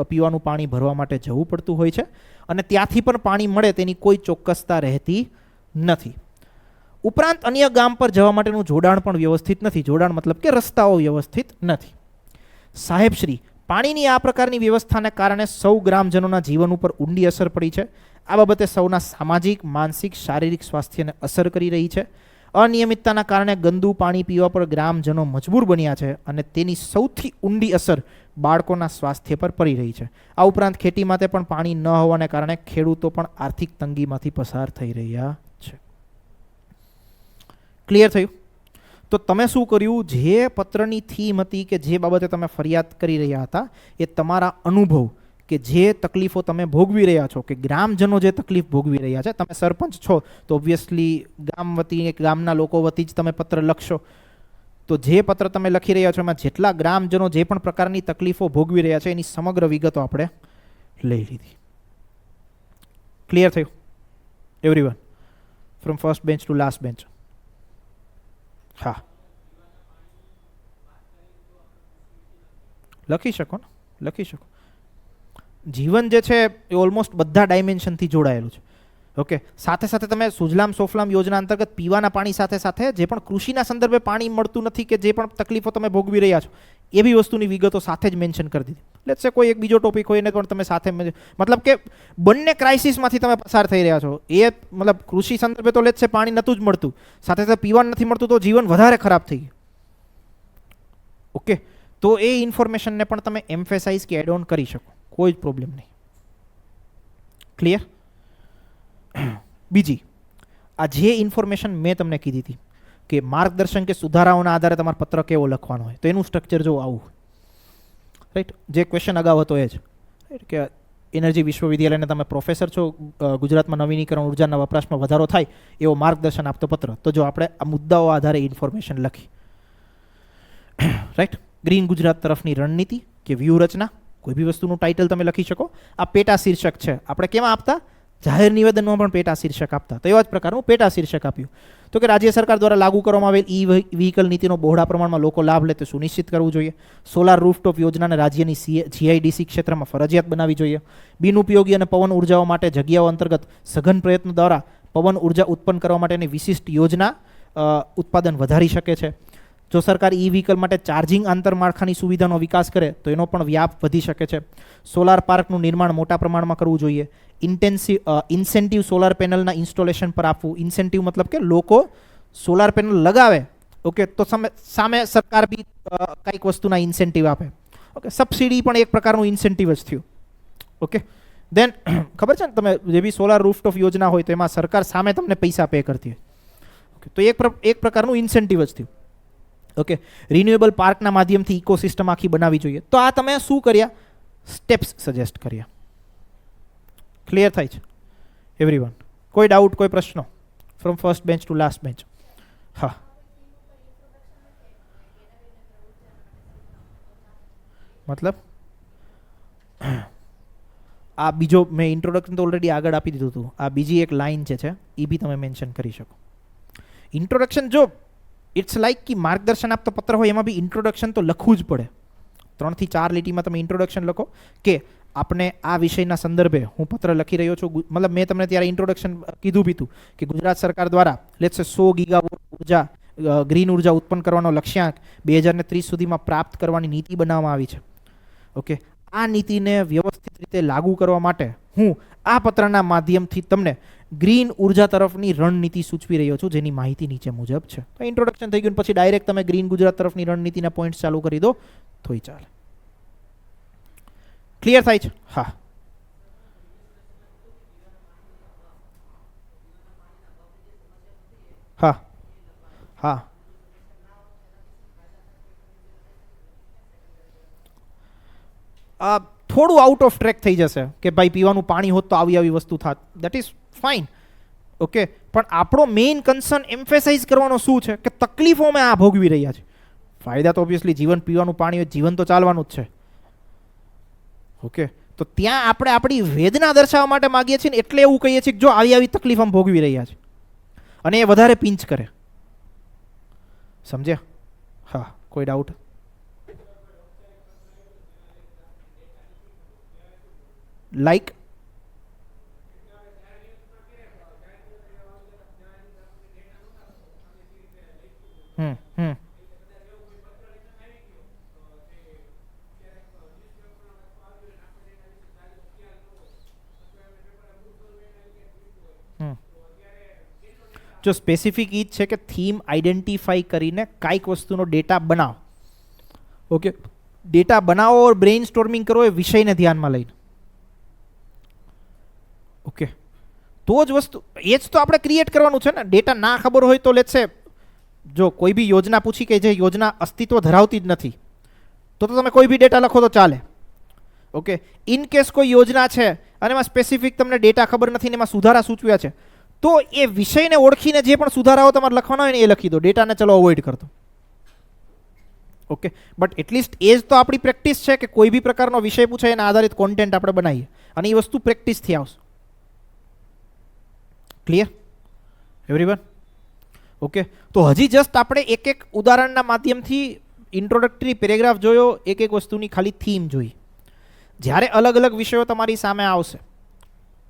પીવાનું પાણી ભરવા માટે જવું પડતું હોય છે, અને ત્યાંથી પણ પાણી મળે તેની કોઈ ચોક્કસતા રહેતી નથી. ઉપરાંત અન્ય ગામ પર જવા માટેનું જોડાણ પણ વ્યવસ્થિત નથી. જોડાણ મતલબ કે રસ્તાઓ વ્યવસ્થિત નથી. સાહેબશ્રી, પાણીની આ પ્રકારની વ્યવસ્થાને કારણે સૌ ગ્રામજનોના જીવન ઉપર ઊંડી અસર પડી છે. આ બાબતે સૌના સામાજિક, માનસિક, શારીરિક સ્વાસ્થ્યને અસર કરી રહી છે. અનિયમિતતાના કારણે ગંદુ પાણી પીવા પર ગ્રામજનો મજબૂર બન્યા છે, અને તેની સૌથી ઊંડી અસર બાળકોના સ્વાસ્થ્ય પર પડી રહી છે. આ ઉપરાંત ખેતી માટે પણ પાણી ન હોવાને કારણે ખેડૂતો પણ આર્થિક તંગીમાંથી પસાર થઈ રહ્યા છે. ક્લિયર થયું? તો તમે શું કર્યું? જે પત્રની થીમ હતી કે જે બાબતે તમે ફરિયાદ કરી રહ્યા હતા, એ તમારા અનુભવ કે જે તકલીફો તમે ભોગવી રહ્યા છો, કે ગ્રામજનો જે તકલીફ ભોગવી રહ્યા છે, તમે સરપંચ છો તો ઓબ્વિયસલી ગામ વતી, ગામના લોકો વતી જ તમે પત્ર લખશો. તો જે પત્ર તમે લખી રહ્યા છો એમાં જેટલા ગ્રામજનો જે પણ પ્રકારની તકલીફો ભોગવી રહ્યા છે એની સમગ્ર વિગતો આપણે લઈ લીધી. ક્લિયર થયું everyone? From first bench to last bench. હા, લખી શકો ને, લખી શકો. જીવન જે છે એ ઓલમોસ્ટ બધા ડાયમેન્શનથી જોડાયેલું છે. ઓકે, સાથે સાથે તમે સુજલામ સોફલામ યોજના અંતર્ગત પીવાના પાણી સાથે સાથે જે પણ કૃષિના સંદર્ભે પાણી મળતું નથી કે જે પણ તકલીફો તમે ભોગવી રહ્યા છો એવી વસ્તુની વિગતો સાથે જ મેન્શન કરી દીધી. લેટ્સ સે કોઈ એક બીજો ટોપિક હોય એને પણ તમે સાથે, મતલબ કે બંને ક્રાઇસિસમાંથી તમે પસાર થઈ રહ્યા છો. એ મતલબ કૃષિ સંદર્ભે તો લેટ્સ સે પાણી નહોતું જ મળતું, સાથે સાથે પીવાનું નથી મળતું, તો જીવન વધારે ખરાબ થઈ ગયું. ઓકે, તો એ ઇન્ફોર્મેશનને પણ તમે એમ્ફેસાઇઝ કે એડ ઓન કરી શકો, કોઈ જ પ્રોબ્લેમ નહીં. ક્લિયર? બીજી, આ જે ઇન્ફોર્મેશન મેં તમને કીધી હતી કે માર્ગદર્શન કે સુધારાઓના આધારે તમારો પત્ર કેવો લખવાનો હોય, તો એનું સ્ટ્રક્ચર જો આવું, રાઈટ? જે ક્વેશ્ચન અગાઉ હતો એ જ, રાઈટ? કે એનર્જી વિશ્વવિદ્યાલયના તમે પ્રોફેસર છો, ગુજરાતમાં નવીનીકરણ ઉર્જાના વપરાશમાં વધારો થાય એવો માર્ગદર્શન આપતો પત્ર. તો જો આપણે આ મુદ્દાઓ આધારે ઇન્ફોર્મેશન લખી, રાઈટ? ગ્રીન ગુજરાત તરફની રણનીતિ કે વ્યૂહરચના, કોઈ બી વસ્તુનું ટાઇટલ તમે લખી શકો. આ પેટા શીર્ષક છે. આપણે કેમાં આપતા? જાહેર નિવેદનમાં પણ પેટા શીર્ષક આપતા. તો એવા જ પ્રકારનું પેટા શીર્ષક આપ્યું. તો કે રાજ્ય સરકાર દ્વારા લાગુ કરવામાં આવેલ ઈ વ્હીકલ નીતિનો બહોળા પ્રમાણમાં લોકો લાભ લે તે સુનિશ્ચિત કરવું જોઈએ. સોલાર રૂફટોપ યોજનાને રાજ્યની જીઆઈડીસી ક્ષેત્રમાં ફરજિયાત બનાવવી જોઈએ. બિનઉપયોગી અને પવન ઉર્જાઓ માટે જગ્યાઓ અંતર્ગત સઘન પ્રયત્નો દ્વારા પવન ઉર્જા ઉત્પન્ન કરવા માટેની વિશિષ્ટ યોજના ઉત્પાદન વધારી શકે છે. જો સરકાર ઈ વ્હીકલ માટે ચાર્જિંગ આંતરમાળખાની સુવિધાનો વિકાસ કરે તો એનો પણ વ્યાપ વધી શકે છે. સોલાર પાર્કનું નિર્માણ મોટા પ્રમાણમાં કરવું જોઈએ. ઇન્સેન્ટિવ સોલાર પેનલના ઇન્સ્ટોલેશન પર આપવું. ઇન્સેન્ટિવ મતલબ કે લોકો સોલાર પેનલ લગાવે, ઓકે, તો સામે સરકાર બી કંઈક વસ્તુના ઇન્સેન્ટિવ આપે. ઓકે, સબસિડી પણ એક પ્રકારનું ઇન્સેન્ટિવ જ થયું. ઓકે, દેન ખબર છે ને તમે, જે બી સોલાર રૂફટોપ યોજના હોય તો એમાં સરકાર સામે તમને પૈસા પે કરતી હોય. ઓકે, તો એક પ્રકારનું ઇન્સેન્ટિવ જ થયું. ઓકે, રિન્યુએબલ પાર્કના માધ્યમથી ઇકોસિસ્ટમ આખી બનાવવી જોઈએ. તો આ તમે શું કર્યા? સ્ટેપ્સ સજેસ્ટ કર્યા. ક્લિયર થાય છે એવરીવન? કોઈ ડાઉટ, કોઈ પ્રશ્નો? From first bench to last bench. હા, મતલબ આ બીજો મેં ઇન્ટ્રોડક્શન તો ઓલરેડી આગળ આપી દીધું હતું. આ બીજી એક લાઇન જે છે એ બી તમે મેન્શન કરી શકો. ઇન્ટ્રોડક્શન, જો ઇટ્સ લાઇક કે માર્ગદર્શન આપતો પત્ર હોય એમાં બી ઇન્ટ્રોડક્શન તો લખવું જ પડે. 3 થી 4 લીટીમાં તમે ઇન્ટ્રોડક્શન લખો કે આપણે આ વિષયના સંદર્ભે હું પત્ર લખી રહ્યો છું. મતલબ મેં તમને ત્યારે ઇન્ટ્રોડક્શન કીધું બી હતું કે ગુજરાત સરકાર દ્વારા લેટ્સ 100 ગીગાવોટ ઉર્જા, ગ્રીન ઉર્જા ઉત્પન્ન કરવાનો લક્ષ્યાંક 2030 સુધીમાં પ્રાપ્ત કરવાની નીતિ બનાવવામાં આવી છે. ઓકે, આ નીતિને વ્યવસ્થિત રીતે લાગુ કરવા માટે હું આ પત્રના માધ્યમથી તમને ગ્રીન ઉર્જા તરફની રણનીતિ સૂચવી રહ્યો છું, જેની માહિતી નીચે મુજબ છે. તો ઇન્ટ્રોડક્શન થઈ ગયું, પછી ડાયરેક્ટ તમે ગ્રીન ગુજરાત તરફની રણનીતિના પોઈન્ટ્સ ચાલુ કરી દો તોય ચાલે. ક્લિયર થાય છે? હા. હા હા થોડું આઉટ ઓફ ટ્રેક થઈ જશે કે ભાઈ પીવાનું પાણી હોત તો આવી આવી વસ્તુ થાત. That is fine. ઓકે, પણ આપણો મેઇન કન્સર્ન એમ્ફેસાઇઝ કરવાનો શું છે કે તકલીફો અમે આ ભોગવી રહ્યા છે. ફાયદા તો ઓબ્વિયસલી જીવન પીવાનું પાણી હોય, જીવન તો ચાલવાનું જ છે. ઓકે, તો ત્યાં આપણે આપણી વેદના દર્શાવવા માટે માગીએ છીએ ને એટલે એવું કહીએ છીએ કે જો આવી આવી તકલીફ અમે ભોગવી રહ્યા છે, અને એ વધારે પિંચ કરે. સમજ્યા? હા, કોઈ ડાઉટ? લાઈક હમ હમ હમ જો સ્પેસિફિક ઈ જ છે કે થીમ આઈડેન્ટિફાઈ કરીને કાંઈક વસ્તુનો ડેટા બનાવો. ઓકે, ડેટા બનાવો ઓર બ્રેઇન સ્ટોર્મિંગ કરો એ વિષયને ધ્યાનમાં લઈને. ઓકે, તો જ વસ્તુ એ જ તો આપણે ક્રિએટ કરવાનું છે ને. ડેટા ના ખબર હોય તો લેટ્સ સે જો કોઈ બી યોજના પૂછી કે જે યોજના અસ્તિત્વ ધરાવતી જ નથી તો તમે કોઈ બી ડેટા લખો તો ચાલે. ઓકે, ઇન કેસ કોઈ યોજના છે અને એમાં સ્પેસિફિક તમને ડેટા ખબર નથી ને એમાં સુધારા સૂચવ્યા છે તો એ વિષયને ઓળખીને જે પણ સુધારાઓ તમારે લખવાના હોય ને એ લખી દો. ડેટાને ચલો અવોઇડ કરતો. ઓકે, બટ એટલીસ્ટ એ જ તો આપણી પ્રેક્ટિસ છે કે કોઈ બી પ્રકારનો વિષય પૂછે એના આધારિત કોન્ટેન્ટ આપણે બનાવીએ અને એ વસ્તુ પ્રેક્ટિસથી આવશે. Clear everyone? ઓકે, તો હજી જસ્ટ આપણે એક એક ઉદાહરણના માધ્યમથી ઇન્ટ્રોડક્ટરી પેરેગ્રાફ જોયો, એક એક વસ્તુની ખાલી થીમ જોઈ. જ્યારે અલગ અલગ વિષયો તમારી સામે આવશે,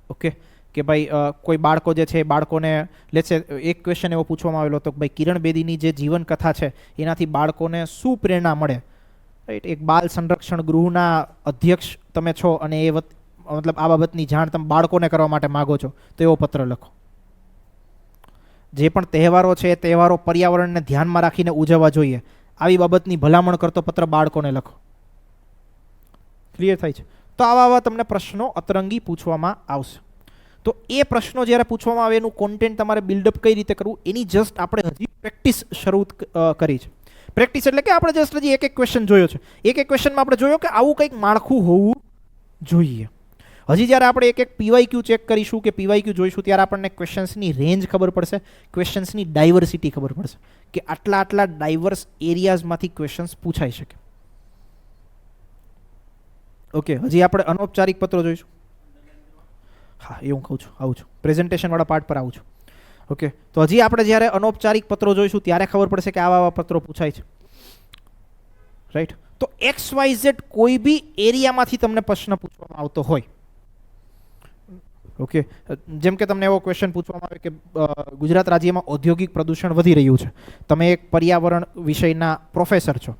ઓકે, કે ભાઈ કોઈ બાળકો જે છે એ બાળકોને લેટ્સ સે એક ક્વેશ્ચન એવો પૂછવામાં આવેલો હતો કે ભાઈ કિરણ બેદીની જે જીવન કથા છે એનાથી બાળકોને શું પ્રેરણા મળે. રાઈટ, એક બાળ સંરક્ષણ ગૃહના અધ્યક્ષ તમે છો અને એ મતલબ આ બાબતની જાણ તમે બાળકોને કરવા માટે માગો છો તો એવો પત્ર લખો. જે પણ તહેવારો છે એ તહેવારો પર્યાવરણને ધ્યાનમાં રાખીને ઉજવવા જોઈએ આવી બાબતની ભલામણ કરતો પત્ર બાળકોને લખો. ક્લિયર થાય છે? તો આવા તમને પ્રશ્નો અતરંગી પૂછવામાં આવશે. તો એ પ્રશ્નો જ્યારે પૂછવામાં આવે એનું કોન્ટેન્ટ તમારે બિલ્ડઅપ કઈ રીતે કરવું એની જસ્ટ આપણે હજી પ્રેક્ટિસ શરૂ કરી છે. પ્રેક્ટિસ એટલે કે આપણે જસ્ટ હજી એક એક ક્વેશ્ચન જોયો છે. એક એક ક્વેશ્ચનમાં આપણે જોયો કે આવું કંઈક માળખું હોવું જોઈએ. હજી જ્યારે આપણે એક એક પીવાયક્યુ ચેક કરીશું કે પીવાયક્યુ જોઈશું ત્યારે આપણને ક્વેશ્ચન્સની રેન્જ ખબર પડશે, ક્વેશ્ચન્સની ડાયવર્સિટી ખબર પડશે કે આટલા આટલા ડાયવર્સ એરિયાઝમાંથી ક્વેશ્ચન્સ પૂછાઈ શકે. ઓકે, હજી આપણે અનૌપચારિક પત્રો જોઈશું. હા, એ હું કહું છું, આવું છું પ્રેઝન્ટેશનવાળા પાર્ટ પર આવું છું. ઓકે, તો હજી આપણે જ્યારે અનૌપચારિક પત્રો જોઈશું ત્યારે ખબર પડશે કે આવા પત્રો પૂછાય છે. રાઈટ, તો XYZ કોઈ બી એરિયામાંથી તમને પ્રશ્ન પૂછવામાં આવતો હોય, ઓકે, જેમ કે તમને એવો ક્વેશ્ચન પૂછવામાં આવે કે ગુજરાત રાજ્યમાં ઔદ્યોગિક પ્રદૂષણ વધી રહ્યું છે, તમે એક પર્યાવરણ વિષયના પ્રોફેસર છો,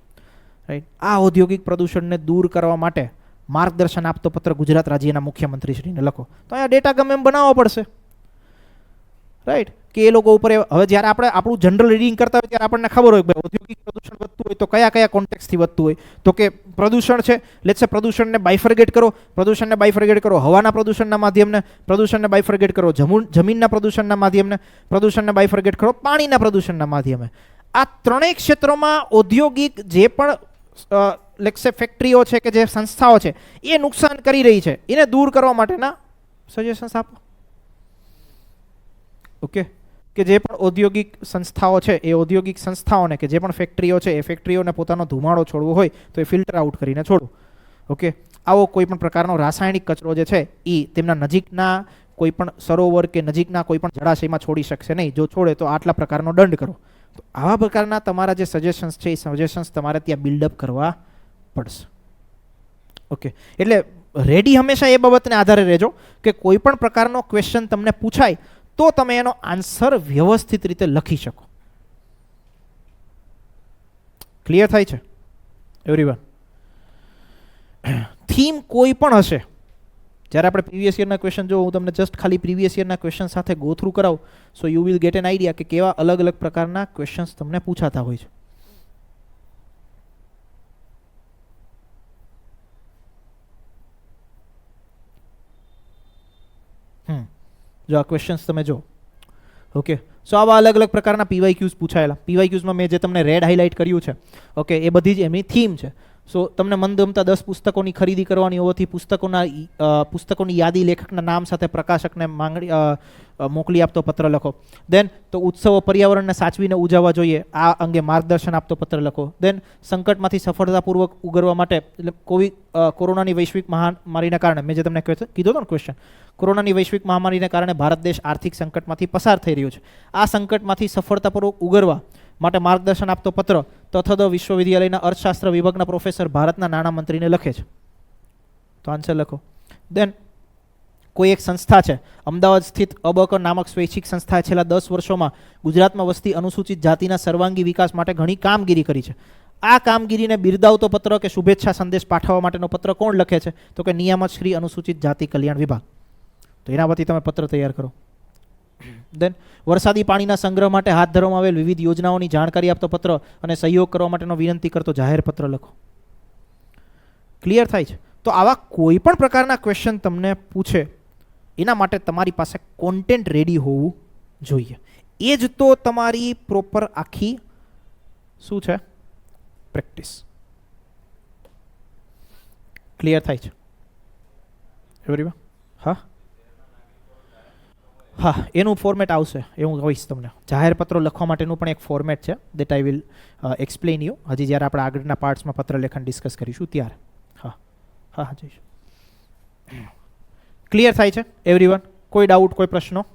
રાઈટ, આ ઔદ્યોગિક પ્રદૂષણને દૂર કરવા માટે માર્ગદર્શન આપતો પત્ર ગુજરાત રાજ્યના મુખ્યમંત્રીશ્રીને લખો. તો અહીંયા ડેટા ગમે એમ બનાવવો પડશે. રાઈટ, કે એ લોકો ઉપર હવે જ્યારે આપણે આપણું જનરલ રીડિંગ કરતા હોય ત્યારે આપણને ખબર હોય કે ઔદ્યોગિક પ્રદૂષણ વધતું હોય તો કયા કયા કોન્ટેક્સથી વધતું હોય. તો કે પ્રદૂષણ છે, લેટ્સ સે પ્રદૂષણને બાયફર્ગેટ કરો, પ્રદૂષણને બાયફર્ગેટ કરો હવાના પ્રદૂષણના માધ્યમને, પ્રદૂષણને બાયફર્ગેટ કરો જમીનના પ્રદૂષણના માધ્યમને, પ્રદૂષણને બાયફર્ગેટ કરો પાણીના પ્રદૂષણના માધ્યમે. આ ત્રણેય ક્ષેત્રોમાં ઔદ્યોગિક જે પણ લેટ્સ સે ફેક્ટરીઓ છે કે જે સંસ્થાઓ છે એ નુકસાન કરી રહી છે એને દૂર કરવા માટેના સજેશન્સ આપો. ઓકે, કે જે પણ ઔદ્યોગિક સંસ્થાઓ છે એ ઔદ્યોગિક સંસ્થાઓને કે જે પણ ફેક્ટરીઓ છે એ ફેક્ટરીઓને પોતાનો ધુમાડો છોડવો હોય તો એ ફિલ્ટર આઉટ કરીને છોડો. ઓકે, આવો કોઈ પણ પ્રકારનો રાસાયણિક કચરો જે છે એ તેમના નજીકના કોઈ પણ સરોવર કે નજીકના કોઈ પણ જળાશયમાં છોડી શકશે નહીં. જો છોડે તો આટલા પ્રકારનો દંડ કરો. તો આવા પ્રકારના તમારા જે સજેશન્સ છે એ સજેશન્સ તમારે ત્યાં બિલ્ડઅપ કરવા પડશે. ઓકે, એટલે રેડી હંમેશા એ બાબતને આધારે રહેજો કે કોઈ પણ પ્રકારનો ક્વેશ્ચન તમને પૂછાય તો તમે એનો આન્સર વ્યવસ્થિત રીતે લખી શકો. ક્લિયર થાય છે એવરીવન? થીમ કોઈ પણ હશે, જ્યારે આપણે પ્રીવિયસ યરના ક્વેશ્ચન જો હું તમને જસ્ટ ખાલી પ્રીવિયસ યરના ક્વેશ્ચન સાથે ગો થ્રુ કરાવું, so you will get an idea કે કેવા અલગ અલગ પ્રકારના ક્વેશ્ચન્સ તમને પૂછાતા હોય છે. જો આ ક્વેશ્ચન્સ તમે જો, ઓકે, સો આવા અલગ અલગ પ્રકારના પીવાયક્યુઝ પૂછાયેલા. પીવાયક્યુઝમાં મેં જે તમને રેડ હાઇલાઇટ કર્યું છે, ઓકે, એ બધી જ એમની થીમ છે. સો તમને મનગમતા 10 પુસ્તકોની ખરીદી કરવાની હોવાથી પુસ્તકોની યાદી લેખકના નામ સાથે પ્રકાશકને મોકલી આપતો પત્ર લખો. દેન તો ઉત્સવો પર્યાવરણને સાચવીને ઉજવવા જોઈએ, આ અંગે માર્ગદર્શન આપતો પત્ર લખો. દેન સંકટમાંથી સફળતાપૂર્વક ઉગરવા માટે એટલે કોરોનાની વૈશ્વિક મહામારીના કારણે મેં જે તમને કીધો હતો ને ક્વેશ્ચન, કોરોનાની વૈશ્વિક મહામારીને કારણે ભારત દેશ આર્થિક સંકટમાંથી પસાર થઈ રહ્યો છે. આ સંકટમાંથી સફળતાપૂર્વક ઉગરવા માટે માર્ગદર્શન આપતો પત્ર તથદ વિશ્વવિદ્યાલયના અર્થશાસ્ત્ર વિભાગના પ્રોફેસર ભારતના નાણામંત્રીને લખે છે. તો આન્સર લખો. દેન કોઈ એક સંસ્થા છે, અમદાવાદ સ્થિત અબક નામક સ્વૈચ્છિક સંસ્થાએ છેલ્લા 10 વર્ષોમાં ગુજરાતમાં વસતી અનુસૂચિત જાતિના સર્વાંગી વિકાસ માટે ઘણી કામગીરી કરી છે. આ કામગીરીને બિરદાવતો પત્ર કે શુભેચ્છા સંદેશ પાઠવવા માટેનો પત્ર કોણ લખે છે? તો કે નિયામક શ્રી અનુસૂચિત જાતિ કલ્યાણ વિભાગ. તો એના પરથી તમે પત્ર તૈયાર કરો. દેન વરસાદી પાણીના સંગ્રહ માટે હાથ ધરવામાં આવેલ વિવિધ યોજનાઓની જાણકારી આપતો પત્ર અને સહયોગ કરવા માટેનો વિનંતી કરતો જાહેર પત્ર લખો. ક્લિયર થાય છે? તો આવા કોઈ પણ પ્રકારના ક્વેશ્ચન તમને પૂછે એના માટે તમારી પાસે કોન્ટેન્ટ રેડી હોવું જોઈએ. એ જ તો તમારી પ્રોપર આખી શું છે પ્રેક્ટિસ. ક્લિયર થાય છે એવરીવન? હા હા, એનું ફોર્મેટ આવશે એ હું કહીશ તમને. જાહેર પત્રો લખવા માટેનું પણ એક ફોર્મેટ છે, that I will explain you. હજી જ્યારે આપણે આગળના પાર્ટ્સમાં પત્ર લેખન ડિસ્કસ કરીશું ત્યારે. હા હા હા જઈશું. ક્લિયર થાય છે એવરીવન? કોઈ ડાઉટ, કોઈ પ્રશ્નો?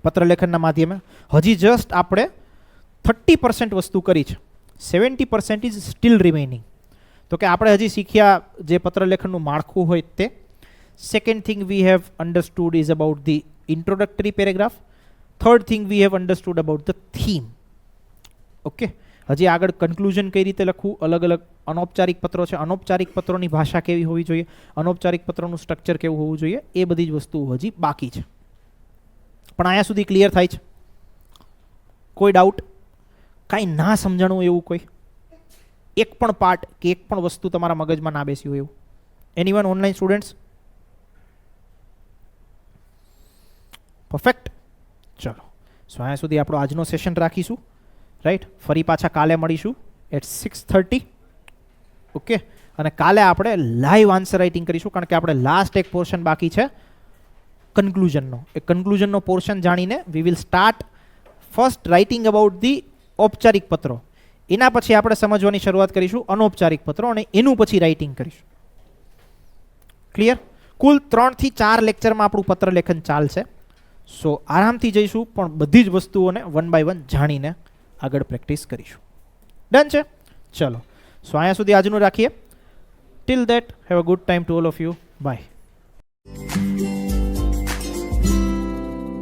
પત્ર લેખનના માધ્યમે હજી જસ્ટ આપણે 30% વસ્તુ કરી છે, 70% ઇઝ સ્ટીલ રિમેનિંગ. તો કે આપણે હજી શીખ્યા જે પત્ર લેખનનું માળખું હોય તે. Second thing we have understood is about the introductory paragraph. Third thing we have understood about the theme. Okay, હજી આગળ કન્ક્લુઝન કઈ રીતે લખવું, અલગ અલગ અનૌપચારિક પત્રો છે, અનૌપચારિક પત્રોની ભાષા કેવી હોવી જોઈએ, અનૌપચારિક પત્રોનું સ્ટ્રક્ચર કેવું હોવું જોઈએ, એ બધી જ વસ્તુઓ હજી બાકી છે. પણ અહીંયા સુધી ક્લિયર થાય છે? કોઈ ડાઉટ? કાંઈ ના સમજાણું એવું કોઈ એક પણ પાર્ટ કે એક પણ વસ્તુ તમારા મગજમાં ના બેસી હોય એવું? Anyone online students? પરફેક્ટ. ચલો, સો અહીંયા સુધી આપણો આજનો સેશન રાખીશું, રાઈટ? ફરી પાછા કાલે મળીશું એટ 6:30. ઓકે, અને કાલે આપણે લાઈવ આન્સર રાઇટિંગ કરીશું, કારણ કે આપણે લાસ્ટ એક પોર્શન બાકી છે કન્ક્લુઝનનો. એ કન્ક્લુઝનનો પોર્શન જાણીને we will start first writing about the ઔપચારિક પત્રો. એના પછી આપણે સમજવાની શરૂઆત કરીશું અનૌપચારિક પત્રો, અને એનું પછી રાઇટિંગ કરીશું. ક્લિયર? કુલ 3 થી 4 લેક્ચરમાં આપણું પત્ર લેખન ચાલશે. સો આરામથી જઈશું, પણ બધી જ વસ્તુઓને 1 by 1 જાણીને આગળ પ્રેક્ટિસ કરીશું. ડન છે? ચલો, સો અહીંયા સુધી આજનું રાખીએ. Till that have a good time to all of you. By.